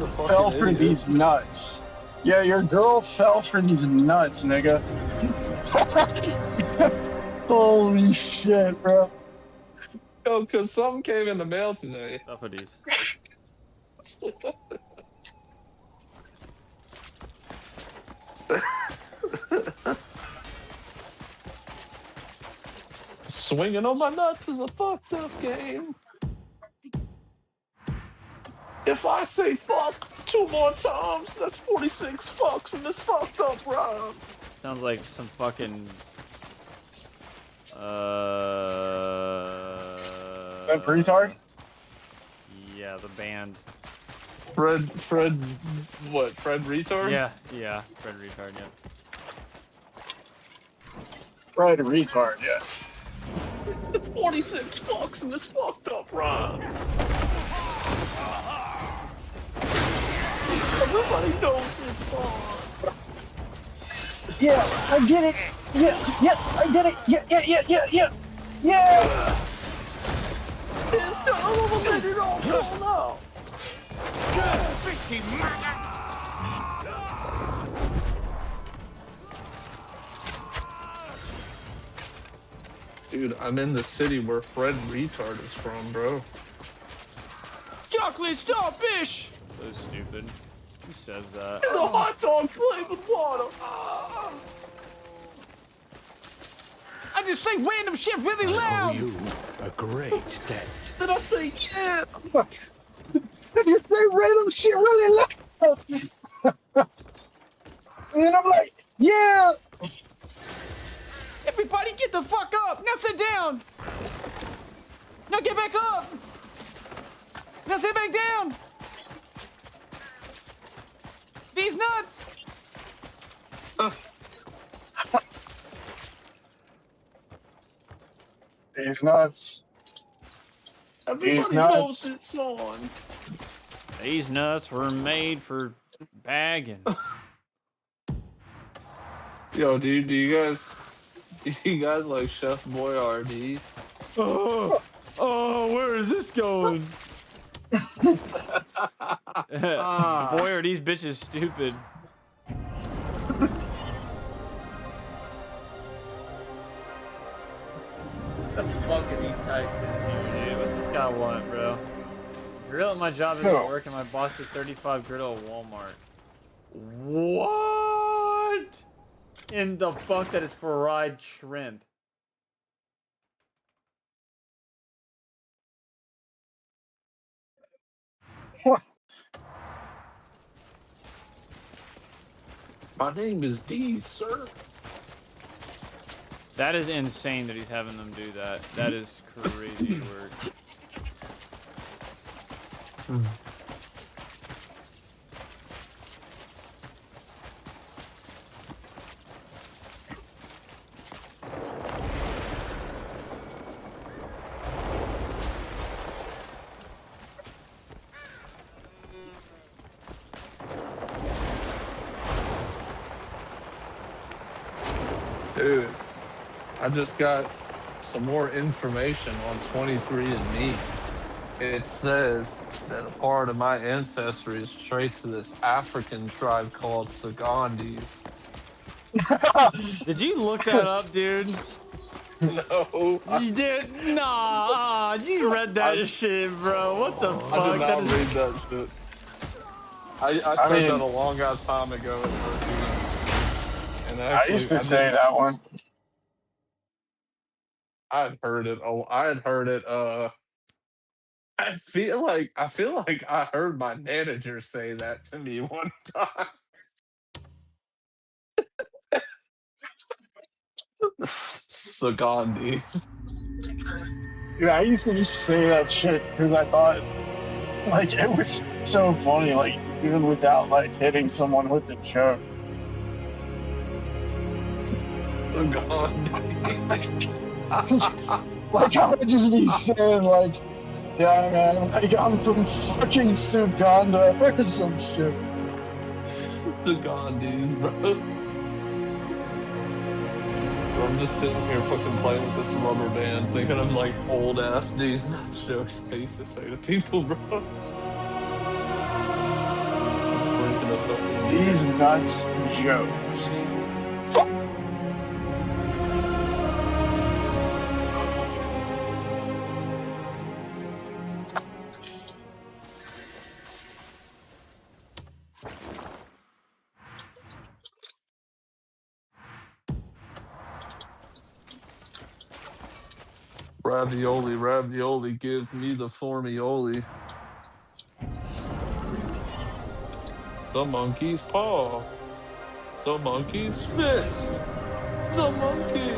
a fucking Fell for idiot. these nuts. Yeah, your girl fell for these nuts, nigga. Holy shit, bro. Yo, because something came in the mail today. Uppity. Swinging on my nuts is a fucked up game. If I say fuck 2 more times, that's 46 fucks in this fucked up round. Sounds like some fucking That retard? Yeah, the band. Fred what, Fred Retard? Yeah, Fred retard, yeah. Right, a retard, yeah. 46 fucks in this fucked up round. Everybody knows it's on. Yeah, I did it. Yeah, I did it. Yeah. It's time to let it all come out. Fishy maggot! Dude, I'm in the city where Fred Retard is from, bro. Chocolate starfish! So stupid. Who says that? The hot dog flavored water. I just say random shit really loud! You a great debt. Did I say yeah? Did you say random shit really loud? And I'm like, yeah. Everybody get the fuck up! Now sit down! Now get back up! Now sit back down! These nuts! These nuts. Everybody nuts. knows it's on. These nuts were made for bagging. Yo, do you guys like Chef Boyardee? Oh, where is this going? Boy, are these bitches stupid. The fuck are you texting me, dude? What's this guy want, bro? Grill at my job isn't working. My boss is 35 grill at Walmart. What? In the fuck that is fried shrimp? My name is D, sir. That is insane that he's having them do that. That is crazy work. Dude, I just got some more information on 23andMe. It says that a part of my ancestry is traced to this African tribe called Sagandis. Did you look that up, dude? No. You did? Nah, you read that shit, bro. What the fuck? I did not That is- read that shit. I said that a long ass time ago. And actually, I used to say that one. I had heard it. Oh, I had heard it. I feel like I heard my manager say that to me one time. Sagandi. Dude, I used to just say that shit because I thought, like, it was so funny, like, even without, like, hitting someone with the joke. Sagandi. Like, I would just be saying, like, yeah, man, like, I'm from fucking Suganda or some shit. Sagandis, bro. I'm just sitting here fucking playing with this rubber band, thinking of like old ass these nuts jokes I used to say to people, bro. Drinking a fucking These nuts jokes. ravioli, ravioli, give me the formioli. The monkey's paw. The monkey's fist. The monkey.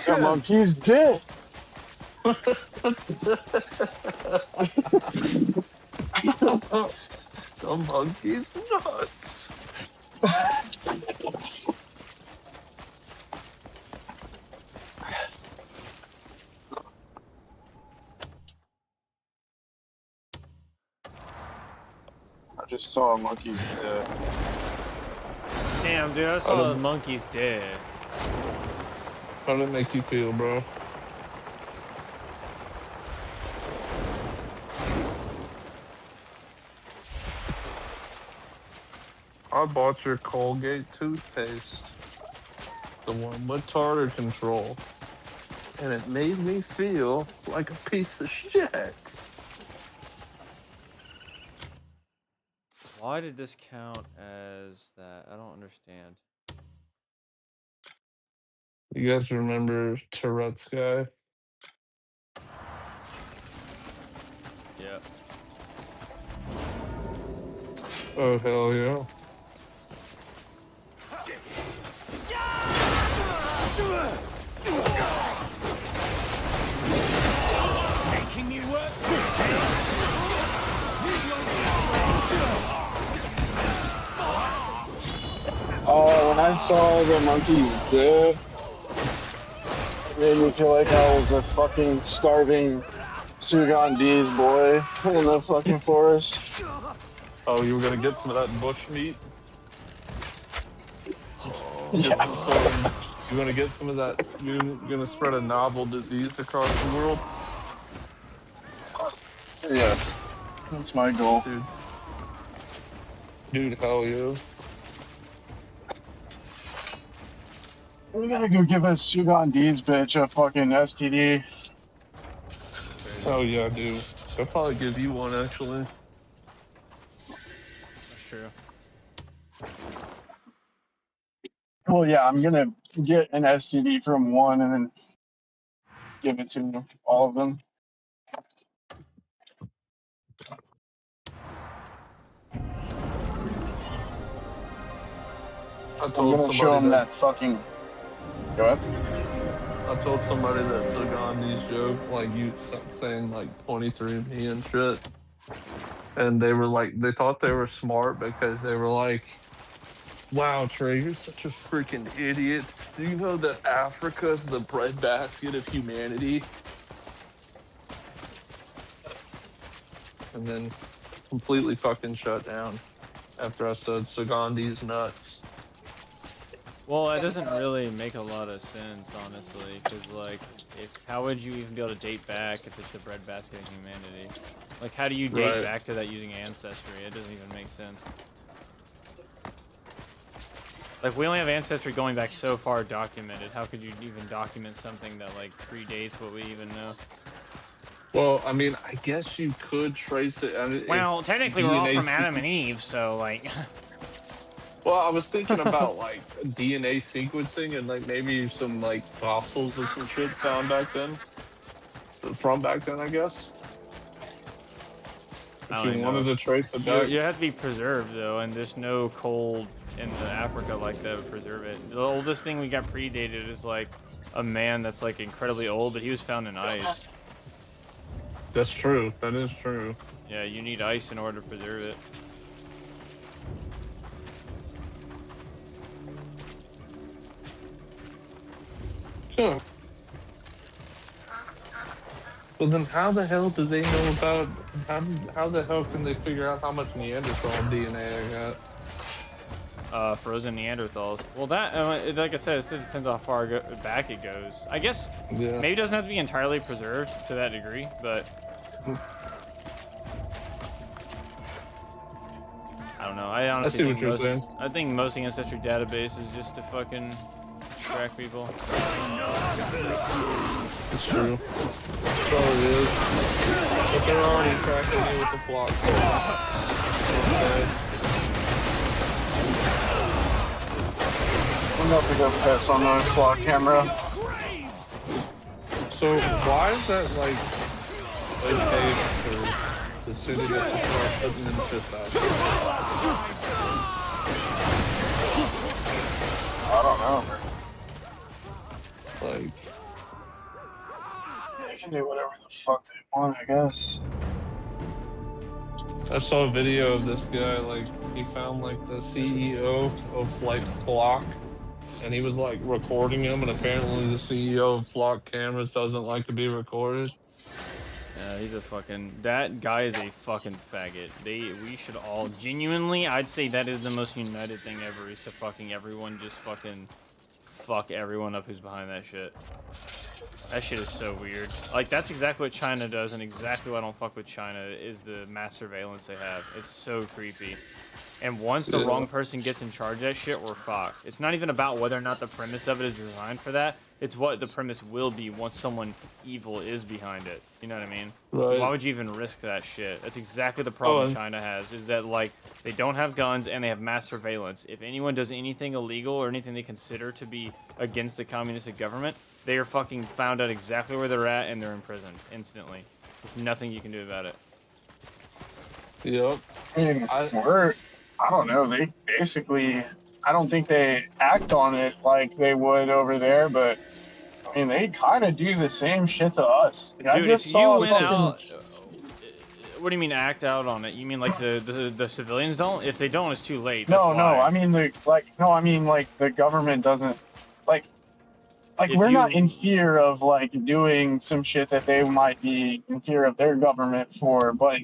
The monkey's dead. The monkey's nuts. I just saw a monkey's dead. Damn, dude, I saw the monkey's dead. How did it make you feel, bro? I bought your Colgate toothpaste, the one with tartar control, and it made me feel like a piece of shit. Why did this count as that? I don't understand. You guys remember Tourette's guy? Yeah. Oh, hell yeah. Making me work. Oh, when I saw the monkey's dead, it made me feel like I was a fucking starving Sugandese boy in the fucking forest. Oh, you were gonna get some of that bush meat? Yeah. You're gonna get some of that. You're gonna spread a novel disease across the world? Yes, that's my goal. Dude, hell yeah. We gotta go give us Sugandese bitch a fucking STD. Oh yeah, dude. They'll probably give you one, actually. That's true. Well, yeah, I'm gonna get an STD from one and then give it to all of them. I'm gonna show them that fucking. Go ahead. I told somebody that Sagandhi's joke, like you saying like 23andMe and shit. And they were like, they thought they were smart because they were like, wow, Trey, you're such a freaking idiot. Do you know that Africa's the breadbasket of humanity? And then completely fucking shut down after I said Sagandhi's nuts. Well, it doesn't really make a lot of sense, honestly, because, like, how would you even be able to date back if it's the breadbasket of humanity? Like, how do you date back to that using Ancestry? It doesn't even make sense. Like, we only have Ancestry going back so far documented. How could you even document something that, like, predates what we even know? Well, I mean, I guess you could trace it. I mean, well, technically, we're all from Adam and Eve, so, like... Well, I was thinking about like DNA sequencing and like maybe some like fossils or some shit found back then. From back then, I guess. If you wanted to trace it back. You have to be preserved though, and there's no cold in Africa like that would preserve it. The oldest thing we got predated is like a man that's like incredibly old, but he was found in ice. That's true. That is true. Yeah, you need ice in order to preserve it. Yeah. Well, then how the hell do they know about... How the hell can they figure out how much Neanderthal DNA I got? Frozen Neanderthals. Well, that, like I said, it still depends on how far back it goes. I guess maybe it doesn't have to be entirely preserved to that degree, but I don't know. I honestly see what you're saying. I think most ancestry database is just to fucking track people. It's true. That's all it is. But they're already tracking me with the flock. I'm about to go piss on the flock camera. So why is that like okay for the city to start putting them shits out? I don't know. Like, they can do whatever the fuck they want, I guess. I saw a video of this guy, like, he found, like, the CEO of, like, Flock, and he was, like, recording him, and apparently the CEO of Flock Cameras doesn't like to be recorded. Yeah, he's a fucking... That guy is a fucking faggot. We should all... Genuinely, I'd say that is the most united thing ever, is to fucking everyone just fucking... Fuck everyone up who's behind that shit. That shit is so weird. Like, that's exactly what China does, and exactly why I don't fuck with China, is the mass surveillance they have. It's so creepy. And once the wrong person gets in charge of that shit, we're fucked. It's not even about whether or not the premise of it is designed for that. It's what the premise will be once someone evil is behind it. You know what I mean? Right. Why would you even risk that shit? That's exactly the problem China has, is that, like, they don't have guns and they have mass surveillance. If anyone does anything illegal or anything they consider to be against the communistic government, they are fucking found out exactly where they're at and they're imprisoned instantly. There's nothing you can do about it. Yep. I mean, I don't know, they basically, I don't think they act on it like they would over there, but I mean, they kind of do the same shit to us. Dude, I just saw you went out... What do you mean act out on it? You mean like the civilians don't? If they don't, it's too late. That's no, why. I mean the government doesn't like we're not in fear of like doing some shit that they might be in fear of their government for, but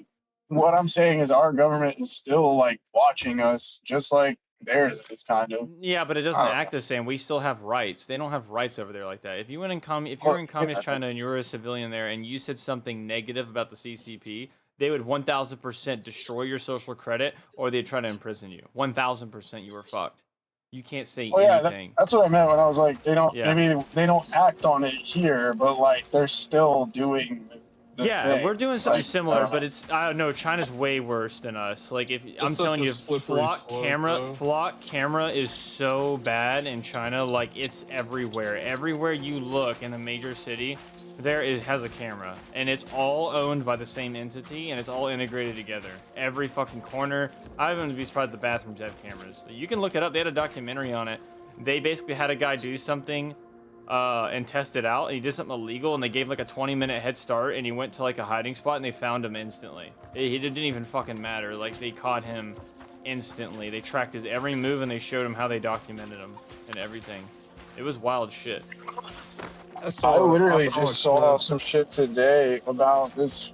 what I'm saying is our government is still like watching us just like theirs is kind of. Yeah, but it doesn't act the same. We still have rights. They don't have rights over there like that. If you went in if you're in communist China and you were a civilian there and you said something negative about the CCP, they would 1,000% destroy your social credit, or they'd try to imprison you. 1,000% you were fucked. You can't say anything. That's what I meant when I was like, they don't. Maybe they don't act on it here, but like they're still doing. Yeah, we're doing something similar, but it's I don't know. China's way worse than us. Like if I'm telling you, flock camera is so bad in China. Like it's everywhere. Everywhere you look in a major city, has a camera, and it's all owned by the same entity, and it's all integrated together. Every fucking corner. I wouldn't be surprised the bathrooms have cameras. You can look it up. They had a documentary on it. They basically had a guy do something and test it out, and he did something illegal, and they gave like a 20-minute head start, and he went to like a hiding spot, and they found him instantly. He didn't even fucking matter. Like they caught him instantly. They tracked his every move, and they showed him how they documented him and everything. It was wild shit. I literally just saw some shit today about this,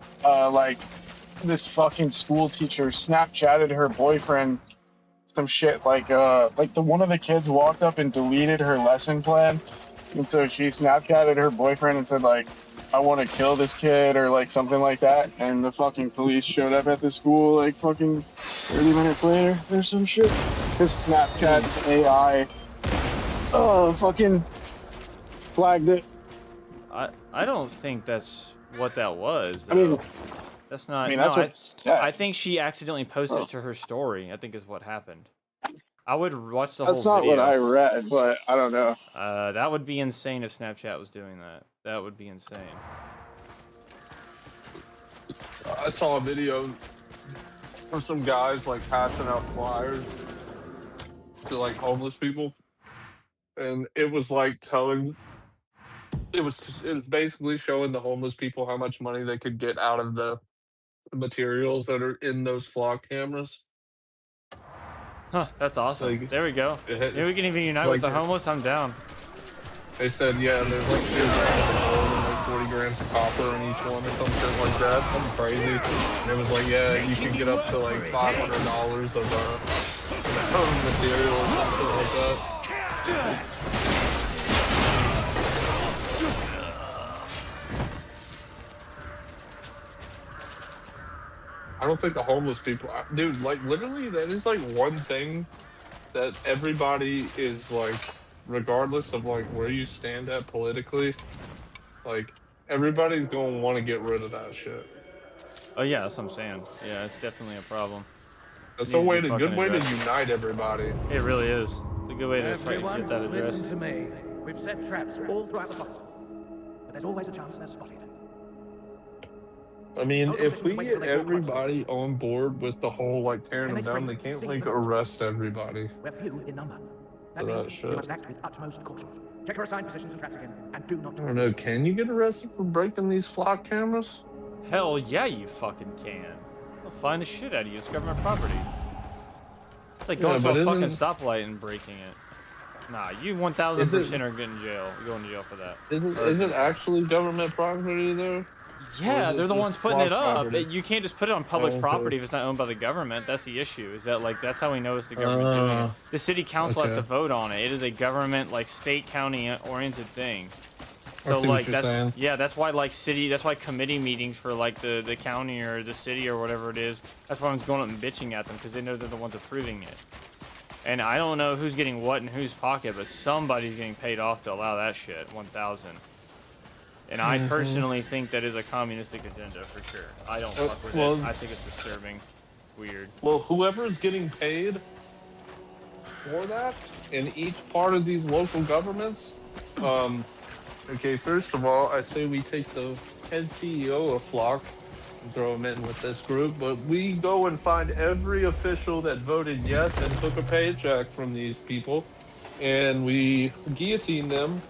this fucking school teacher Snapchatted her boyfriend some shit, one of the kids walked up and deleted her lesson plan, and so she Snapchatted her boyfriend and said, like, I want to kill this kid, or, like, something like that, and the fucking police showed up at the school, like, fucking 30 minutes later, or some shit. This Snapchat's AI, fucking flagged it. I don't think that's what that was, though. I mean, that's not. I mean, that's what it said. I think she accidentally posted it to her story. I think is what happened. I would watch the whole video. That's not what I read, but I don't know. That would be insane if Snapchat was doing that. That would be insane. I saw a video of some guys like passing out flyers to like homeless people, and it was like telling. It was basically showing the homeless people how much money they could get out of the materials that are in those flock cameras. Huh, that's awesome. Like, There we go. Maybe we can even unite with like the homeless. I'm down. they said, yeah, there's like 2 grams of gold and like 40 grams of copper in each one or some shit like that. Something crazy. And it was like, yeah, you can get up to like $500 of material or something like that. I don't think the homeless people, dude, like literally, that is like one thing that everybody is like, regardless of like where you stand at politically, like everybody's gonna want to get rid of that shit. Oh yeah, that's what I'm saying. Yeah, it's definitely a problem. It's Needs a to be good fucking way to addressed. unite everybody. It really is. It's a good way to get that addressed. Listen to me. We've set traps all throughout the forest, but there's always a chance they're spotted. I mean, if we get everybody on board with the whole like tearing them down, they can't like arrest everybody. We're few in number. For that shit. We must act with utmost caution. Check your assigned positions and traps again, and do not. I don't know. Can you get arrested for breaking these flock cameras? Hell yeah, you fucking can. They'll find the shit out of you. It's government property. It's like going to a fucking stoplight and breaking it. Nah, you 1000% are getting jail. You're going to jail for that. Is it actually government property though? Yeah, they're the ones putting it up. property? You can't just put it on public Okay. property if it's not owned by the government. That's the issue. Is that like that's how we know it's the government doing it. The city council has to vote on it. It is a government like state county oriented thing. So like that's yeah, that's why like that's why committee meetings for like the county or the city or whatever it is. That's why I'm going up and bitching at them because they know they're the ones approving it. And I don't know who's getting what in whose pocket, but somebody's getting paid off to allow that shit. 1,000. And I personally think that is a communistic agenda for sure. I don't fuck with it. I think it's disturbing. Weird. Well, whoever's getting paid for that in each part of these local governments, okay, first of all, I say we take the head CEO of Flock and throw him in with this group, but we go and find every official that voted yes and took a paycheck from these people, and we guillotine them,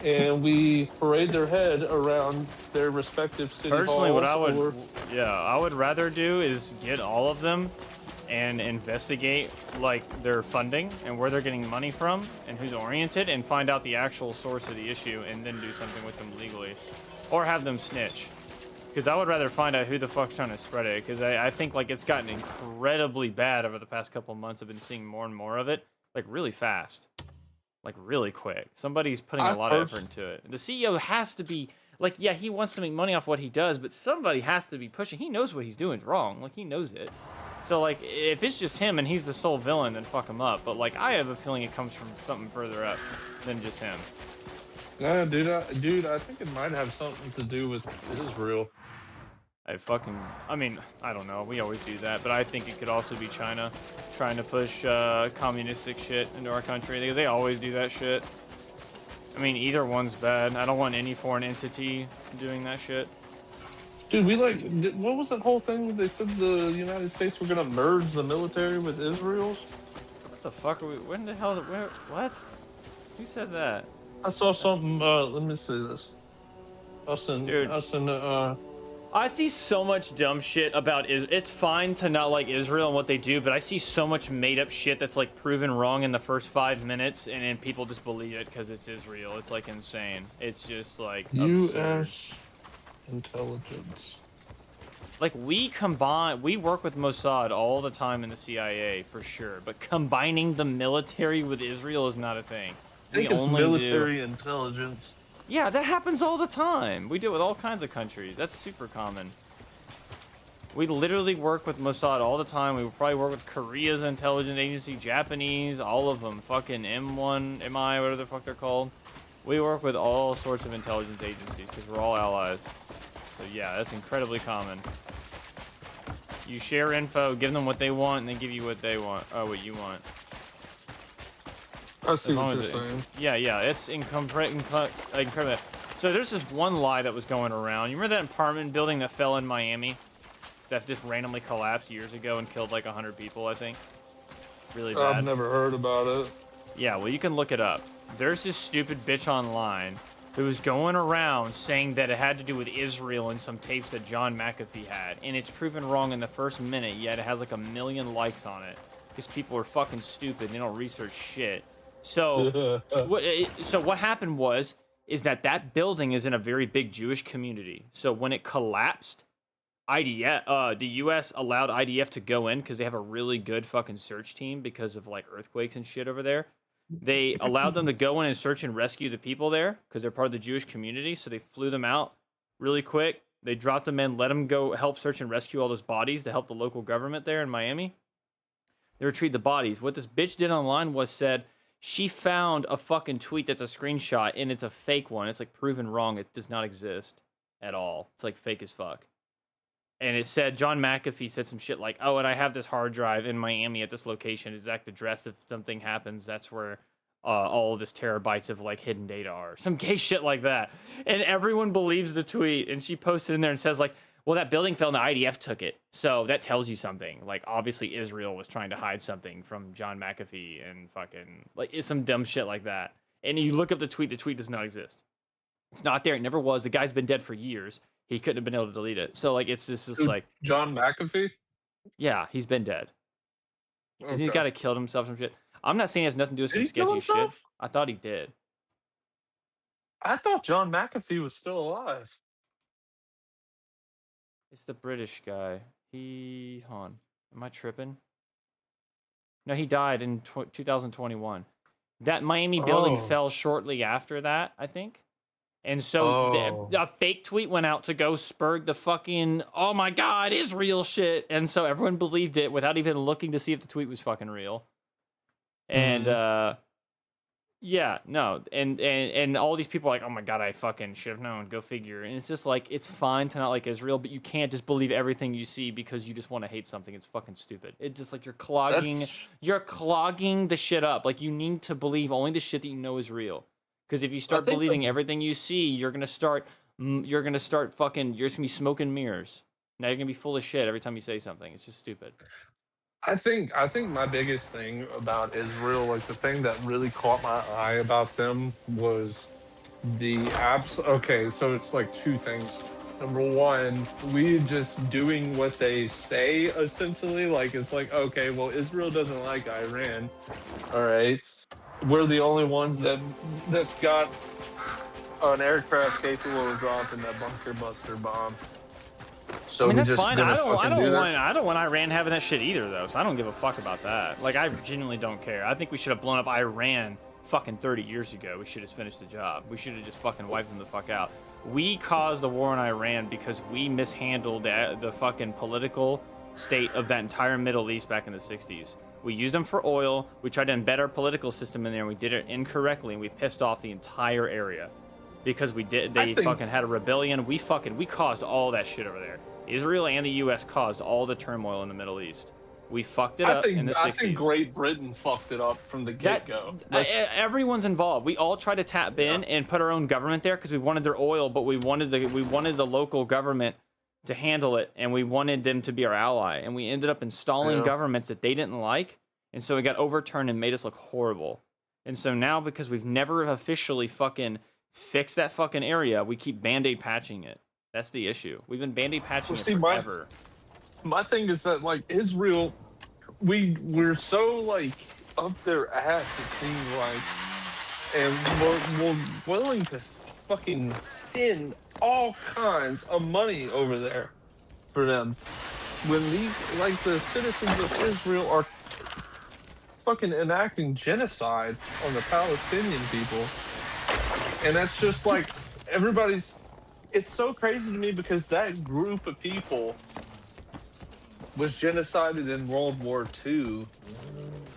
and we parade their head around their respective city Personally, what I halls would, I would rather do is get all of them and investigate like their funding and where they're getting money from and who's oriented and find out the actual source of the issue and then do something with them legally or have them snitch. Because I would rather find out who the fuck's trying to spread it because I think like it's gotten incredibly bad over the past couple months. I've been seeing more and more of it like really fast. Like really quick. Somebody's putting a lot of effort into it. The CEO has to be like, yeah, he wants to make money off what he does, but somebody has to be pushing. He knows what he's doing is wrong. Like he knows it. So like, if it's just him and he's the sole villain, then fuck him up. But like, I have a feeling it comes from something further up than just him. No, dude, I think it might have something to do with Israel. I mean, I don't know. We always do that, but I think it could also be China trying to push communistic shit into our country. They always do that shit. I mean, either one's bad. I don't want any foreign entity doing that shit. Dude, what was that whole thing? They said the United States were gonna merge the military with Israel's? What the fuck are we, when the hell, what? Who said that? I saw something, let me see this. I see so much dumb shit about it's fine to not like Israel and what they do, but I see so much made up shit that's like proven wrong in the first 5 minutes, and then people just believe it because it's Israel. It's like insane. It's just like absurd. U.S. intelligence. Like we work with Mossad all the time in the CIA for sure, but combining the military with Israel is not a thing. I think it's military intelligence. Yeah, that happens all the time. We do it with all kinds of countries. That's super common. We literally work with Mossad all the time. We probably work with Korea's intelligence agency, Japanese, all of them. Fucking M1, MI, whatever the fuck they're called. We work with all sorts of intelligence agencies because we're all allies. So yeah, that's incredibly common. You share info, give them what they want, and they give you what they want. Oh, what you want. I see what you're saying. Yeah, it's incredible. So there's this one lie that was going around. You remember that apartment building that fell in Miami? That just randomly collapsed years ago and killed like 100 people, I think? really bad. I've never heard about it. Yeah, well, you can look it up. There's this stupid bitch online who was going around saying that it had to do with Israel and some tapes that John McAfee had, and it's proven wrong in the first minute, yet it has like 1 million likes on it because people are fucking stupid and they don't research shit. So, what happened is that building is in a very big Jewish community. So when it collapsed, the U.S. allowed IDF to go in because they have a really good fucking search team because of like earthquakes and shit over there. They allowed them to go in and search and rescue the people there because they're part of the Jewish community. So they flew them out really quick. They dropped them in, let them go help search and rescue all those bodies to help the local government there in Miami. They retrieved the bodies. What this bitch did online was said she found a fucking tweet that's a screenshot and it's a fake one. It's like proven wrong. It does not exist at all. It's like fake as fuck. And it said John McAfee said some shit like, "Oh, and I have this hard drive in Miami at this location, exact address. If something happens, that's where all of this terabytes of like hidden data are." Some gay shit like that. And everyone believes the tweet. And she posted in there and says like, "Well, that building fell and the IDF took it, so that tells you something. Like, obviously Israel was trying to hide something from John McAfee and fucking like it's some dumb shit like that." And you look up the tweet does not exist. It's not there. It never was. The guy's been dead for years. He couldn't have been able to delete it. So like it's just like John McAfee? Yeah, he's been dead. Okay. He's got to killed himself some shit. I'm not saying it has nothing to do with some Did he kill sketchy shit. himself? I thought he did. I thought John McAfee was still alive. It's the British guy. Hold on. Am I tripping? No, he died in 2021. That Miami building fell shortly after that, I think. And so a fake tweet went out to go spur the fucking, "Oh my God, Israel shit." And so everyone believed it without even looking to see if the tweet was fucking real. And, yeah, no. And all these people are like, "Oh my God, I fucking should have known." Go figure. And it's just like, it's fine to not like Israel, but you can't just believe everything you see because you just want to hate something. It's fucking stupid. It's just like you're clogging the shit up. Like you need to believe only the shit that you know is real. Because if you start believing everything you see, you're gonna start fucking. You're just gonna be smoking mirrors. Now you're gonna be full of shit every time you say something. It's just stupid. I think my biggest thing about Israel, like the thing that really caught my eye about them was the apps. Okay, so it's like two things. Number one, we just doing what they say essentially. Like it's like, okay, well, Israel doesn't like Iran. All right. We're the only ones that's got an aircraft capable of dropping that bunker buster bomb. So I mean, that's just fine. I don't want that? Iran having that shit either, though. So I don't give a fuck about that. Like, I genuinely don't care. I think we should have blown up Iran fucking 30 years ago. We should have finished the job. We should have just fucking wiped them the fuck out. We caused the war in Iran because we mishandled the fucking political state of that entire Middle East back in the 60s. We used them for oil. We tried to embed our political system in there, and we did it incorrectly, and we pissed off the entire area because they fucking had a rebellion. We caused all that shit over there. Israel and the U.S. caused all the turmoil in the Middle East. We fucked it up in the 60s. I think Great Britain fucked it up from the get-go. Everyone's involved. We all tried to tap in and put our own government there because we wanted their oil, but we wanted the local government to handle it, and we wanted them to be our ally, and we ended up installing governments that they didn't like, and so it got overturned and made us look horrible. And so now, because we've never officially fucking fixed that fucking area, we keep band-aid patching it. That's the issue. We've been band-aid patching it forever. My thing is that like Israel, we're so like up their ass, it seems like, and we're willing to fucking send all kinds of money over there for them when these like the citizens of Israel are fucking enacting genocide on the Palestinian people. And that's just like it's so crazy to me because that group of people was genocided in World War II.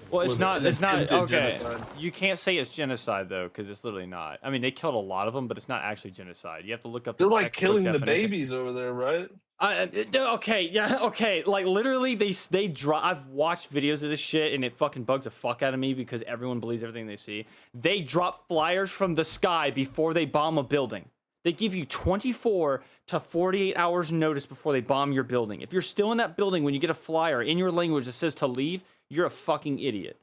Well, it's not okay. Genocide. You can't say it's genocide though, because it's literally not. I mean, they killed a lot of them, but it's not actually genocide. You have to look up. They're like killing the babies over there, right? Okay, yeah, okay. Like literally, they drop. I've watched videos of this shit, and it fucking bugs the fuck out of me because everyone believes everything they see. They drop flyers from the sky before they bomb a building. They give you 24 to 48 hours notice before they bomb your building. If you're still in that building when you get a flyer in your language that says to leave, you're a fucking idiot.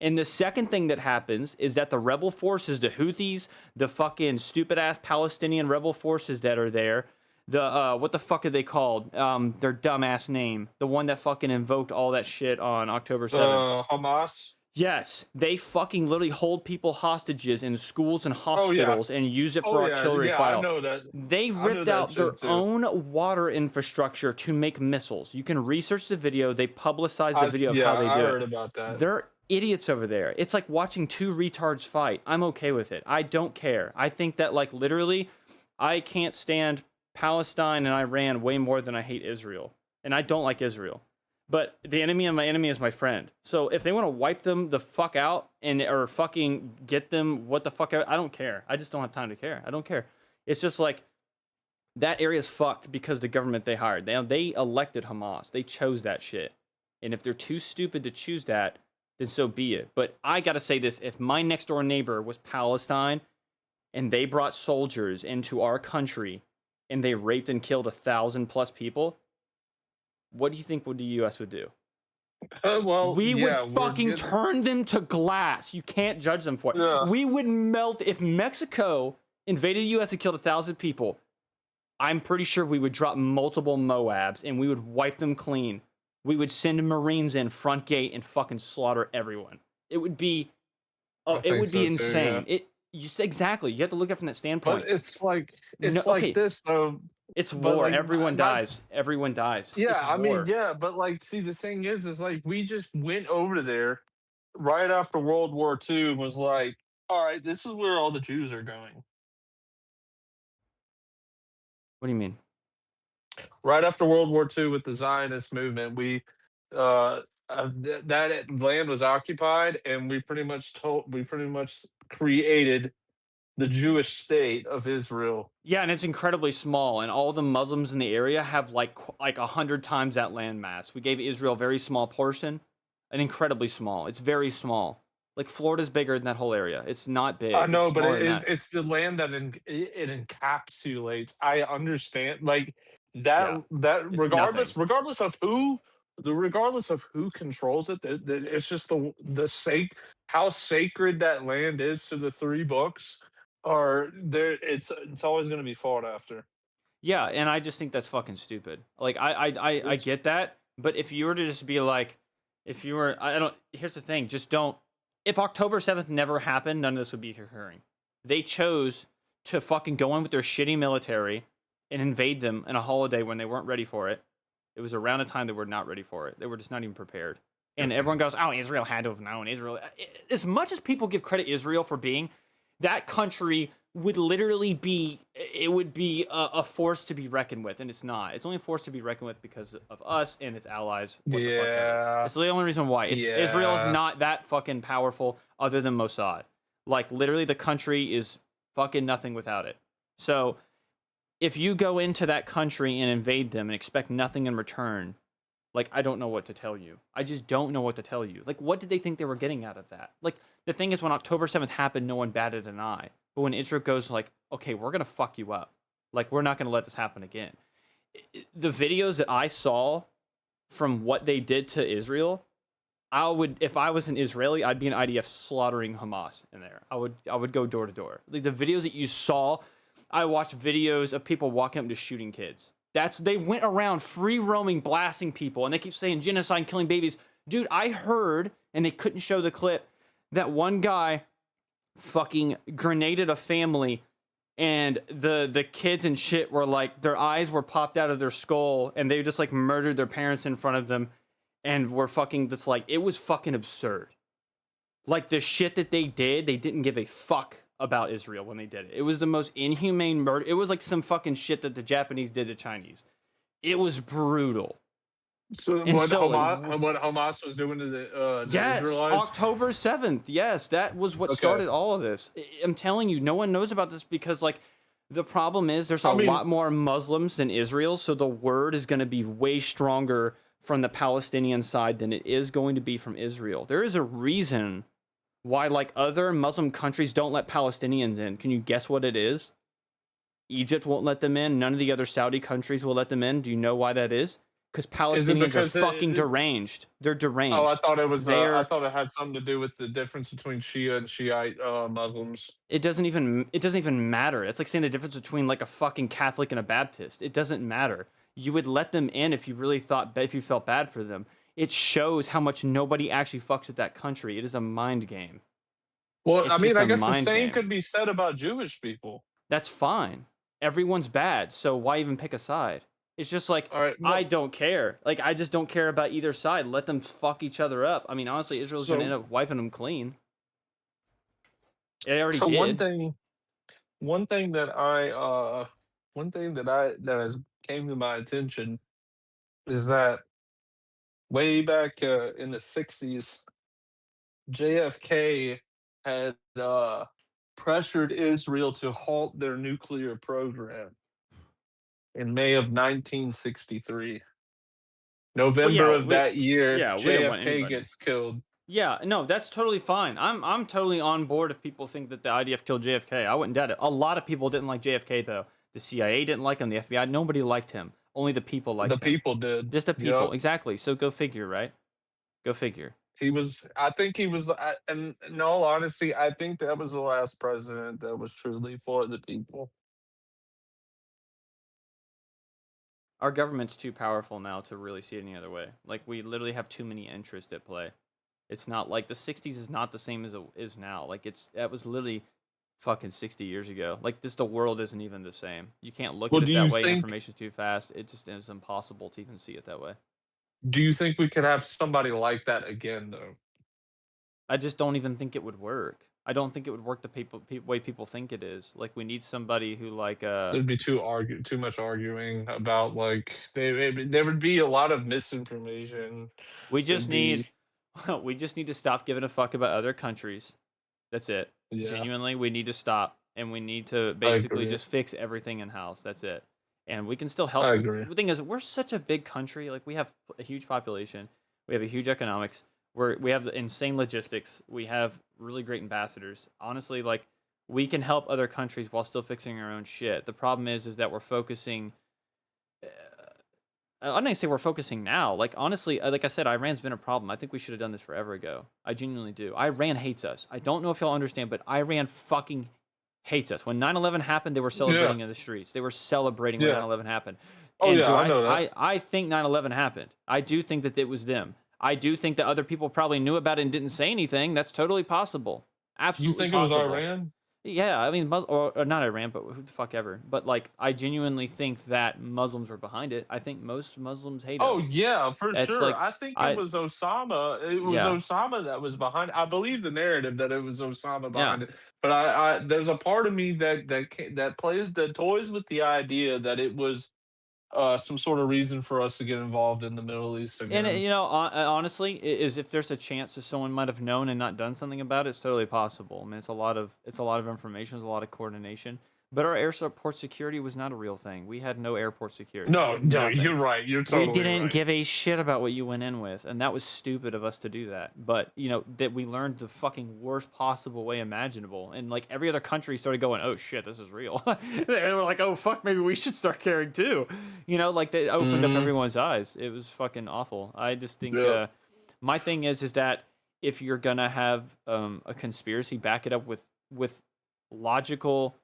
And the second thing that happens is that the rebel forces, the Houthis, the fucking stupid ass Palestinian rebel forces that are there, the what the fuck are they called? Their dumbass name, the one that fucking invoked all that shit on October 7th. Hamas. Yes, they fucking literally hold people hostages in schools and Oh yeah. hospitals and use it for artillery Yeah, fire. I know that. They I know ripped that out their shit, too. own water infrastructure to make missiles. You can research the video. They publicize the video of how they do I it. heard about that. They're idiots over there. It's like watching two retards fight. I'm okay with it. I don't care. I think that, like, literally, I can't stand Palestine and Iran way more than I hate Israel. And I don't like Israel. But the enemy of my enemy is my friend. So if they want to wipe them the fuck out or fucking get them what the fuck out, I don't care. I just don't have time to care. I don't care. It's just like that area is fucked because the government they hired. They elected Hamas. They chose that shit. And if they're too stupid to choose that, then so be it. But I got to say this. If my next door neighbor was Palestine and they brought soldiers into our country and they raped and killed 1,000+ people, what do you think the U.S. would do? We would fucking turn them to glass. You can't judge them for it. Yeah. We would melt. If Mexico invaded the U.S. and killed 1,000 people, I'm pretty sure we would drop multiple Moabs and we would wipe them clean. We would send Marines in front gate and fucking slaughter everyone. It would be, insane. Yeah. Exactly. You have to look at it from that standpoint. But it's like this though. It's but, war. like, Everyone my- dies. Everyone dies. Yeah, It's I mean, war. yeah, but like, see, the thing is like we just went over there right after World War II and was like, all right, this is where all the Jews are going. What do you mean? Right after World War II with the Zionist movement, we that land was occupied, and we pretty much created the Jewish state of Israel. Yeah, and it's incredibly small, and all the Muslims in the area have like 100 times that landmass. We gave Israel a very small portion, an incredibly small. It's very small. Like Florida's bigger than that whole area. It's not big. I know, It's but smaller it than is that. it's the land that it encapsulates. I understand, like that Yeah, that it's regardless nothing. regardless of who controls it, it's just how sacred that land is to the three books. Are there? It's always going to be fought after. Yeah, and I just think that's fucking stupid. Like I get that, but if you were to just be like, if you were, I don't. Here's the thing: just don't. If October 7th never happened, none of this would be occurring. They chose to fucking go in with their shitty military and invade them in a holiday when they weren't ready for it. It was around a time they were not ready for it. They were just not even prepared. And everyone goes, "Oh, Israel had to have known." Israel, as much as people give credit Israel for being, that country would literally be, it would be a force to be reckoned with, and it's not. It's only a force to be reckoned with because of us and its allies. What the fuck ever. It's the only reason why. Israel is not that fucking powerful other than Mossad. Like, literally, the country is fucking nothing without it. So, if you go into that country and invade them and expect nothing in return, like, I don't know what to tell you. I just don't know what to tell you. Like, what did they think they were getting out of that? Like, the thing is, when October 7th happened, no one batted an eye. But when Israel goes like, okay, we're going to fuck you up. Like, we're not going to let this happen again. The videos that I saw from what they did to Israel, I would, if I was an Israeli, I'd be an IDF slaughtering Hamas in there. I would go door to door. Like, the videos that you saw, I watched videos of people walking up and just shooting kids. They went around free roaming, blasting people, and they keep saying genocide and killing babies. Dude, I heard, and they couldn't show the clip, that one guy fucking grenaded a family, and the kids and shit were like, their eyes were popped out of their skull, and they just like murdered their parents in front of them, and were fucking just like, it was fucking absurd. Like, the shit that they did, they didn't give a fuck about Israel when they did it. It was the most inhumane murder. It was like some fucking shit that the Japanese did to Chinese. It was brutal. So And what so, Hamas was doing to the yes, Israelites? October 7th. Yes, that was what started all of this. I'm telling you, no one knows about this because, like, the problem is there's a lot more Muslims than Israel, so the word is going to be way stronger from the Palestinian side than it is going to be from Israel. There is a reason why, like, other Muslim countries don't let Palestinians in. Can you guess what it is? Egypt won't let them in. None of the other Saudi countries will let them in. Do you know why that is? Because Is it Palestinians are because fucking deranged. They're oh, I deranged. thought it was. I They're thought it had something to do with the difference between Shia and Shiite Muslims. it doesn't even matter. It's like saying the difference between like a fucking Catholic and a Baptist. It doesn't matter. You would let them in if you really thought if you felt bad for them. It shows how much nobody actually fucks with that country. It is a mind game. Well, I It's mean, just I a guess the mind same game. could be said about Jewish people. That's fine. Everyone's bad, so why even pick a side? It's just like All right. I Well, don't care. Like I just don't care about either side. Let them fuck each other up. I mean, honestly, Israel's gonna end so up wiping them clean. It already so did. one thing that that has came to my attention is that way back in the '60s, JFK had pressured Israel to halt their nuclear program in May of 1963. Well, November of that year, we don't want JFK anybody. gets killed. Yeah, no, that's totally fine. I'm totally on board if people think that the IDF killed JFK. I wouldn't doubt it. A lot of people didn't like JFK though. The CIA didn't like him. The FBI, nobody liked him. Only the people The liked him. people did. Just the people, Yep. exactly. So go figure, right? Go figure. He was. I think he was. And in all honesty, I think that was the last president that was truly for the people. Our government's too powerful now to really see it any other way. Like we literally have too many interests at play. It's not like the '60s is not the same as it is now. Like that was literally fucking 60 years ago. Like this, the world isn't even the same. You can't look Well, at it do that you way. think? Information's too fast. It just is impossible to even see it that way. Do you think we could have somebody like that again, though? I just don't even think it would work. I don't think it would work the way people think it is. Like we need somebody who like There'd be too much arguing about like there would be a lot of misinformation. we It'd just need be we just need to stop giving a fuck about other countries. That's it. yeah. Genuinely, we need to stop and we need to I basically agree. just fix everything in house. That's it. And we can still I help. agree. The thing is, we're such a big country. Like we have a huge population. We have a huge economics. We have the insane logistics. We have really great ambassadors. Honestly, like we can help other countries while still fixing our own shit. The problem is that we're focusing. I'm not gonna say we're focusing now. Like honestly, like I said, Iran's been a problem. I think we should have done this forever ago. I genuinely do. Iran hates us. I don't know if y'all understand, but Iran fucking hates us. When 9/11 happened, they were Yeah. celebrating in the streets. They were celebrating when Yeah. 9/11 happened. Oh And yeah, do I know that. I think 9/11 happened. I do think that it was them. I do think that other people probably knew about it and didn't say anything. That's totally possible. You Absolutely think it was possible. Iran? Yeah, I mean, or not Iran, but who the fuck ever. But like, I genuinely think that Muslims were behind it. I think most Muslims hate Oh us. yeah, for It's sure. like, I think it I was Osama. It was yeah, Osama that was behind. I believe the narrative that it was Osama yeah. behind it. But there's a part of me that plays that toys with the idea that it was some sort of reason for us to get involved in the Middle East And again. you know, honestly, is if there's a chance that someone might have known and not done something about it, it's totally possible. I mean, it's a lot of information, it's a lot of coordination. But our airport security was not a real thing. We had no airport security. We No, had no, nothing. you're right. You're We totally didn't right. give a shit about what you went in with, and that was stupid of us to do that. But you know that we learned the fucking worst possible way imaginable, and like every other country started going, "Oh shit, this is real," and we're like, "Oh fuck, maybe we should start caring too." You know, like they opened up Hmm. everyone's eyes. It was fucking awful. I just think Yeah. my thing is that if you're gonna have a conspiracy, back it up with logical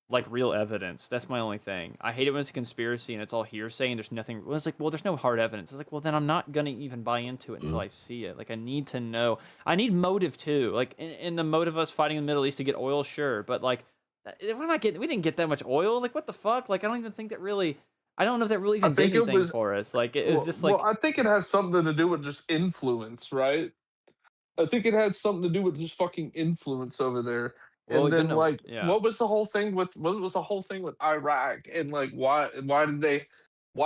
like real evidence. That's my only thing. I hate it when it's a conspiracy and it's all hearsay and there's nothing. Well, it's like, well, there's no hard evidence. It's like, well, then I'm not gonna even buy into it until I see it. Like, I need to know. I need motive too. Like, in the motive of us fighting in the Middle East to get oil, sure, but like, we're not getting. We didn't get that much oil. Like, what the fuck? Like, I don't even think that really. I don't know if that really I even did think it anything was for us. Like, it was just like, I think it has something to do with just influence, right? I think it had something to do with just fucking influence over there. well, And we've been then to, like yeah. what was the whole thing with Iraq and like why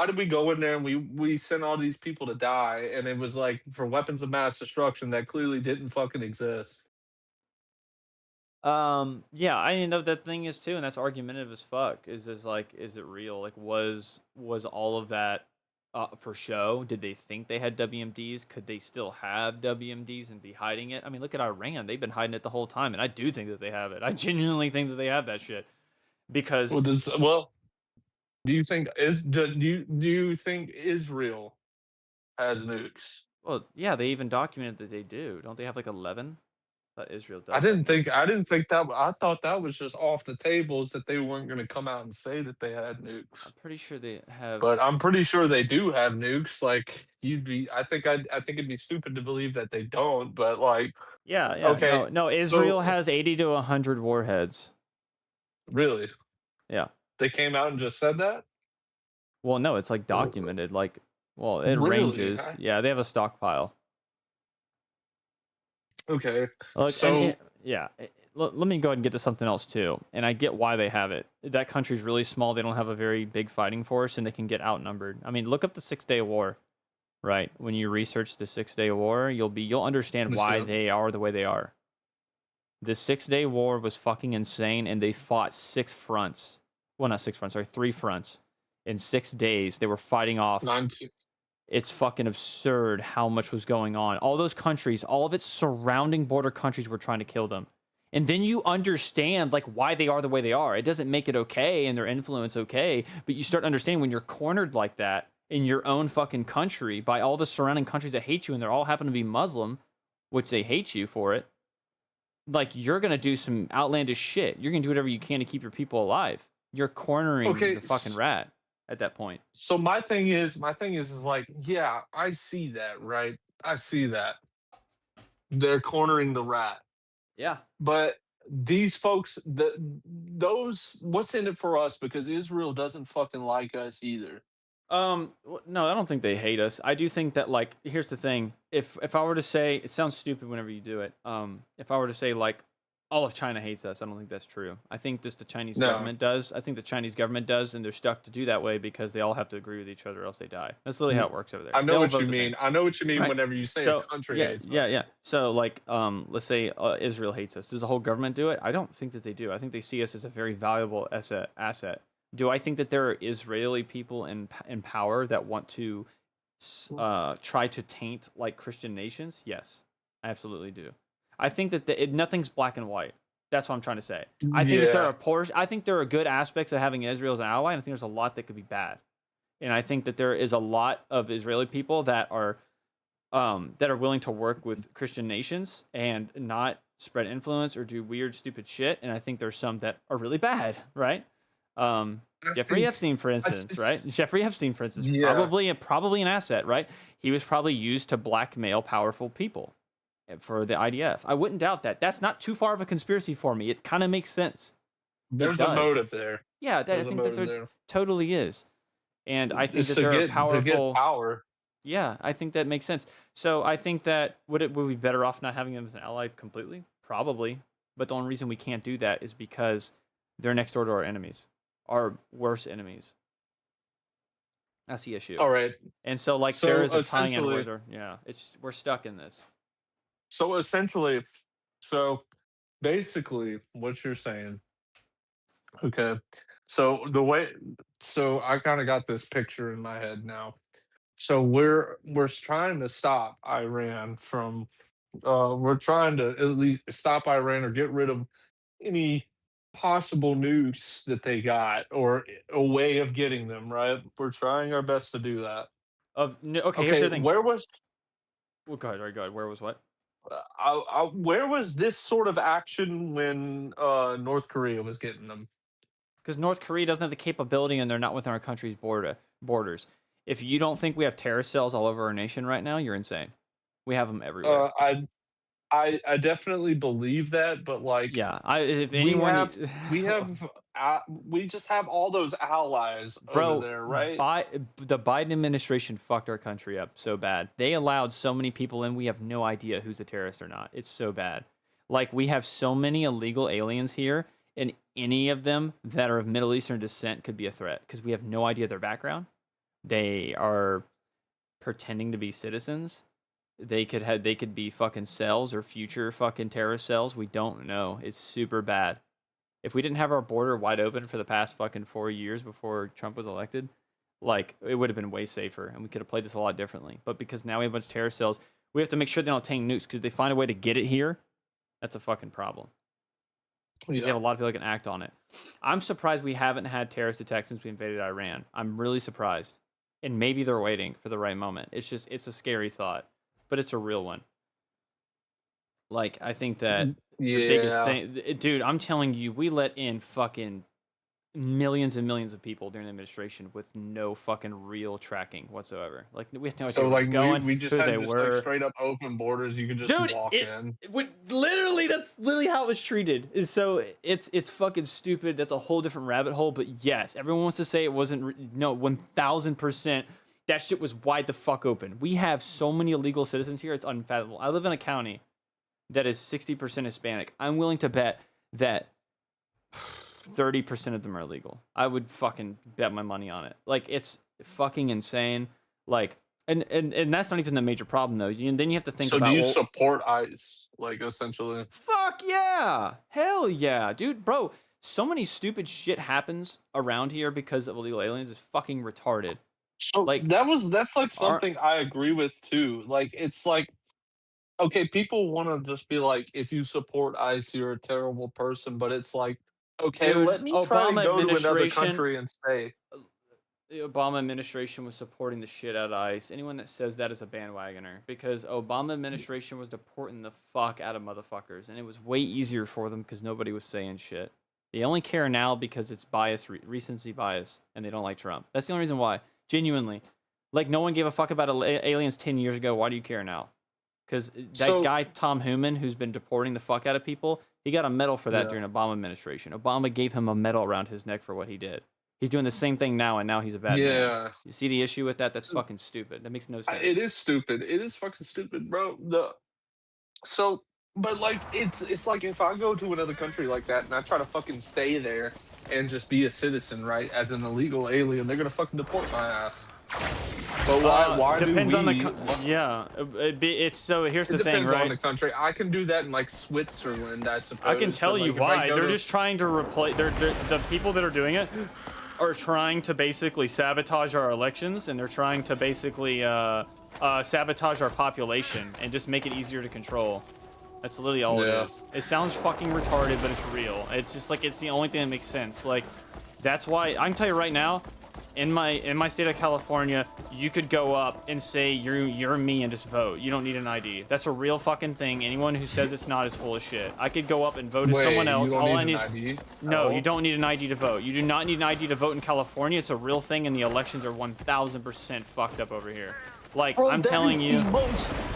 did we go in there and we sent all these people to die and it was like for weapons of mass destruction that clearly didn't fucking exist. Yeah, I know that thing is too, and that's argumentative as fuck. Is like, is it real? Like, was all of that for show? Did they think they had WMDs? Could they still have WMDs and be hiding it? I mean, look at Iran; they've been hiding it the whole time, and I do think that they have it. I genuinely think that they have that shit because Well, Do you think do you think Israel has nukes? Well, yeah, they even documented that they do. Don't they have like 11? But Israel I does have didn't nukes. think I didn't think that I thought that was just off the tables that they weren't going to come out and say that they had I'm nukes. pretty sure they have. But I'm pretty sure they do have nukes. Like I think it'd be stupid to believe that they don't. But like, Yeah, yeah. okay, No, Israel so has 80 to 100 warheads. really, Yeah. they came out and just said that? Well, no, it's like documented. Like, well, it Really? ranges. Yeah, they have a stockpile. Okay. Look, and So yeah, let me go ahead and get to something else too. And I get why they have it. That country's really small. They don't have a very big fighting force, and they can get outnumbered. I mean, look up the 6 Day War, right? When you research the 6 Day War, you'll understand why they are the way they are. The 6 Day War was fucking insane, and they fought 6 fronts. Well, not 6 fronts, sorry, 3 fronts. In 6 days, they were fighting off. 19. It's fucking absurd how much was going on. All those countries, all of its surrounding border countries were trying to kill them. And then you understand like why they are the way they are. It doesn't make it okay and their influence okay, but you start understanding when you're cornered like that in your own fucking country by all the surrounding countries that hate you and they all happen to be Muslim, which they hate you for it. Like you're going to do some outlandish shit. You're going to do whatever you can to keep your people alive. You're cornering Okay, the fucking rat at that point. so my thing is like, yeah, I see that, right? I see that. They're cornering the rat. Yeah. But these folks, those, what's in it for us? Because Israel doesn't fucking like us either. No, I don't think they hate us. I do think that like here's the thing. If I were to say it sounds stupid whenever you do it. If I were to say like all of China hates us, I don't think that's true. I think just the Chinese No. government does. I think the Chinese government does, and they're stuck to do that way because they all have to agree with each other, or else they die. That's literally how it works over there. I They know all what vote you the same. mean. I know what you mean Right. whenever you say So a country yeah, hates yeah, us. yeah. So like, let's say Israel hates us. Does the whole government do it? I don't think that they do. I think they see us as a very valuable asset. Do I think that there are Israeli people in power that want to try to taint like Christian nations? Yes, I absolutely do. I think that nothing's black and white. That's what I'm trying to say. I think that there Yeah. are I think there are good aspects of having Israel as an ally, and I think there's a lot that could be bad. And I think that there is a lot of Israeli people that are willing to work with Christian nations and not spread influence or do weird, stupid shit. And I think there's some that are really bad, right? Jeffrey Epstein, for instance, right? Jeffrey Epstein, for instance, Yeah. probably an asset, right? He was probably used to blackmail powerful people for the IDF. I wouldn't doubt that. That's not too far of a conspiracy for me. It kind of makes sense. There's a does. motive there. Yeah, I There's a think that motive there there. totally is. And I think It's that to there are get powerful. power. Yeah, I think that makes sense. So I think that would we be better off not having them as an ally completely? Probably. But the only reason we can't do that is because they're next door to our enemies, our worst enemies. That's the issue. All right. And so like So there is a tie-in where essentially, they're, yeah, we're stuck in this. so essentially, so basically, what you're saying. Okay. So the way, so I kind of got this picture in my head now. So we're trying to stop Iran from we're trying to at least stop Iran or get rid of any possible nukes that they got or a way of getting them, right? We're trying our best to do that. Okay, here's Okay, the thing. where was Well, go ahead, go ahead. Where was what? where was this sort of action when North Korea was getting them? Because North Korea doesn't have the capability and they're not within our country's borders. If you don't think we have terrorist cells all over our nation right now, you're insane. We have them everywhere. I definitely believe that, but like Yeah, if we anyone, have we have we just have all those allies over bro, there, right? the Biden administration fucked our country up so bad. They allowed so many people in. We have no idea who's a terrorist or not. It's so bad. Like we have so many illegal aliens here, and any of them that are of Middle Eastern descent could be a threat because we have no idea their background. They are pretending to be citizens. They could be fucking cells or future fucking terrorist cells. We don't know. It's super bad. If we didn't have our border wide open for the past fucking 4 years before Trump was elected, like it would have been way safer and we could have played this a lot differently. But because now we have a bunch of terrorist cells, we have to make sure they don't obtain nukes because if they find a way to get it here, that's a fucking problem. because they have a lot of people that can act on it. I'm surprised we haven't had terrorist attacks since we invaded Iran. I'm really surprised. And maybe they're waiting for the right moment. It's a scary thought, but it's a real one. Like, I think that the biggest Yeah. thing, dude, I'm telling you, we let in fucking millions and millions of people during the administration with no fucking real tracking whatsoever. Like, we have no idea So where they're like going, we just who had they just like were. straight up open borders. You could just Dude, walk in. literally, that's literally how it was treated. Is so it's fucking stupid. That's a whole different rabbit hole. But yes, everyone wants to say it wasn't. No, 1000%. That shit was wide the fuck open. We have so many illegal citizens here. It's unfathomable. I live in a county that is 60% Hispanic. I'm willing to bet that 30% of them are illegal. I would fucking bet my money on it. Like, it's fucking insane. Like, and that's not even the major problem though. Then you have to think So about, do you well, support ICE? Like essentially. fuck yeah, hell yeah, dude, bro. So many stupid shit happens around here because of illegal aliens. Is fucking retarded. So Like, that's like our something I agree with too. Like it's like okay, people want to just be like, if you support ICE, you're a terrible person. But it's like, okay, dude, let me try and go to another administration. country and stay. The Obama administration was supporting the shit out of ICE. Anyone that says that is a bandwagoner, because Obama administration was deporting the fuck out of motherfuckers, and it was way easier for them because nobody was saying shit. They only care now because it's bias, recency bias, and they don't like Trump. That's the only reason why. Genuinely, like, no one gave a fuck about aliens 10 years ago. Why do you care now? Because that guy Tom Hooman, who's been deporting the fuck out of people, he got a medal for that during Obama administration. Obama gave him a medal around his neck for what he did. He's doing the same thing now, and now he's a bad man. You see the issue with that? That's fucking stupid. That makes no sense. It is stupid. It is fucking stupid, bro. But like it's like if I go to another country like that and I try to fucking stay there and just be a citizen, right, as an illegal alien, they're gonna fucking deport my ass. But why depends do on we? It's so here's the It thing, depends right? on the country. I can do that in like Switzerland, I suppose. I can tell but, you like, if I why. go They're to- just trying to replace. The people that are doing it are trying to basically sabotage our elections, and they're trying to basically sabotage our population and just make it easier to control. That's literally all it is. It sounds fucking retarded, but it's real. It's just like, it's the only thing that makes sense. Like, that's why I can tell you right now, in my state of California, you could go up and say you're me and just vote. You don't need an ID. That's a real fucking thing. Anyone who says it's not is full of shit. I could go up and vote as someone else. You don't All need I need an ID No, at you don't need an ID to vote. You do not need an ID to vote in California. It's a real thing, and the elections are 1000% fucked up over here. Like, Bro, I'm telling you,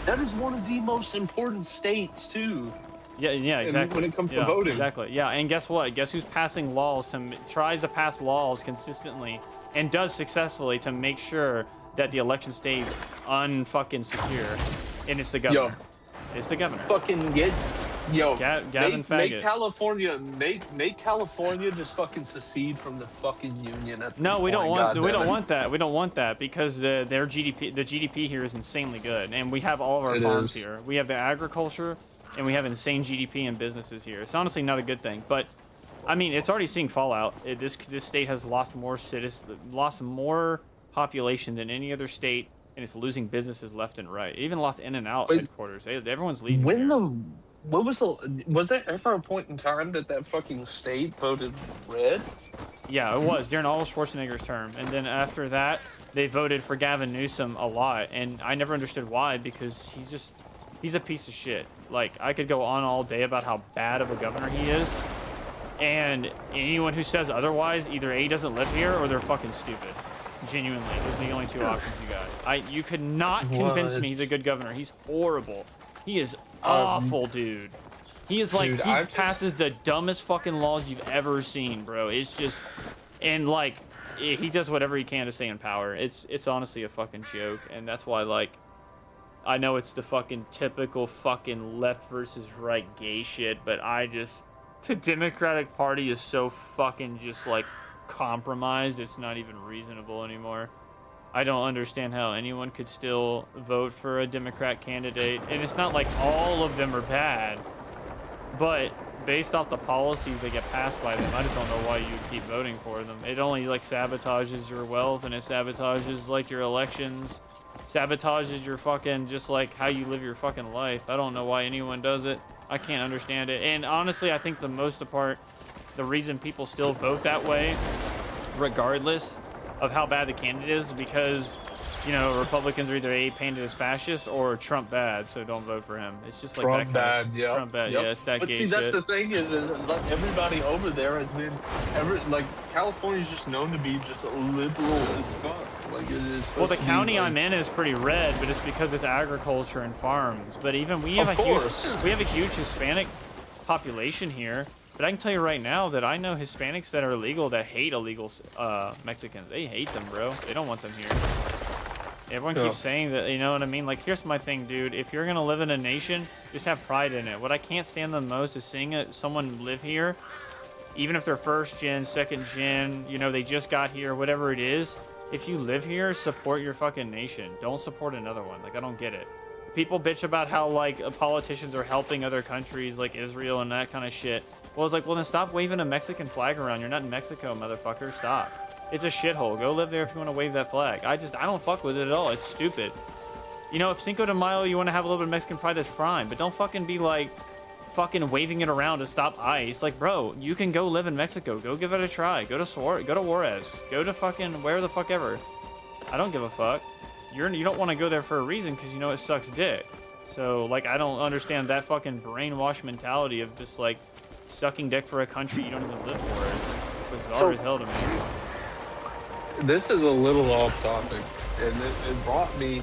that is one of the most important states too. Yeah, exactly. When it comes to voting, exactly. Yeah, and guess what? Guess who's passing laws tries to pass laws consistently and does successfully to make sure that the election stays unfucking secure, and it's the governor. It's the governor. Fucking Gavin Faggot. Make California just fucking secede from the fucking union. No, we don't want that. We don't want that because the GDP here is insanely good, and we have all of our farms here. We have the agriculture, and we have insane GDP and businesses here. It's honestly not a good thing, but I mean, it's already seeing fallout. This state has lost more population than any other state, and it's losing businesses left and right. It even lost In-N-Out headquarters. Everyone's leaving. Was there ever a point in time that fucking state voted red? Yeah, it was during Arnold Schwarzenegger's term, and then after that, they voted for Gavin Newsom a lot, and I never understood why, because he's a piece of shit. Like, I could go on all day about how bad of a governor he is, and anyone who says otherwise either A, doesn't live here, or they're fucking stupid. Genuinely, those are the only two options you got. You could not convince me he's a good governor. He's horrible. He is awful, dude. He is like, he passes the dumbest fucking laws you've ever seen, bro. It's just, and like, he does whatever he can to stay in power. It's honestly a fucking joke, and that's why, like, I know it's the fucking typical fucking left versus right gay shit, but the Democratic Party is so fucking just like compromised, it's not even reasonable anymore. I don't understand how anyone could still vote for a Democrat candidate, and it's not like all of them are bad, but based off the policies that get passed by them, I just don't know why you keep voting for them. It only like sabotages your wealth, and it sabotages like your elections, sabotages your fucking just like how you live your fucking life. I don't know why anyone does it. I can't understand it. And honestly, I think the reason people still vote that way, regardless of how bad the candidate is, because, you know, Republicans are either A, painted as fascist, or Trump bad, so don't vote for him. It's just like Trump that kind bad, of yep. Trump bad, Yep. yeah, it's that But gay see, that's shit. the thing is like everybody over there has been California's just known to be just liberal as fuck. Like it is. Well, the supposed to be, county like, I'm in is pretty red, but it's because it's agriculture and farms. But even we have Of course. we have a huge Hispanic population here. But I can tell you right now that I know Hispanics that are illegal that hate illegal Mexicans. They hate them, bro. They don't want them here. Everyone keeps saying that, you know what I mean? Like, here's my thing, dude. If you're gonna live in a nation, just have pride in it. What I can't stand the most is seeing someone live here, even if they're first gen, second gen, you know, they just got here, whatever it is. If you live here, support your fucking nation. Don't support another one. Like, I don't get it. People bitch about how, like, politicians are helping other countries, like Israel and that kind of shit. Well, it's like, well, then stop waving a Mexican flag around. You're not in Mexico, motherfucker. Stop. It's a shithole. Go live there if you want to wave that flag. I don't fuck with it at all. It's stupid. You know, if Cinco de Mayo, you want to have a little bit of Mexican pride, that's fine. But don't fucking be, like, fucking waving it around to stop ICE. Like, bro, you can go live in Mexico. Go give it a try. Go to Juarez. Go to fucking where the fuck ever. I don't give a fuck. You don't want to go there for a reason because you know it sucks dick. So, like, I don't understand that fucking brainwash mentality of just, like, sucking dick for a country you don't even live for. It's bizarre as hell to me. This is a little off topic, and it brought me.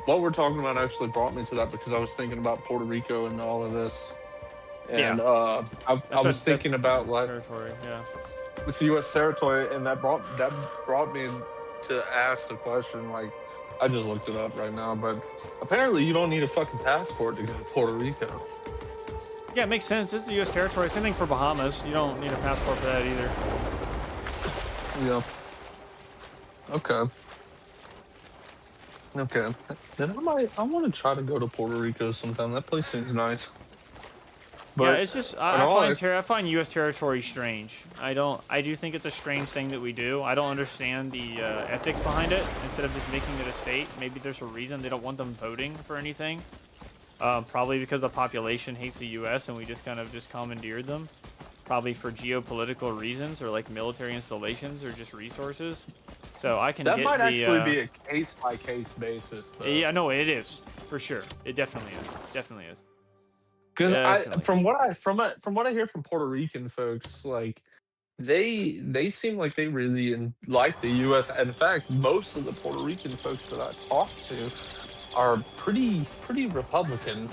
What we're talking about actually brought me to that because I was thinking about Puerto Rico and all of this, and Yeah. I was thinking about like territory. Yeah. it's U.S. territory, and that brought me to ask the question. Like, I just looked it up right now, but apparently you don't need a fucking passport to go to Puerto Rico. Yeah, it makes sense. It's the U.S. territory. Same thing for Bahamas. You don't need a passport for that either. Yeah. Okay. Okay. Then I want to try to go to Puerto Rico sometime. That place seems nice. But yeah, it's just I find U.S. territory strange. I do think it's a strange thing that we do. I don't understand the ethics behind it. Instead of just making it a state, maybe there's a reason they don't want them voting for anything. Probably because the population hates the U.S. and we just kind of just commandeered them. Probably for geopolitical reasons or like military installations or just resources. So I can that get might actually be a case-by-case basis, though. Yeah, no, it is for sure. It definitely is. Definitely is. Because from what I hear from Puerto Rican folks, like they seem like they really like the U.S. In fact, most of the Puerto Rican folks that I talk to are pretty Republican.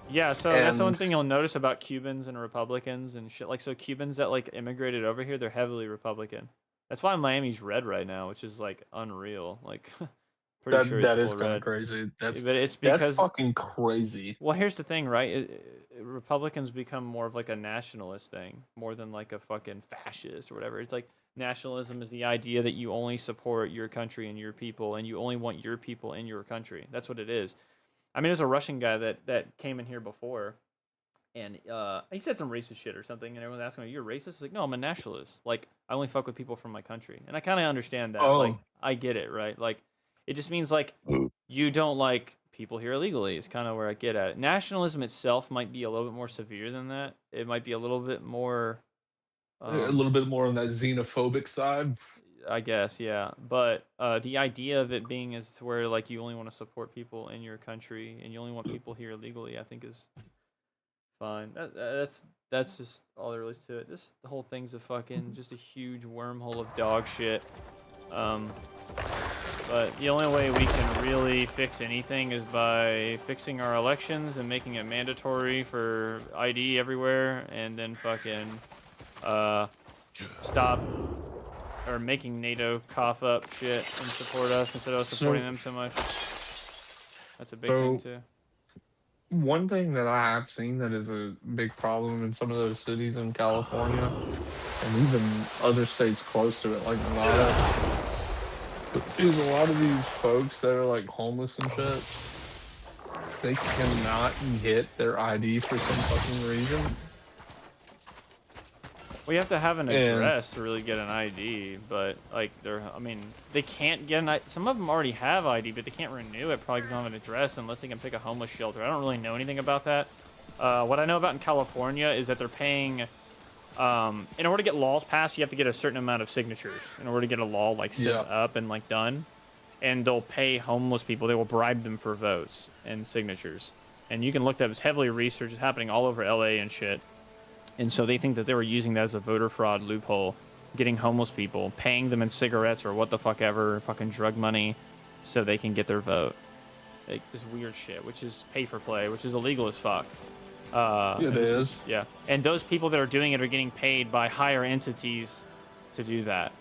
Yeah, so that's the one thing you'll notice about Cubans and Republicans and shit. Like, so Cubans that like immigrated over here, they're heavily Republican. That's why Miami's red right now, which is like unreal. Like, pretty sure that it's is full kind red. of crazy. But it's because that's fucking crazy. Well, here's the thing, right? Republicans become more of like a nationalist thing, more than like a fucking fascist or whatever. It's like nationalism is the idea that you only support your country and your people, and you only want your people in your country. That's what it is. I mean, there's a Russian guy that came in here before, and he said some racist shit or something, and everyone's asking him, "Are you a racist?" He's like, "No, I'm a nationalist. Like, I only fuck with people from my country." And I kind of understand that. Oh. Like, I get it, right? Like, it just means like you don't like people here illegally. Is kind of where I get at it. Nationalism itself might be a little bit more severe than that. It might be a little bit more. A little bit more on that xenophobic side. I guess, yeah. But the idea of it being is to where like you only want to support people in your country and you only want people here legally, I think is fine. That's just all there is to it. The whole thing's a fucking just a huge wormhole of dog shit. But the only way we can really fix anything is by fixing our elections and making it mandatory for ID everywhere, and then fucking stop or making NATO cough up shit and support us instead of supporting them so much. That's a big thing too. One thing that I have seen that is a big problem in some of those cities in California and even other states close to it, like Nevada, is a lot of these folks that are like homeless and shit, they cannot get their ID for some fucking reason. We have to have an address to really get an ID, but like they can't get an ID. Some of them already have ID, but they can't renew it probably because they don't have an address unless they can pick a homeless shelter. I don't really know anything about that. What I know about in California is that they're paying. In order to get laws passed, you have to get a certain amount of signatures in order to get a law like set up and like done. And they'll pay homeless people. They will bribe them for votes and signatures. And you can look that it's heavily researched. It's happening all over LA and shit. And so they think that they were using that as a voter fraud loophole, getting homeless people, paying them in cigarettes or what the fuck ever, fucking drug money, so they can get their vote. Like this weird shit, which is pay for play, which is illegal as fuck. It is. Yeah. And those people that are doing it are getting paid by higher entities to do that.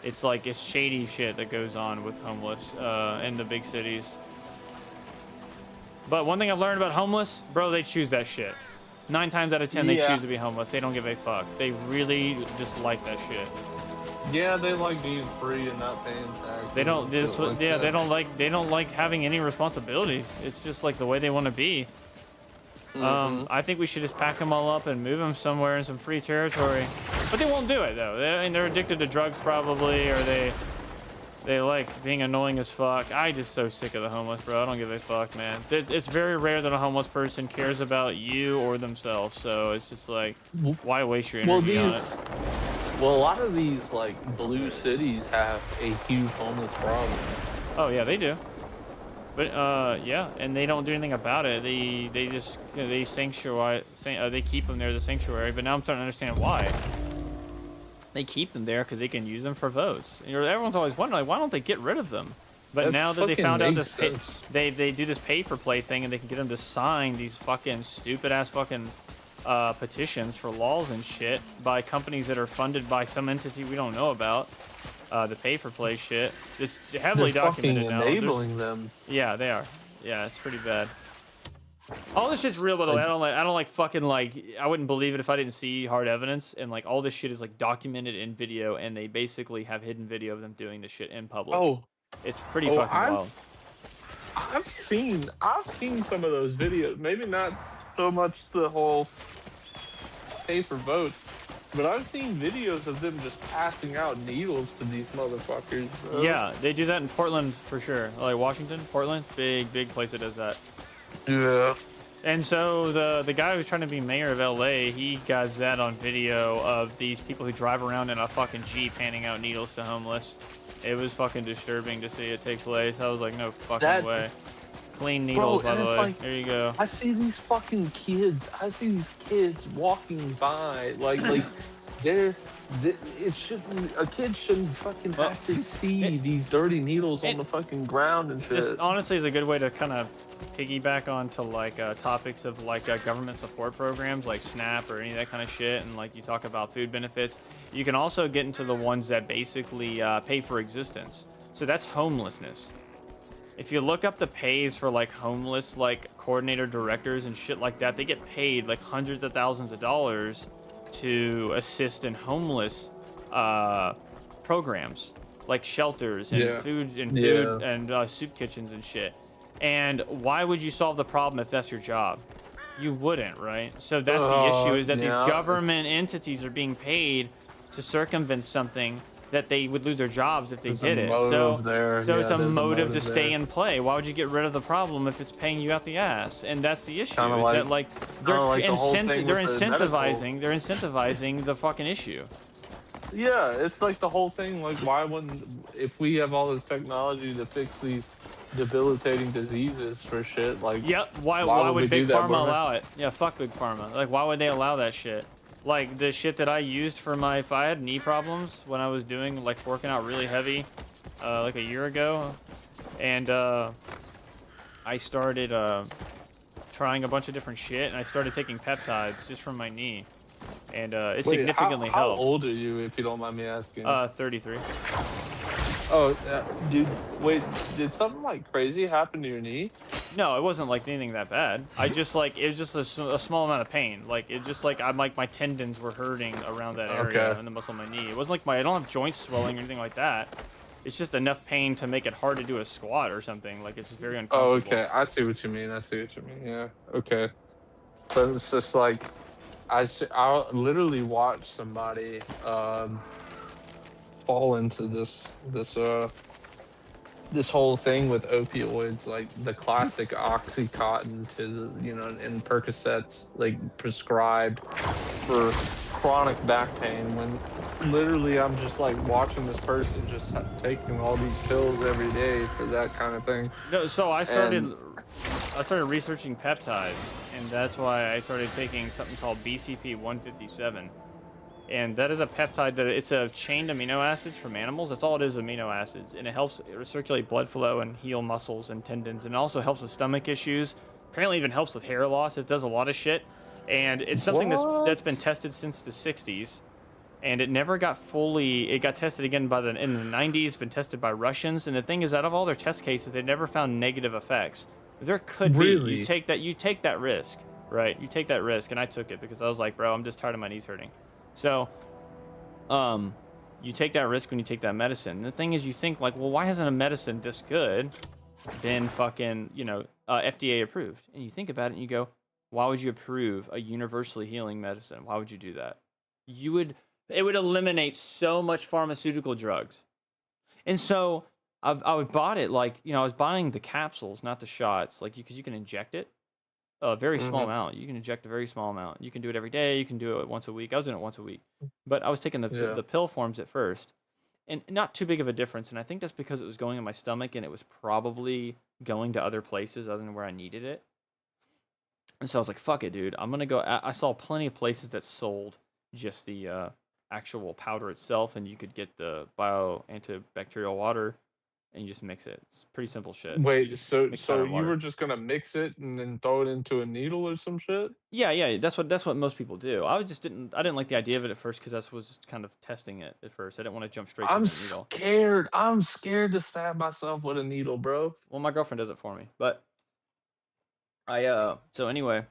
It's like it's shady shit that goes on with homeless in the big cities. But one thing I've learned about homeless, bro, they choose that shit. 9 times out of 10, they choose to be homeless. They don't give a fuck. They really just like that shit. Yeah, they like being free and not paying taxes. They don't. They don't like having any responsibilities. It's just like the way they want to be. I think we should just pack them all up and move them somewhere in some free territory. But they won't do it though. They're addicted to drugs probably, or they like being annoying as fuck. I just so sick of the homeless, bro. I don't give a fuck, man. It's very rare that a homeless person cares about you or themselves. So it's just like, why waste your energy on it? Well, a lot of these like blue cities have a huge homeless problem. Oh yeah, they do. But yeah, and they don't do anything about it. They just they they keep them there as a sanctuary. But now I'm starting to understand why. They keep them there because they can use them for votes. And everyone's always wondering, like, why don't they get rid of them? But now that they found out this, they do this pay for play thing, and they can get them to sign these fucking stupid ass fucking petitions for laws and shit by companies that are funded by some entity we don't know about. The pay for play shit. It's heavily documented now. Enabling them. Yeah, they are. Yeah, it's pretty bad. All this shit's real, by the way. I don't like fucking like. I wouldn't believe it if I didn't see hard evidence. And like all this shit is like documented in video, and they basically have hidden video of them doing this shit in public. Oh, it's pretty fucking wild. I've seen some of those videos. Maybe not so much the whole pay for votes, but I've seen videos of them just passing out needles to these motherfuckers. Bro. Yeah, they do that in Portland for sure. Like Washington, Portland, big place that does that. Yeah. And so the guy who's trying to be mayor of LA, he got that on video of these people who drive around in a fucking Jeep handing out needles to homeless. It was fucking disturbing to see it take place. I was like, no fucking way. Clean needles, by the way. Like, there you go. I see these fucking kids. I see these kids walking by, like it shouldn't. A kid shouldn't fucking have to see these dirty needles on the fucking ground and shit. This honestly is a good way to kind of piggyback onto like topics of like government support programs like SNAP or any of that kind of shit, and like you talk about food benefits. You can also get into the ones that basically pay for existence. So that's homelessness. If you look up the pays for like homeless like coordinator directors and shit like that, they get paid like hundreds of thousands of dollars to assist in homeless programs like shelters and food and soup kitchens and shit. And why would you solve the problem if that's your job? You wouldn't, right? So that's the issue, is that these government entities are being paid to circumvent something that they would lose their jobs if they did it. So it's a motive to stay in play. Why would you get rid of the problem if it's paying you out the ass? And that's the issue. Is that like they're incentivizing the fucking issue. Yeah, it's like the whole thing. Like, why wouldn't, if we have all this technology to fix these debilitating diseases for shit, like why would Big Pharma allow it? Yeah, fuck Big Pharma. Like, why would they allow that shit? Like the shit that I used for if I had knee problems when I was doing like working out really heavy like a year ago, and I started trying a bunch of different shit, and I started taking peptides just from my knee, and it significantly helped. How old are you, if you don't mind me asking? 33. Oh, dude, wait, did something like crazy happen to your knee? No, it wasn't like anything that bad. I just like, it was just a small amount of pain. Like, it just like, I'm like, my tendons were hurting around that area in the muscle of my knee. It wasn't like I don't have joint swelling or anything like that. It's just enough pain to make it hard to do a squat or something. Like, it's very uncomfortable. Oh, okay. I see what you mean. Yeah. Okay. But it's just like, I'll literally watch somebody fall into this this whole thing with opioids, like the classic OxyContin and Percocets, like prescribed for chronic back pain. When literally I'm just like watching this person just taking all these pills every day for that kind of thing. No, so And I started researching peptides, and that's why I started taking something called BCP 157. And that is a peptide that it's a chained amino acids from animals. That's all it is, amino acids. And it helps circulate blood flow and heal muscles and tendons. And it also helps with stomach issues. Apparently even helps with hair loss. It does a lot of shit. And it's something that's been tested since the 60s. And it never got it got tested again in the 90s, been tested by Russians. And the thing is, out of all their test cases, they never found negative effects. There could be. You take that risk, right? You take that risk. And I took it because I was like, bro, I'm just tired of my knees hurting. So, you take that risk when you take that medicine. And the thing is, you think like, well, why hasn't a medicine this good been fucking, FDA approved? And you think about it and you go, why would you approve a universally healing medicine? Why would you do that? It would eliminate so much pharmaceutical drugs. And so I bought it like, I was buying the capsules, not the shots, like because you can inject it. A very small amount. You can inject a very small amount. You can do it every day. You can do it once a week. I was doing it once a week, but I was taking the pill forms at first, and not too big of a difference. And I think that's because it was going in my stomach, and it was probably going to other places other than where I needed it. And so I was like, "Fuck it, dude. I'm gonna go." I saw plenty of places that sold just the actual powder itself, and you could get the antibacterial water. And you just mix it. It's pretty simple shit. Wait, so you were just gonna mix it and then throw it into a needle or some shit? Yeah. That's what most people do. I didn't like the idea of it at first because I was kind of testing it at first. I didn't want to jump straight to the needle. I'm scared to stab myself with a needle, bro. Well, my girlfriend does it for me, but so anyway,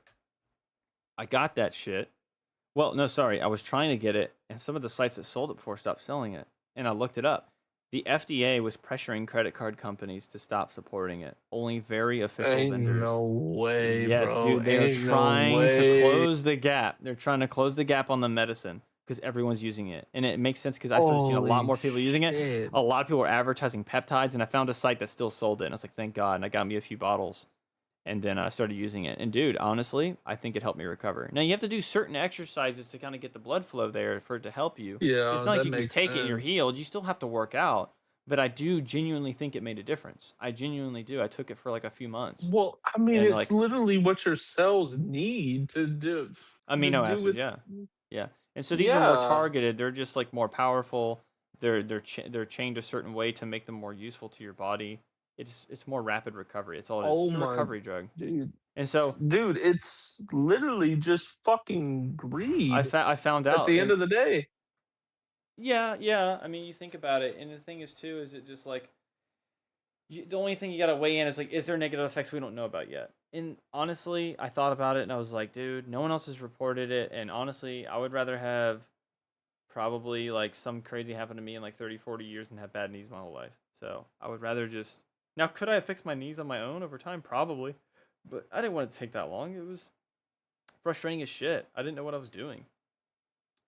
I got that shit. Well, no, sorry, I was trying to get it, and some of the sites that sold it before stopped selling it, and I looked it up. The FDA was pressuring credit card companies to stop supporting it. Only very official vendors. No way, yes, bro. dude, they are trying to close the gap. They're trying to close the gap on the medicine because everyone's using it. And it makes sense because I started seeing a lot more people using it. A lot of people were advertising peptides, and I found a site that still sold it. And I was like, thank God. And I got me a few bottles. And then I started using it. And dude, honestly, I think it helped me recover. Now, you have to do certain exercises to kind of get the blood flow there for it to help you. Yeah, it's not like you can just take it and you're healed. You still have to work out. But I do genuinely think it made a difference. I genuinely do. I took it for like a few months. Well, I mean, And, it's like, literally what your cells need to do. Amino acids, yeah. And so these are more targeted. They're just like more powerful. They're chained a certain way to make them more useful to your body. It's more rapid recovery. It's all it is. It's a recovery drug. Dude. And so, dude, it's literally just fucking greed. I found out at the end of the day. Yeah. I mean, you think about it, and the thing is too, is it just like the only thing you gotta weigh in is like, is there negative effects we don't know about yet? And honestly, I thought about it, and I was like, dude, no one else has reported it, and honestly, I would rather have probably like some crazy happen to me in like 30, 40 years and have bad knees my whole life. So I would rather just. Now, could I have fixed my knees on my own over time? Probably. But I didn't want it to take that long. It was frustrating as shit. I didn't know what I was doing.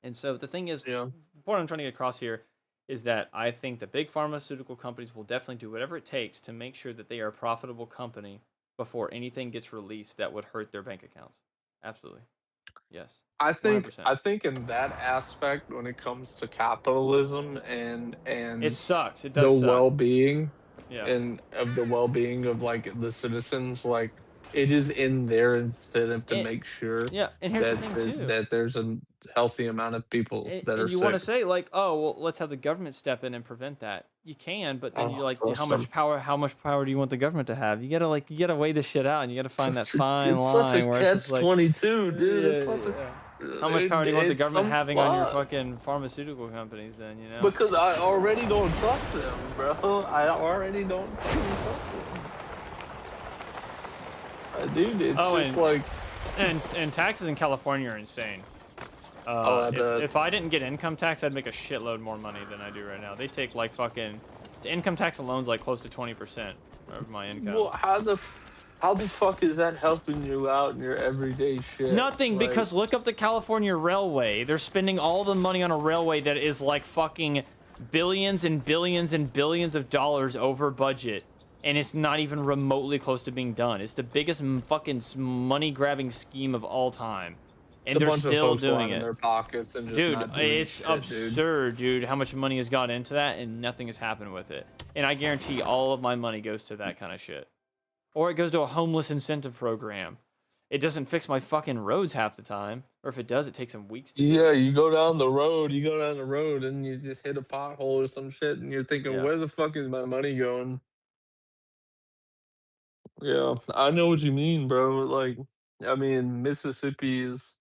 And so the thing is, the point I'm trying to get across here is that I think the big pharmaceutical companies will definitely do whatever it takes to make sure that they are a profitable company before anything gets released that would hurt their bank accounts. Absolutely. Yes. I think 100%. I think in that aspect, when it comes to capitalism and it sucks. It does the suck. well-being Yeah. and of the well-being of like the citizens, like it is in their incentive to make sure and here's the thing too. that there's a healthy amount of people that are and you sick. want to say like, oh well, let's have the government step in and prevent that. You can, but then you're like, how much power do you want the government to have? You gotta weigh this shit out, and you gotta find that fine line. It's such a where it's like, catch-22, dude. How much power do you want the government having on your fuck. fucking pharmaceutical companies then, you know? Because I already don't trust them, bro. I already don't fucking trust them. Dude, it's just like... And taxes in California are insane. I bet. If I didn't get income tax, I'd make a shitload more money than I do right now. They take like fucking... Income tax alone's like close to 20% of my income. Well, how the fuck is that helping you out in your everyday shit? Nothing, because look up the California Railway. They're spending all the money on a railway that is like fucking billions and billions and billions of dollars over budget, and it's not even remotely close to being done. It's the biggest fucking money grabbing scheme of all time, and It's a they're bunch of still folks doing lining it. their pockets and just Dude, not doing it's shit, absurd, dude, how much money has gone into that, and nothing has happened with it. And I guarantee all of my money goes to that kind of shit. Or it goes to a homeless incentive program. It doesn't fix my fucking roads half the time. Or if it does, it takes them weeks to Yeah, fix. you go down the road, and you just hit a pothole or some shit, and you're thinking, Yeah. where the fuck is my money going? Yeah, I know what you mean, bro. Like, I mean, Mississippi is.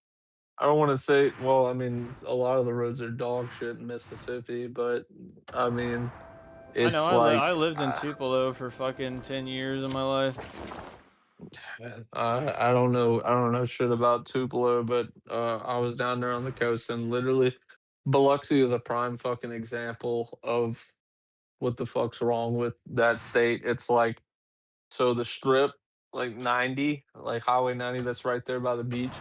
I don't want to say. Well, I mean, a lot of the roads are dog shit in Mississippi, but I mean, I know, it's like I lived in Tupelo for fucking 10 years of my life. I don't know. I don't know shit about Tupelo, but I was down there on the coast, and literally, Biloxi is a prime fucking example of what the fuck's wrong with that state. It's like, so the strip, like 90, like Highway 90, that's right there by the beach,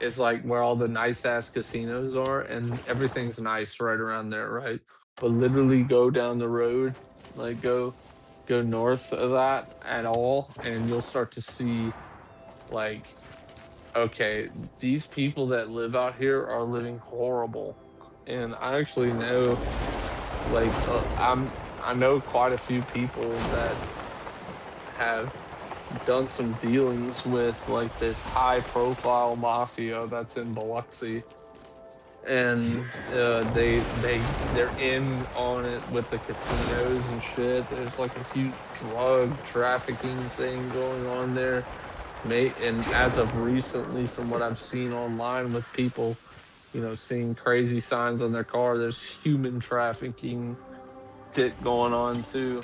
is like where all the nice ass casinos are, and everything's nice right around there, right? But literally go down the road, like go north of that at all, and you'll start to see like, okay, these people that live out here are living horrible. And I actually know, like, I know quite a few people that have done some dealings with like this high profile mafia that's in Biloxi, and they're in on it with the casinos and shit. There's like a huge drug trafficking thing going on there, mate. And as of recently, from what I've seen online with people, seeing crazy signs on their car, there's human trafficking shit going on too.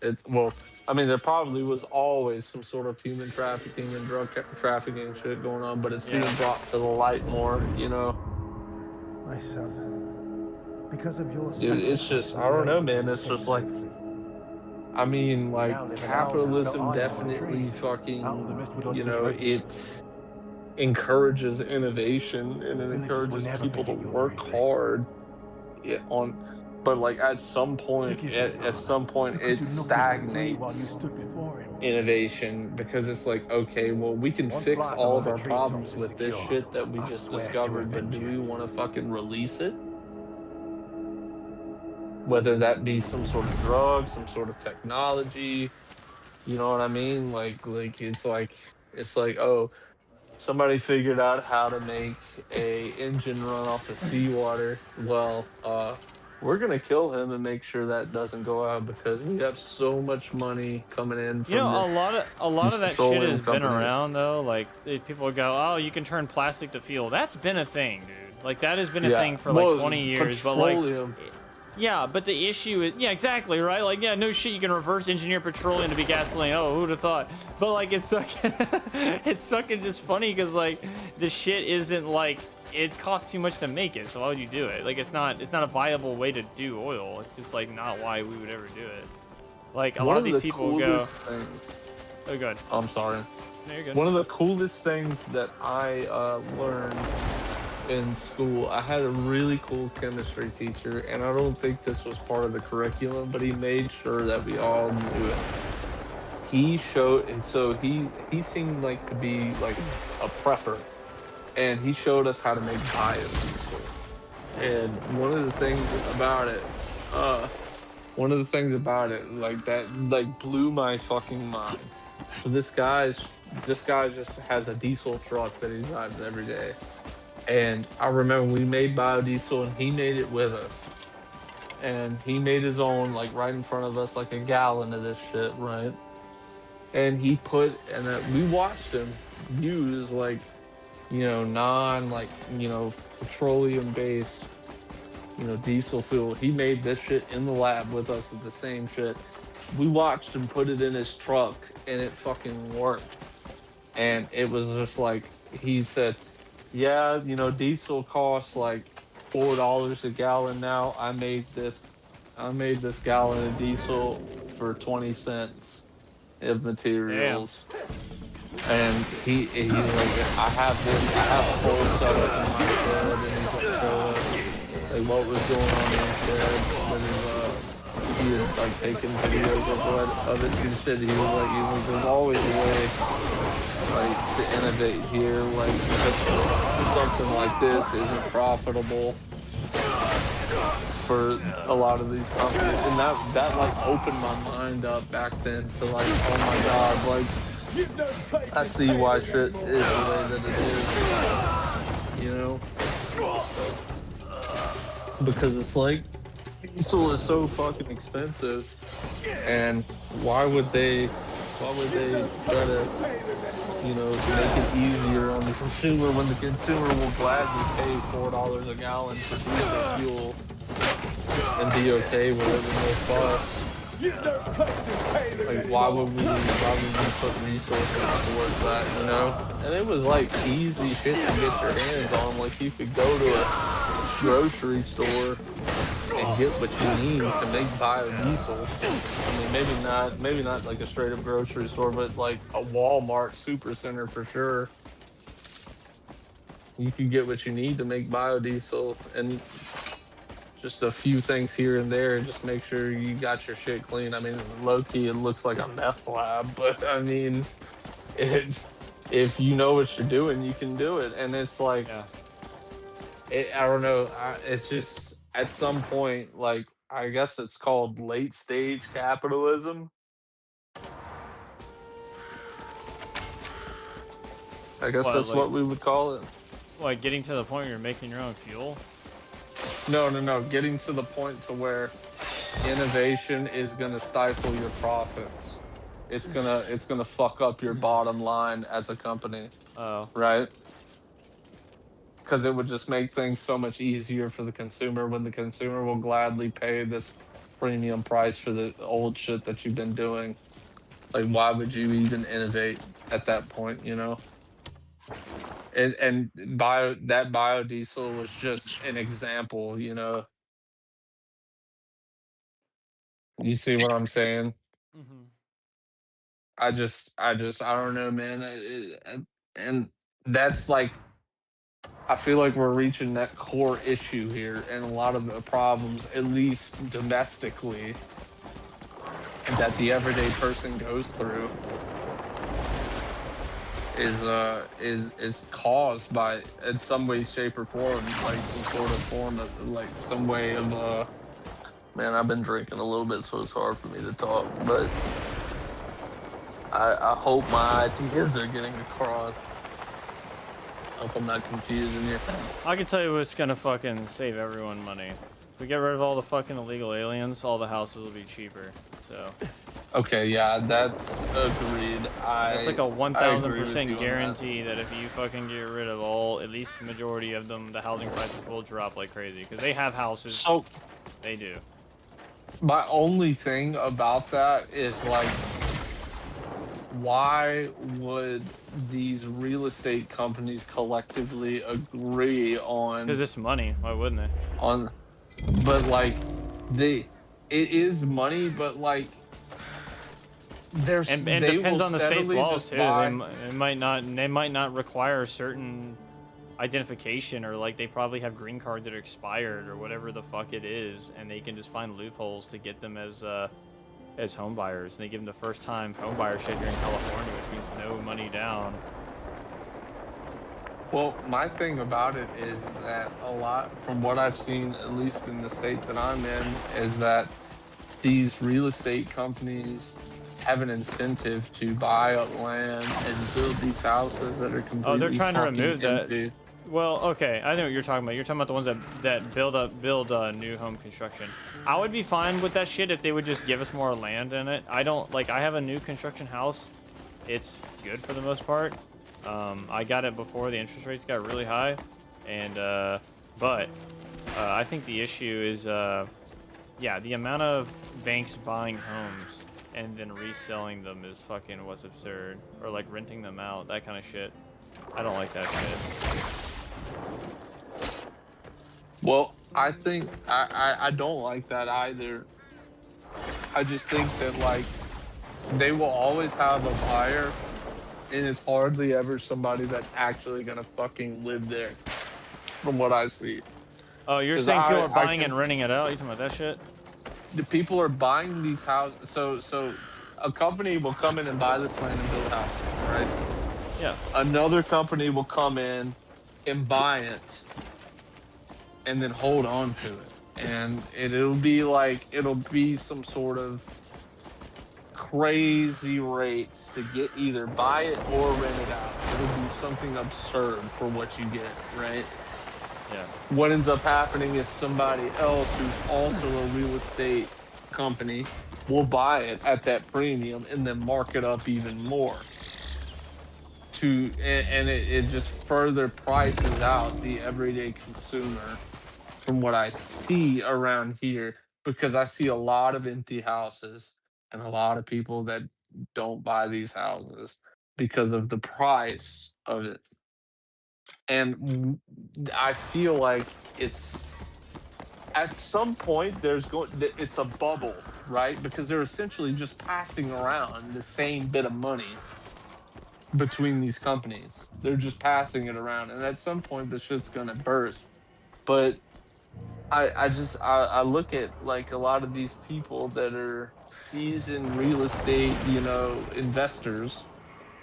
It's, well, I mean, there probably was always some sort of human trafficking and trafficking shit going on, but it's being brought to the light more, My son, because of your Dude, it's just, I don't know, man. It's just like, I mean, like, capitalism definitely fucking, it encourages innovation, and it encourages people to work hard on, but like at some point it stagnates innovation, because it's like, okay, well, we can fix all of our problems with this shit that we just discovered, but do we want to fucking release it? Whether that be some sort of drug, some sort of technology, you know what I mean? Like it's like, oh, somebody figured out how to make a engine run off of seawater. Well, we're gonna kill him and make sure that doesn't go out, because we have so much money coming in from A lot these of that shit petroleum has been companies. around though. Like people go, "Oh, you can turn plastic to fuel." That's been a thing, dude. Like that has been a thing for like 20 years. But like, yeah, but the issue is, yeah, exactly, right? Like, yeah, no shit, you can reverse engineer petroleum to be gasoline. Oh, who'd have thought? But like, it's fucking, it's fucking just funny because like the shit isn't like, it costs too much to make it. So why would you do it? Like, it's not a viable way to do oil. It's just like not why we would ever do it. Like a lot of these people go. Oh, good. I'm sorry. No, you're good. One of the coolest things that I learned in school, I had a really cool chemistry teacher, and I don't think this was part of the curriculum, but he made sure that we all knew it. He showed, and so he seemed like to be like a prepper, and he showed us how to make biodiesel. And one of the things about it, like that, like blew my fucking mind. So this guy just has a diesel truck that he drives every day. And I remember we made biodiesel, and he made it with us. And he made his own, like right in front of us, like a gallon of this shit, right? And we watched him use like, petroleum based, diesel fuel. He made this shit in the lab with us with the same shit. We watched him put it in his truck, and it fucking worked. And it was just like, he said, yeah, diesel costs like $4 a gallon now. I made this gallon of diesel for 20 cents of materials. Damn. And he's like, I have a whole setup in my shed, and he's like, like what was going on instead. He had like taken videos of it and shit. He was like, there's always a way like to innovate here. Like if something like this isn't profitable for a lot of these companies, and that like opened my mind up back then to like, oh my god, like I see why shit is the way that it is, you know, because it's like diesel is so fucking expensive, and why would they try to, you know, make it easier on the consumer when the consumer will gladly pay $4 a gallon for diesel fuel and be okay with it with no fuss. Like, why would we put resources towards that, you know? And it was like easy shit to get your hands on. Like, you could go to a grocery store and get what you need to make biodiesel. I mean, maybe not like a straight up grocery store, but like a Walmart supercenter for sure. You can get what you need to make biodiesel, and just a few things here and there, and just make sure you got your shit clean. I mean, low key, it looks like a meth lab, but I mean, if you know what you're doing, you can do it. And it's like, I don't know. It's just at some point, like, I guess it's called late stage capitalism. I guess that's what we would call it. Like getting to the point where you're making your own fuel? No. Getting to the point to where innovation is gonna stifle your profits. It's gonna fuck up your bottom line as a company. Oh. Right? Because it would just make things so much easier for the consumer when the consumer will gladly pay this premium price for the old shit that you've been doing. Like, why would you even innovate at that point, you know? And biodiesel was just an example, you know. You see what I'm saying? Mm-hmm. I don't know, man. And that's like, I feel like we're reaching that core issue here, and a lot of the problems, at least domestically, that the everyday person goes through is caused by, in some way, shape, or form, like some sort of form of, like, some way of man, I've been drinking a little bit, so it's hard for me to talk, but I hope my ideas are getting across. Hope I'm not confusing you. I can tell you what's gonna fucking save everyone money. If we get rid of all the fucking illegal aliens, all the houses will be cheaper. So. Okay, yeah, that's agreed. It's like a 1,000% guarantee that if you fucking get rid of all, at least the majority of them, the housing prices will drop like crazy. Because they have houses. So, they do. My only thing about that is, like, why would these real estate companies collectively agree on? Because it's money. Why wouldn't they? But like, it is money, but like, and it depends on the state's laws too. They might not require certain identification, or like they probably have green cards that are expired or whatever the fuck it is, and they can just find loopholes to get them as home buyers, and they give them the first time home buyer shit here in California, which means no money down. Well, my thing about it is that a lot, from what I've seen, at least in the state that I'm in, is that these real estate companies have an incentive to buy up land and build these houses that are completely they're trying to remove empty. that. Well, okay, I know what you're talking about. You're talking about the ones that build new home construction. I would be fine with that shit if they would just give us more land in it. I have a new construction house. It's good for the most part. I got it before the interest rates got really high, and but I think the issue is the amount of banks buying homes and then reselling them is fucking what's absurd, or like renting them out, that kind of shit. I don't like that shit. Well, I think I don't like that either. I just think that, like, they will always have a buyer, and it's hardly ever somebody that's actually gonna fucking live there, from what I see. Oh, you're 'Cause saying people are I buying and renting it out? You talking about that shit? the people are buying these houses. So a company will come in and buy this land and build a house, right? Yeah. Another company will come in and buy it and then hold on to it. And it'll be like it'll be some sort of crazy rates to get either buy it or rent it out. It'll be something absurd for what you get, right? Yeah. What ends up happening is somebody else who's also a real estate company will buy it at that premium and then mark it up even more and it just further prices out the everyday consumer from what I see around here, because I see a lot of empty houses and a lot of people that don't buy these houses because of the price of it. And I feel like it's at some point it's a bubble, right? Because they're essentially just passing around the same bit of money between these companies. They're just passing it around, and at some point the shit's gonna burst. But I look at like a lot of these people that are seasoned real estate, investors,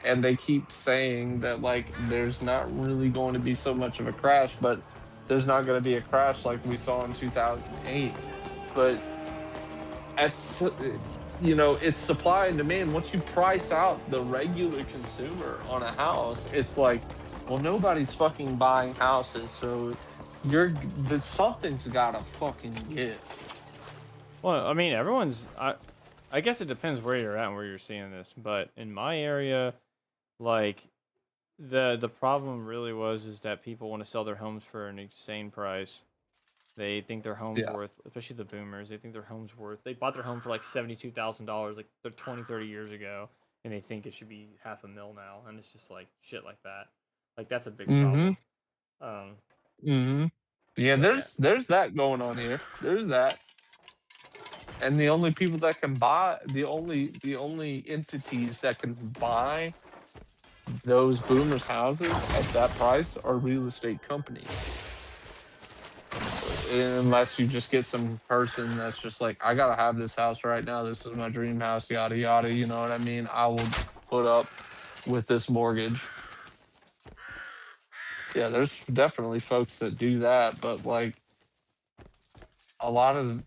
and they keep saying that like there's not really going to be so much of a crash, but there's not going to be a crash like we saw in 2008. But it's supply and demand. Once you price out the regular consumer on a house, it's like, well, nobody's fucking buying houses, so something's gotta fucking give. Well, I mean, I guess it depends where you're at and where you're seeing this, but in my area, like the problem really is that people want to sell their homes for an insane price. They think their home's Yeah. worth, especially the boomers, they think their home's worth. They bought their home for like $72,000 like 20, 30 years ago, and they think it should be $500,000 now, and it's just like shit like that. Like that's a big Mm-hmm. problem. Um, Mm-hmm. Yeah, but yeah. there's that going on here. There's that. And the only people that can buy the only entities that can buy those boomers houses at that price are real estate companies. Unless you just get some person that's just like, I gotta have this house right now. This is my dream house, yada yada. You know what I mean? I will put up with this mortgage. Yeah, there's definitely folks that do that, but like a lot of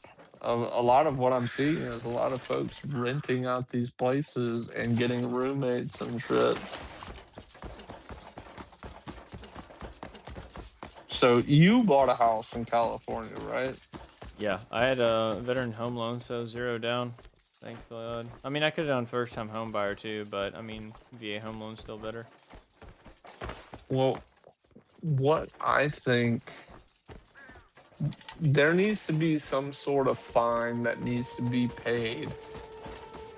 what I'm seeing is a lot of folks renting out these places and getting roommates and shit. So you bought a house in California, right? Yeah, I had a veteran home loan, so 0 down. Thankfully, I mean, I could have done first-time home buyer too, but I mean, VA home loan's still better. Well, what I think there needs to be some sort of fine that needs to be paid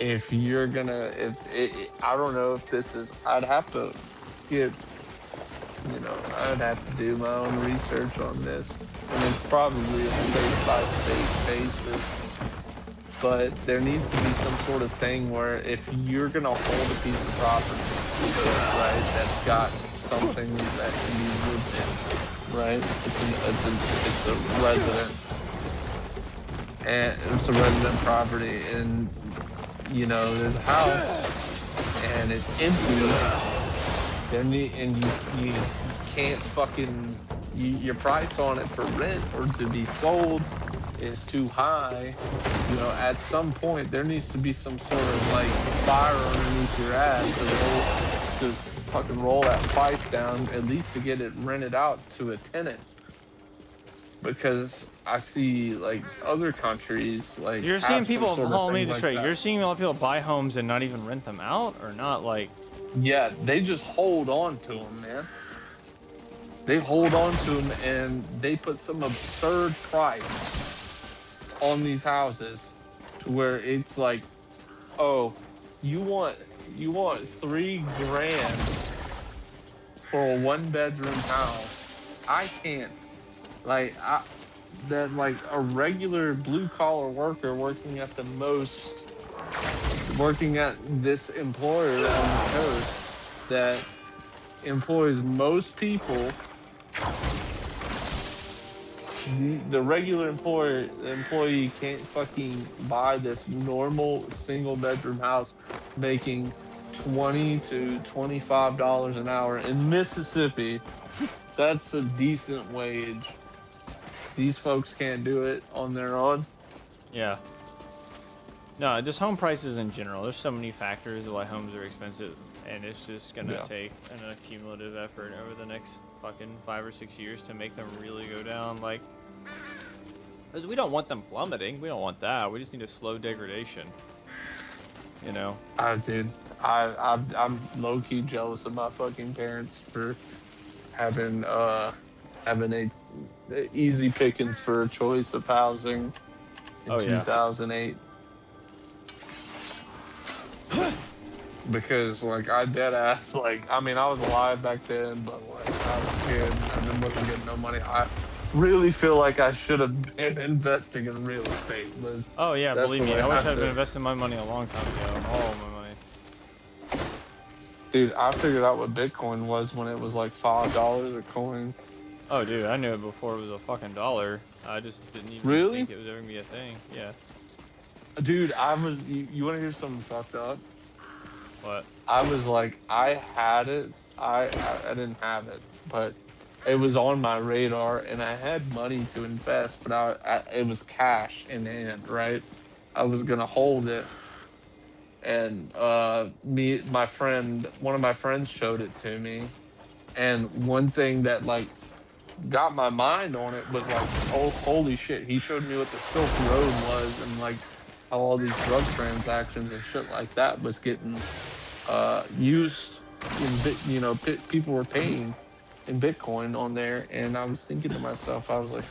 if you're gonna. I don't know if this is. I'd have to get. I'd have to do my own research on this, and it's probably a state by state basis. But there needs to be some sort of thing where if you're gonna hold a piece of property, right, that's got something that can be lived in, right? It's a resident, and it's a resident property, and there's a house, and it's empty. And you can't fucking your price on it for rent or to be sold is too high. At some point there needs to be some sort of like fire underneath your ass to fucking roll that price down, at least to get it rented out to a tenant. Because I see like other countries like You're have seeing some people. sort of Hold on, let me thing just like straight. that. You're seeing a lot of people buy homes and not even rent them out, or not like. Yeah, they just hold on to them, man. They hold on to them and they put some absurd price on these houses to where it's like, oh, you want $3,000 for a 1-bedroom house. I can't. Like a regular blue collar worker working at this employer on the coast that employs most people the regular employee can't fucking buy this normal single bedroom house making $20 to $25 an hour in Mississippi. That's a decent wage. These folks can't do it on their own. Yeah. No, just home prices in general. There's so many factors of why homes are expensive, and it's just gonna take an accumulative effort over the next fucking 5 or 6 years to make them really go down. Like, because we don't want them plummeting. We don't want that. We just need a slow degradation. You know. Dude, I'm low key jealous of my fucking parents for having a easy pickings for a choice of housing in 2008. Because like I dead ass like I mean I was alive back then, but like I was a kid and then wasn't getting no money. I really feel like I should have been investing in real estate. Oh yeah, believe me, I wish I'd been investing investing my money a long time ago. All my money. Dude, I figured out what Bitcoin was when it was like $5 a coin. Oh dude, I knew it before it was a fucking dollar. I just didn't even think it was ever gonna be a thing. Yeah. Dude, you want to hear something fucked up? What? I was like, I had it. I didn't have it, but it was on my radar, and I had money to invest, but it was cash in hand, right? I was gonna hold it, and one of my friends showed it to me, and one thing that like got my mind on it was like, oh holy shit! He showed me what the Silk Road was, and like how all these drug transactions and shit like that was getting used people were paying in Bitcoin on there, and I was thinking to myself, I was like,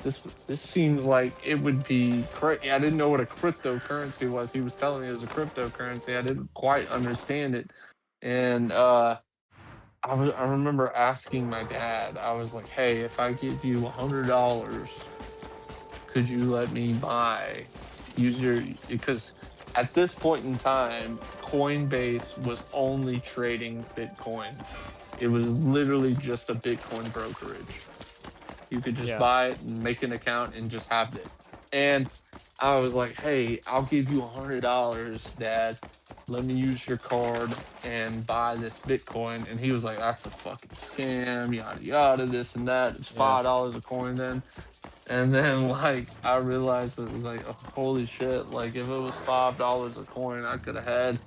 this seems like it would be crazy. I didn't know what a cryptocurrency was. He was telling me it was a cryptocurrency. I didn't quite understand it, and I remember asking my dad. I was like, hey, if I give you $100, could you let me because at this point in time, Coinbase was only trading Bitcoin. It was literally just a Bitcoin brokerage. You could just buy it and make an account and just have it. And I was like, hey, I'll give you $100, Dad. Let me use your card and buy this Bitcoin. And he was like, that's a fucking scam, yada, yada, this and that. It's $5 a coin then. And then, like, I realized it was like, oh, holy shit, like, if it was $5 a coin, I could have had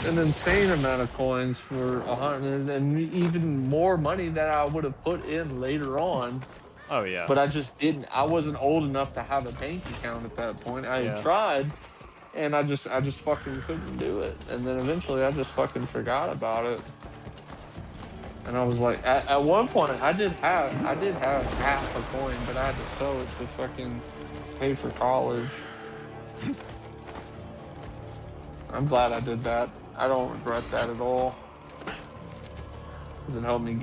an insane amount of coins for 100 and even more money that I would have put in later on. Oh, yeah. But I just didn't. I wasn't old enough to have a bank account at that point. I had tried, and I just fucking couldn't do it. And then eventually I just fucking forgot about it. And I was like, at one point, I did have half a coin, but I had to sell it to fucking pay for college. I'm glad I did that. I don't regret that at all. Because it helped me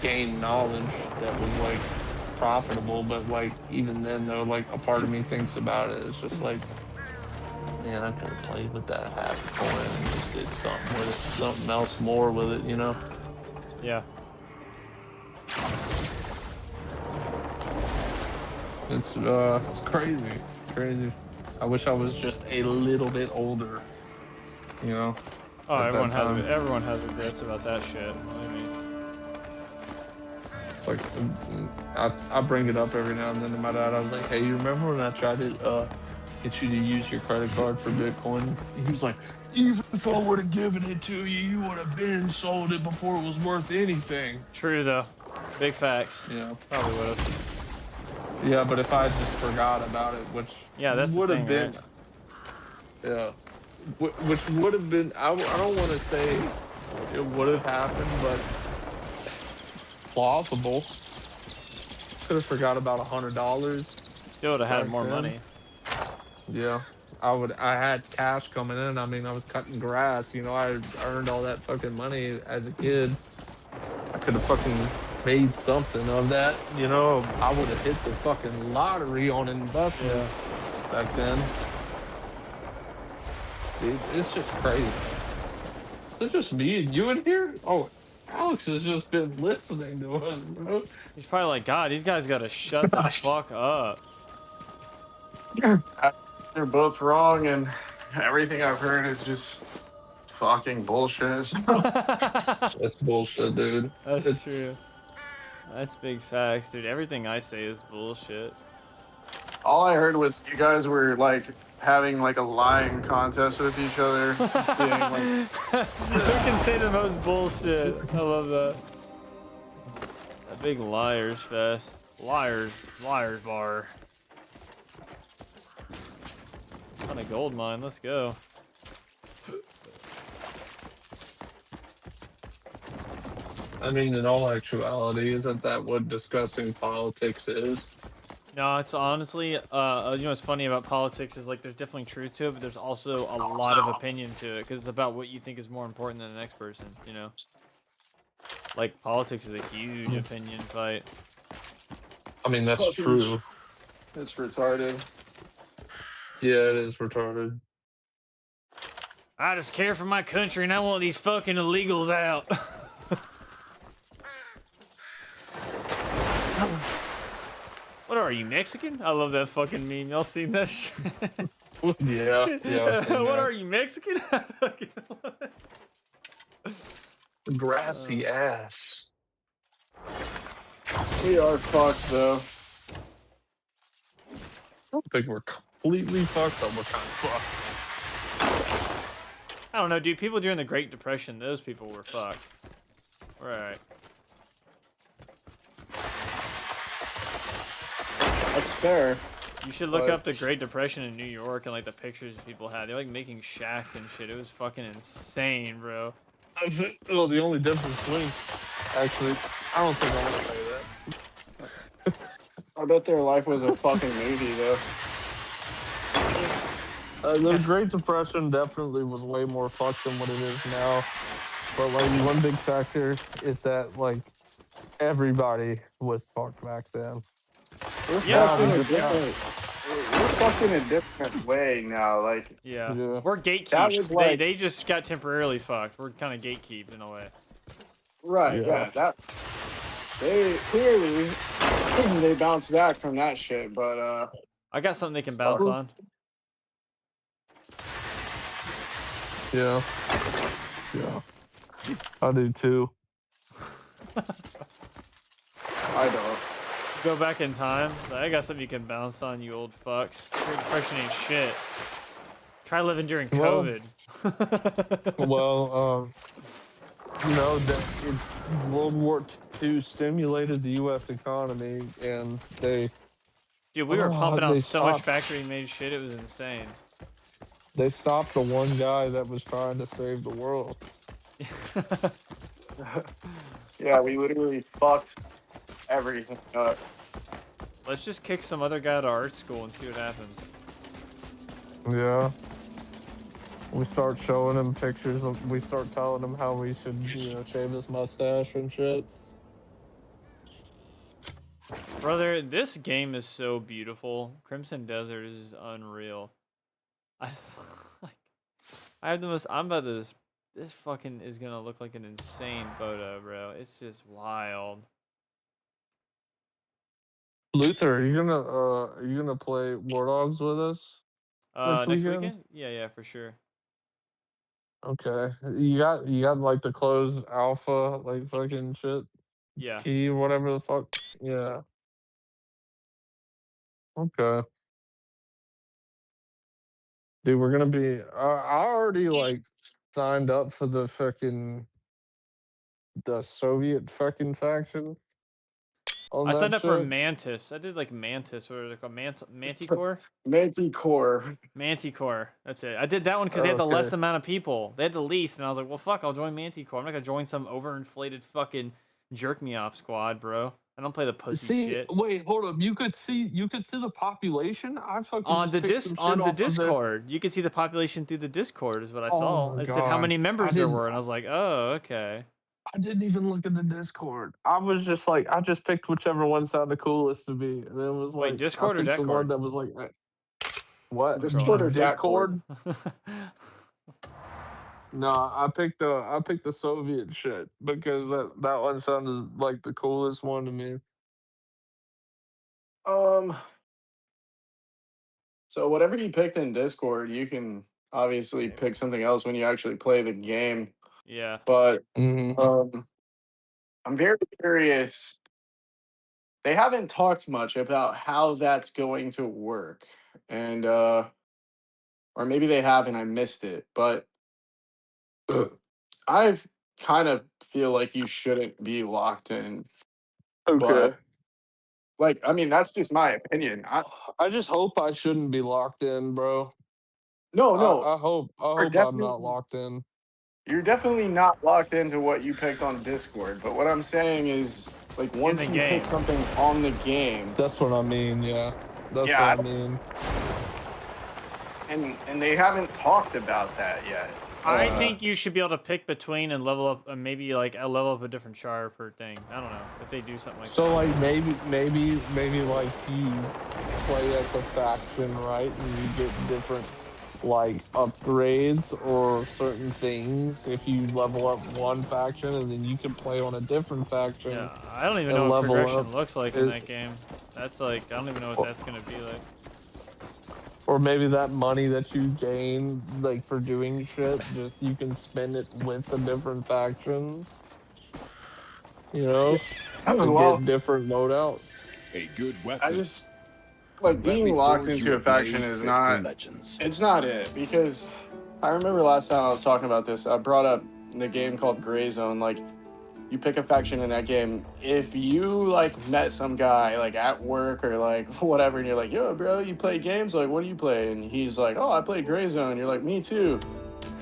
gain knowledge that was like profitable. But like even then, though, like a part of me thinks about it. It's just like, man, I could have played with that half a coin and just did something with it, something else more with it, you know? Yeah. It's crazy. I wish I was just a little bit older, you know? Oh, everyone has regrets about that shit. I mean, it's like I bring it up every now and then to my dad. I was like, hey, you remember when I tried to get you to use your credit card for Bitcoin? He was like, even if I would have given it to you, you would have been sold it before it was worth anything. True though. Big facts. Yeah. Probably would have. Yeah, but if I just forgot about it, which that's would have been, right? Yeah, which would have been. I don't want to say it would have happened, but plausible. Could have forgot about $100. Still would have had more money. Yeah, I had cash coming in. I mean, I was cutting grass. You know, I earned all that fucking money as a kid. I could have fucking made something of that. You know, I would have hit the fucking lottery on investments back then. Dude, it's just crazy. Is it just me and you in here? Oh, Alex has just been listening to us, bro. He's probably like, God, these guys gotta shut the fuck up. They're both wrong, and everything I've heard is just fucking bullshit. That's bullshit, dude. That's true. That's big facts, dude. Everything I say is bullshit. All I heard was you guys were like having like a lying contest with each other. Seeing, like, Who can say the most bullshit? I love that. A big liars fest. Liars bar. On a gold mine, let's go. I mean, in all actuality, isn't that what discussing politics is? No, it's honestly, you know what's funny about politics is like there's definitely truth to it, but there's also a lot of opinion to it because it's about what you think is more important than the next person, you know? Like, politics is a huge opinion fight. I mean, that's true. It's retarded. Yeah, it is retarded. I just care for my country and I want these fucking illegals out. What are you, Mexican? I love that fucking meme. Y'all seen that shit? Yeah. What are you, Mexican? Grassy ass. We are fucked though. I don't think we're completely fucked, but we're kind of fucked. I don't know, dude. People during the Great Depression, those people were fucked. Right. That's fair. You should look up the Great Depression in New York and like the pictures people had. They're like making shacks and shit. It was fucking insane, bro. Well, the only difference between, actually, I don't think I want to say that. I bet their life was a fucking movie though. The Great Depression definitely was way more fucked than what it is now. But like one big factor is that like everybody was fucked back then. We're fucked in a different way now. Like, yeah. Yeah. We're That gatekeepers. was like- They just got temporarily fucked. We're kind of gatekeeped in a way. right? Yeah. That they clearly they bounced back from that shit, but I got something they can bounce on. Yeah. I do too. I don't. Go back in time. I got something you can bounce on, you old fucks. Great Depression ain't shit. Try living during Well- COVID. Well, you know, it's World War II stimulated the U.S. economy, and they Dude, we were pumping out they so much stopped. factory-made shit. It was insane. They stopped the one guy that was trying to save the world. Yeah, we literally fucked everything up. Let's just kick some other guy out of art school and see what happens. Yeah. We start showing him pictures of, we start telling him how we should, you know, shave his mustache and shit. Brother, this game is so beautiful. Crimson Desert is unreal. I have the most. I'm about to. This fucking is gonna look like an insane photo, bro. It's just wild. Luther, are you gonna play War Dogs with us? Next weekend? Yeah, for sure. Okay. You got like the closed alpha, like fucking shit Yeah. key or whatever the fuck. Yeah. Okay. Dude, we're gonna be. I already like signed up for the Soviet fucking faction. I signed up for shit. Mantis. I did like Mantis, or like a Manticore. Manticore. Manticore. That's it. I did that one because they had the less Okay. amount of people. They had the least, and I was like, well, fuck, I'll join Manticore. I'm not gonna join some overinflated fucking jerk me off squad, bro. I don't play the pussy See, shit. wait, hold up. You could see the population. I fucking On just the picked some shit on the off of Discord, you could see the population through the Discord. Is what I saw. my It said how God. many members I there didn't- were, and I was like, oh, okay. I didn't even look at the Discord. I was just like, I just picked whichever one sounded coolest to me, and it was Wait, like Discord I or picked the one Deckcord? that was like, what Discord or Discord? No, I picked the Soviet shit because that one sounded like the coolest one to me. Um, so whatever you picked in Discord, you can obviously pick something else when you actually play the game. Yeah. But Hmm. I'm very curious. They haven't talked much about how that's going to work, and or maybe they have and I missed it. But I kind of feel like you shouldn't be locked in. Okay. But like, I mean, that's just my opinion. I just hope I shouldn't be locked in, bro. No, I, no, I hope I you're hope I'm not definitely locked in. you're definitely not locked into what you picked on Discord. But what I'm saying is, like, In the once you pick game. something on the game, That's what I mean. Yeah, that's yeah, what I mean. and they haven't talked about that yet. I think you should be able to pick between and level up, maybe like a level up a different char per thing. I don't know if they do something like So that. like maybe like you play as a faction, right? And you get different like upgrades or certain things if you level up one faction, and then you can play on a different faction Yeah, I don't even know and what level up progression looks like in it. that game. That's like, I don't even know what that's gonna be like. Or maybe that money that you gain, like for doing shit, just you can spend it with the different factions, you know, to Well, get different loadouts. A good I weapon. just like Let being me locked forge into you a a faction blade is fit for not. legends. It's not it because I remember last time I was talking about this. I brought up the game called Gray Zone. Like, you pick a faction in that game. If you like met some guy like at work or like whatever, and you're like, "Yo, bro, you play games? Like, what do you play?" And he's like, "Oh, I play Gray Zone." You're like, "Me too.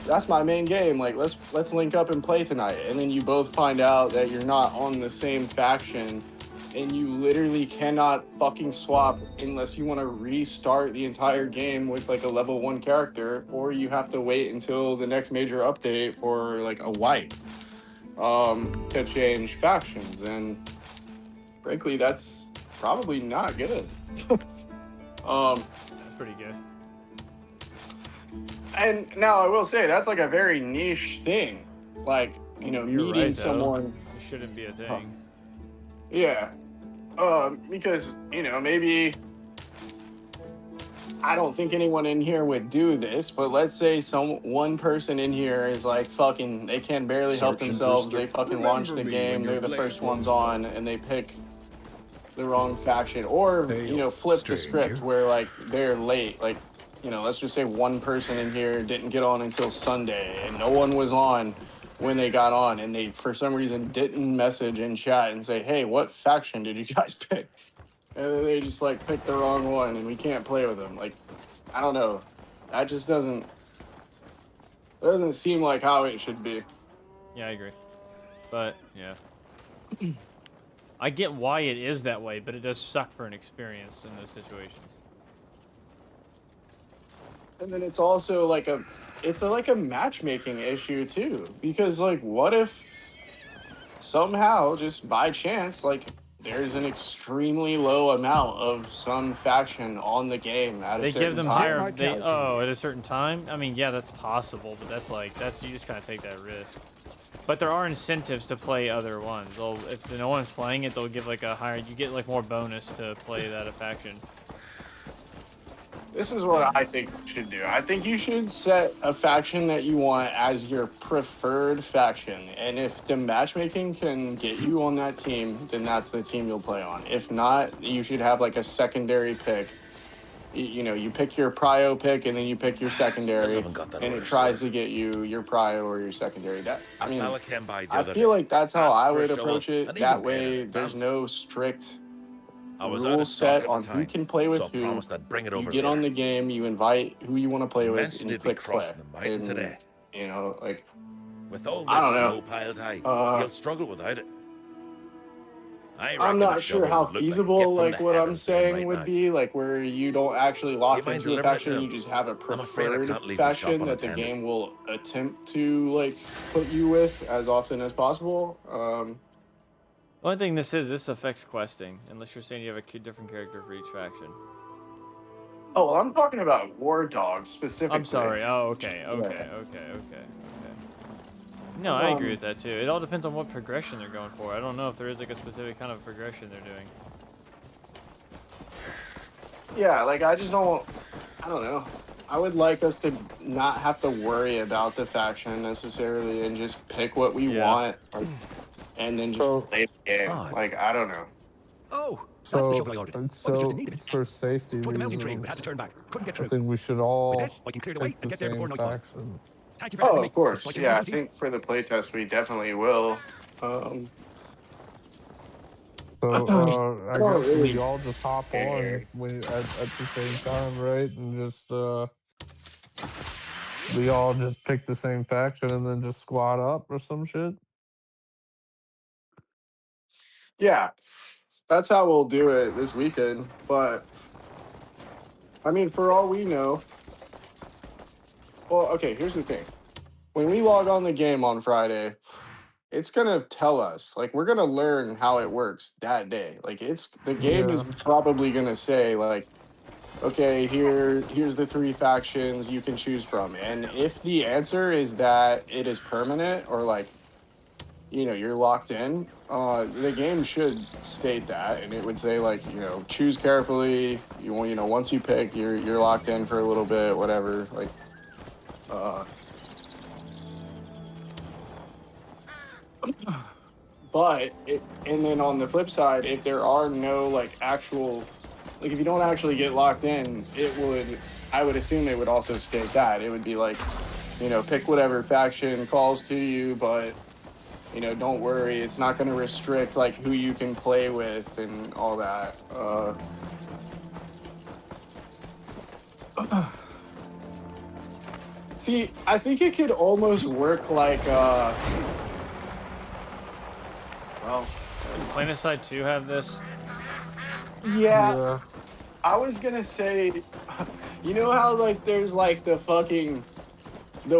That's my main game. Like, let's link up and play tonight." And then you both find out that you're not on the same faction, and you literally cannot fucking swap unless you want to restart the entire game with like a level 1 character, or you have to wait until the next major update for like a wipe to change factions. And frankly, that's probably not good. That's pretty good. And now I will say that's like a very niche thing, like, you know, You're meeting right though. someone. It shouldn't be a thing. Yeah. Because, you know, maybe I don't think anyone in here would do this, but let's say one person in here is like fucking, they can barely help Sergeant themselves. Brewster, They fucking launch remember the me when game. your They're the blade first ones grows on, dull. and they pick the wrong faction, or, you Hail, know, flip the script stranger. where like they're late. Like, you know, let's just say one person in here didn't get on until Sunday, and no one was on when they got on, and they for some reason didn't message in chat and say, "Hey, what faction did you guys pick?" And then they just like picked the wrong one, and we can't play with them. Like, I don't know. That just doesn't seem like how it should be. Yeah, I agree. But yeah, I get why it is that way, but it does suck for an experience in those situations. And then it's also like like a matchmaking issue too, because like, what if somehow, just by chance, like there's an extremely low amount of some faction on the game at a They give certain them time? higher. They at a certain time. I mean, yeah, that's possible, but that's like you just kind of take that risk. But there are incentives to play other ones. If no one's playing it, they'll give like a higher. You get like more bonus to play that faction. This is what I think you should do. I think you should set a faction that you want as your preferred faction. And if the matchmaking can get you on that team, then that's the team you'll play on. If not, you should have like a secondary pick. You know, you pick your prio pick and then you pick your secondary, haven't got that and it order tries to sorted. get you your prio or your secondary. I mean, fella came by the I other feel day, like that's how asked I for a would shovel, approach it. and That even paid in way, there's advance. no strict I was out rule of stock set at the on who time, can play with so I who. promised I'd bring it You over get there. on the game, you invite who you want to play He with, mentioned and you he'd be click play. crossing the mountain And today. you know, like, With all I this don't know. snow piled high, Uh, he'll struggle without it. I I'm reckon the not sure shovel how would look like a feasible gift from like the what I'm heavens then saying right would now. be, like where you don't actually Do you lock mind into a delivering it to faction, you him? just have a I'm afraid I preferred can't leave my shop faction that the unattended. game will attempt to like put you with as often as possible. One thing this affects questing, unless you're saying you have a different character for each faction. Oh, well, I'm talking about War Dogs specifically. I'm sorry. Oh, okay, Yeah. okay, okay, okay, okay. No, I agree with that too. It all depends on what progression they're going for. I don't know if there is like a specific kind of progression they're doing. Yeah, like I just don't. I don't know. I would like us to not have to worry about the faction necessarily, and just pick what we want, like, and then just So, play the game. Ah. Like I don't know. Oh, that's the so, shovel I ordered. and Well, there's just a so need of it. for safety Took the mountain train, but had to reasons, turn back. Couldn't get I through. think we should With all this, I can clear the way pick and the get there before same nightfall. faction. Thank you for helping Oh, me. of course. Despite your Yeah, I difficulties. think for the playtest we definitely will. So I don't guess really we all just hop care. on when at the same time, right? And just we all just pick the same faction and then just squad up or some shit. Yeah, that's how we'll do it this weekend. But I mean, for all we know, well, okay. Here's the thing: when we log on the game on Friday, it's gonna tell us, like, we're gonna learn how it works that day. Like, it's the game is Yeah. probably gonna say, like, okay, here's the 3 factions you can choose from, and if the answer is that it is permanent or like, you're locked in, the game should state that, and it would say, like, choose carefully. Once you pick, you're locked in for a little bit, whatever. Like, and then on the flip side, if there are no like actual, like if you don't actually get locked in, I would assume it would also state that it would be like, pick whatever faction calls to you, but don't worry, it's not going to restrict like who you can play with and all that. See, I think it could almost work like, well, Does Planetside 2 have this? yeah, I was gonna say, how like there's like the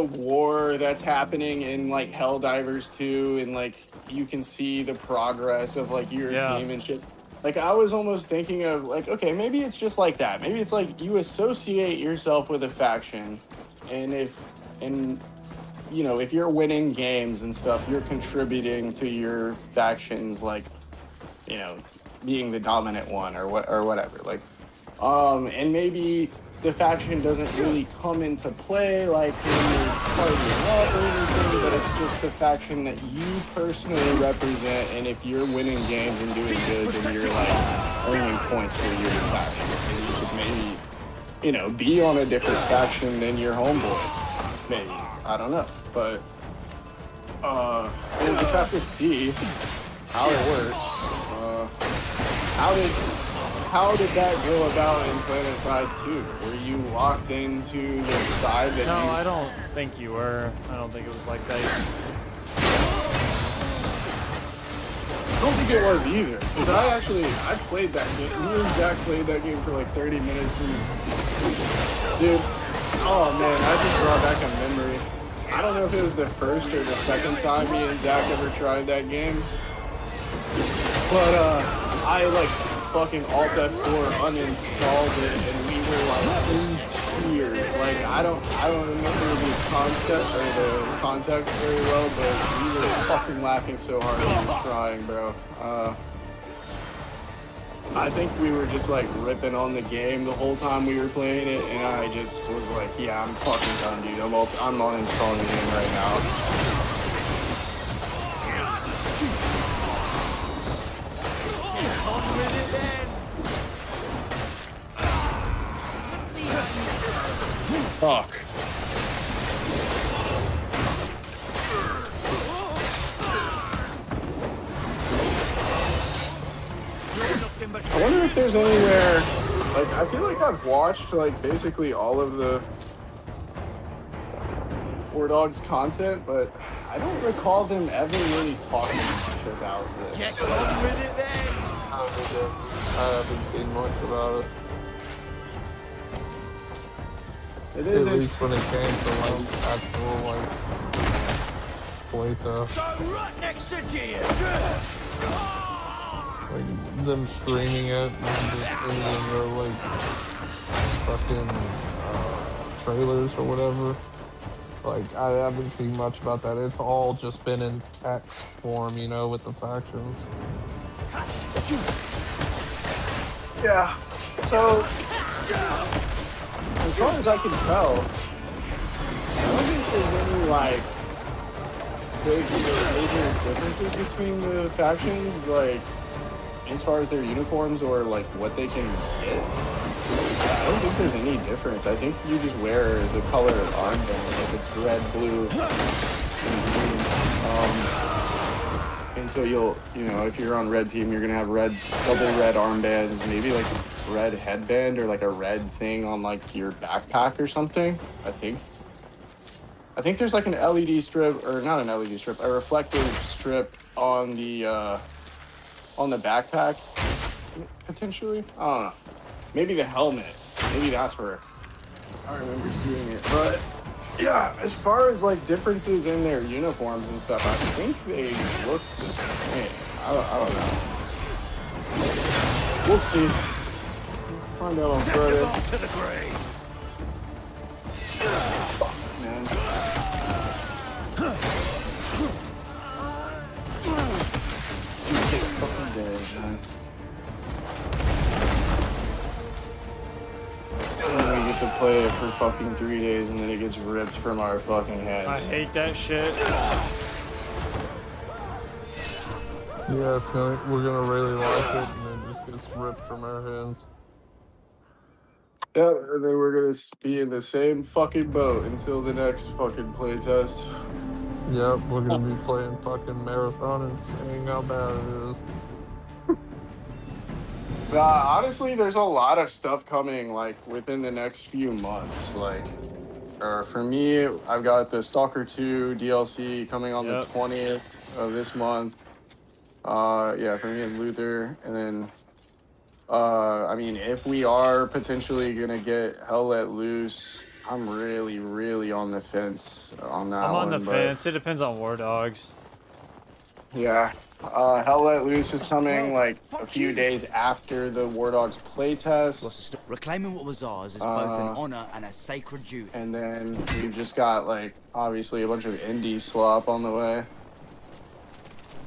war that's happening in like Helldivers 2, and like you can see the progress of like your team and shit. Like I was almost thinking of like, okay, maybe it's just like that. Maybe it's like you associate yourself with a faction, and if you're winning games and stuff, you're contributing to your factions, like, being the dominant one or whatever. Like, and maybe the faction doesn't really come into play like when you're partying up or anything, but it's just the faction that you personally represent, and if you're winning games and doing good, then you're like earning points for your faction. And you could maybe, be on a different faction than your homeboy. Maybe. I don't know. But we'll just have to see how it works. How did that go about in Planetside 2? Were you locked into the side that No, I don't think you were. I don't think it was like that. I don't think it was either. Because I played that game. Me and Zach played that game for like 30 minutes. And, dude, oh man, I just brought back a memory. I don't know if it was the first or the second time me and Zach ever tried that game. But I like fucking Alt F4 uninstalled it, and we were like in tears. Like I don't remember the concept or the context very well, but we were fucking laughing so hard we were crying, bro. I think we were just like ripping on the game the whole time we were playing it, and I just was like, yeah, I'm fucking done, dude. I'm uninstalling the game right now. Fuck. I wonder if there's anywhere, like, I feel like I've watched, like, basically all of the War Dogs content, but I don't recall them ever really talking much about this. I haven't seen much about it. It is at least when it came to like actual like playtest. Right next to Gia. Like them streaming it and just in the like fucking trailers or whatever. Like, I haven't seen much about that. It's all just been in text form, you know, with the factions. Yeah. So, as far as I can tell, I don't think there's any like big major differences between the factions, like as far as their uniforms or like what they can get. I don't think there's any difference. I think you just wear the color armband, if it's red, blue, and green. And so if you're on red team, you're gonna have double red armbands, maybe like red headband or like a red thing on like your backpack or something. I think there's like an LED strip, or not an LED strip, a reflective strip on the backpack, potentially. I don't know. Maybe the helmet. Maybe that's where I remember seeing it. But yeah, as far as like differences in their uniforms and stuff, I think they look the same. I don't know. We'll see. Find out on Friday. To the grave. Fuck, man. Fucking day, man. And then we get to play it for fucking 3 days and then it gets ripped from our fucking I hands. hate that shit. Yeah, we're gonna really like it, and then it just gets ripped from our hands. Yeah, and then we're gonna be in the same fucking boat until the next fucking playtest. Yep, we're gonna be playing fucking Marathon and saying how bad it is. Honestly, there's a lot of stuff coming like within the next few months. Like, for me, I've got the Stalker 2 DLC coming on the 20th of this month. Yeah, for me and Luther, and then I mean, if we are potentially gonna get Hell Let Loose, I'm really, really on the fence on that I'm on one. the fence. It depends on War Dogs. Yeah, Hell Let Loose is coming like a few days after the War Dogs playtest. Reclaiming what was ours is both an honor and a sacred duty. And then we've just got like obviously a bunch of indie slop on the way.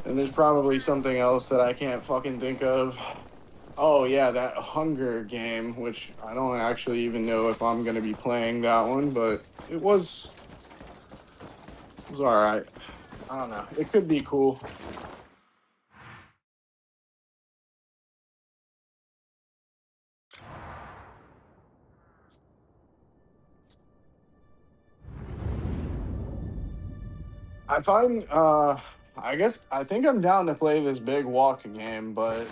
And there's probably something else that I can't fucking think of. Oh yeah, that Hunger game, which I don't actually even know if I'm gonna be playing that one, but it was alright. I don't know. It could be cool. I find I think I'm down to play this big walk game, but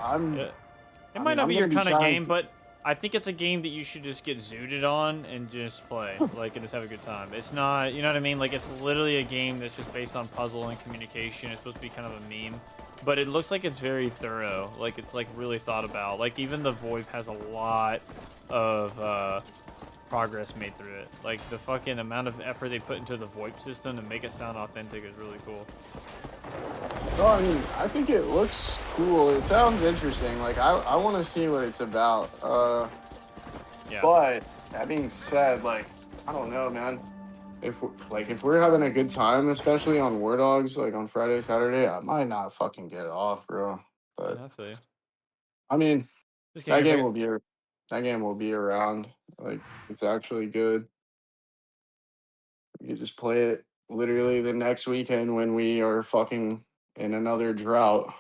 It might not be your kind of game, but I think it's a game that you should just get zooted on and just play, like, and just have a good time. It's not, you know what I mean? Like, it's literally a game that's just based on puzzle and communication. It's supposed to be kind of a meme, but it looks like it's very thorough. Like, it's, like, really thought about. Like, even the VoIP has a lot of, progress made through it. Like, the fucking amount of effort they put into the VoIP system to make it sound authentic is really cool. Well, I mean, I think it looks cool. It sounds interesting. Like, I want to see what it's about. Yeah. But that being said, like, I don't know, man. If we're having a good time, especially on War Dogs, like on Friday, Saturday, I might not fucking get off, bro. But Yeah, I feel you. I mean, Just that kidding, game will be around. Like, it's actually good. You could just play it literally the next weekend when we are fucking in another drought.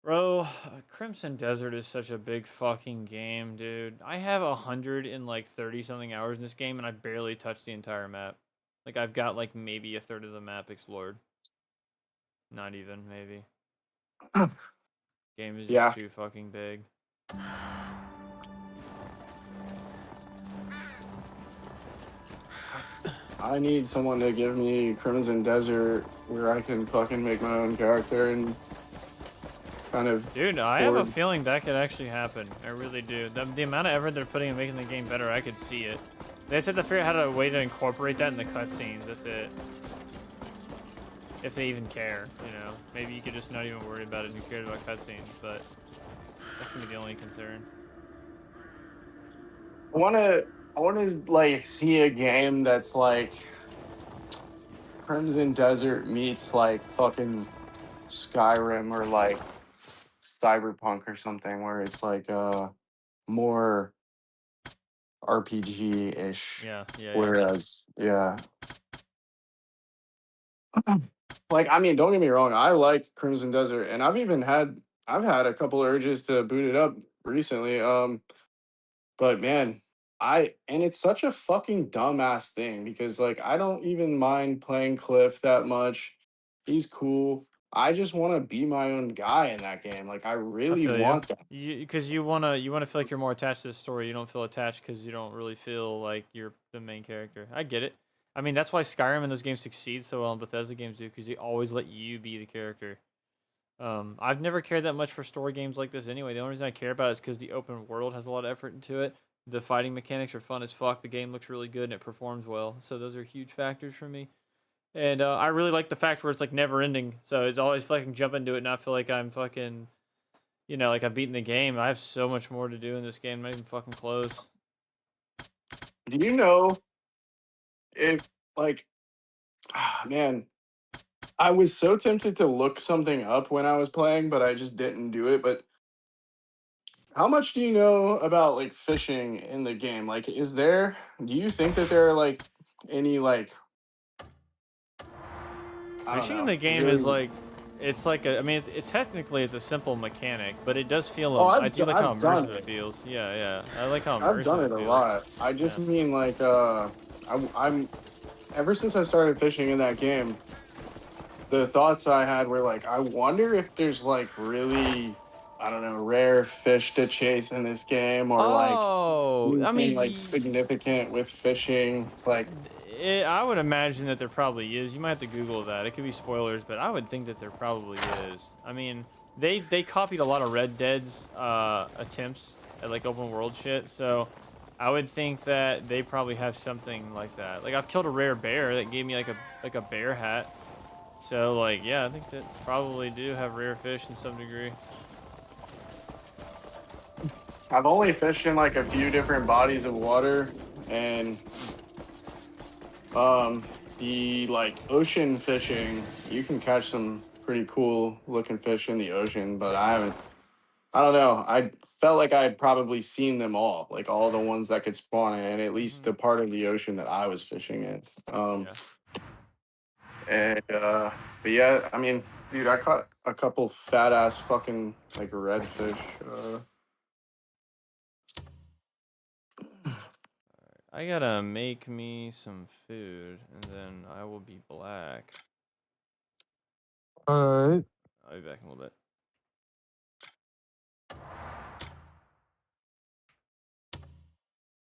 Bro, Crimson Desert is such a big fucking game, dude. I have 130 something hours in this game, and I barely touched the entire map. Like, I've got like maybe a third of the map explored. Not even, maybe. Game is just too fucking big. I need someone to give me Crimson Desert where I can fucking make my own character and kind of. Dude, I have a feeling that could actually happen. I really do. The amount of effort they're putting in making the game better, I could see it. They just have to figure out how to way to incorporate that in the cutscenes. That's it. If they even care, you know. Maybe you could just not even worry about it and you cared about cutscenes, but that's gonna be the only concern. I want to like see a game that's like Crimson Desert meets like fucking Skyrim or like Cyberpunk or something, where it's like more RPG ish. Yeah, yeah, yeah. Whereas, yeah, like I mean, don't get me wrong, I like Crimson Desert, and I've had a couple urges to boot it up recently. But man, and it's such a fucking dumbass thing because like I don't even mind playing Cliff that much. He's cool. I just want to be my own guy in that game. Like I I really feel you. want that. Because you wanna feel like you're more attached to the story. You don't feel attached because you don't really feel like you're the main character. I get it. I mean, that's why Skyrim and those games succeed so well, and Bethesda games do, because they always let you be the character. I've never cared that much for story games like this anyway. The only reason I care about it is because the open world has a lot of effort into it. The fighting mechanics are fun as fuck. The game looks really good and it performs well. So those are huge factors for me. And I really like the fact where it's like never ending. So it's always fucking jump into it and not feel like I'm fucking, like I've beaten the game. I have so much more to do in this game. Not even fucking close. Do you know if like man, I was so tempted to look something up when I was playing, but I just didn't do it. But how much do you know about like fishing in the game? Like, do you think that there are like any like, I don't Fishing in know, the game is really? like, it's like I mean, it's technically it's a simple mechanic, but it does feel. Oh, I do like how I've done immersive it it. feels. Yeah, yeah. I like how I've done immersive it it a feels. lot. I Yeah. just mean like, I'm ever since I started fishing in that game, the thoughts I had were like, I wonder if there's like really, I don't know, rare fish to chase in this game or like Oh, I anything mean, like significant with fishing. Like, I would imagine that there probably is. You might have to Google that. It could be spoilers, but I would think that there probably is. I mean, they copied a lot of Red Dead's attempts at like open world shit, so I would think that they probably have something like that. Like I've killed a rare bear that gave me like a bear hat. So like yeah, I think that probably do have rare fish in some degree. I've only fished in like a few different bodies of water, and the like ocean fishing, you can catch some pretty cool looking fish in the ocean, but I don't know. I felt like I had probably seen them all, like all the ones that could spawn in at least the part of the ocean that I was fishing in. Yeah. And but yeah, I mean, dude, I caught a couple fat ass fucking like redfish. I gotta make me some food, and then I will be black. All right. I'll be back in a little bit.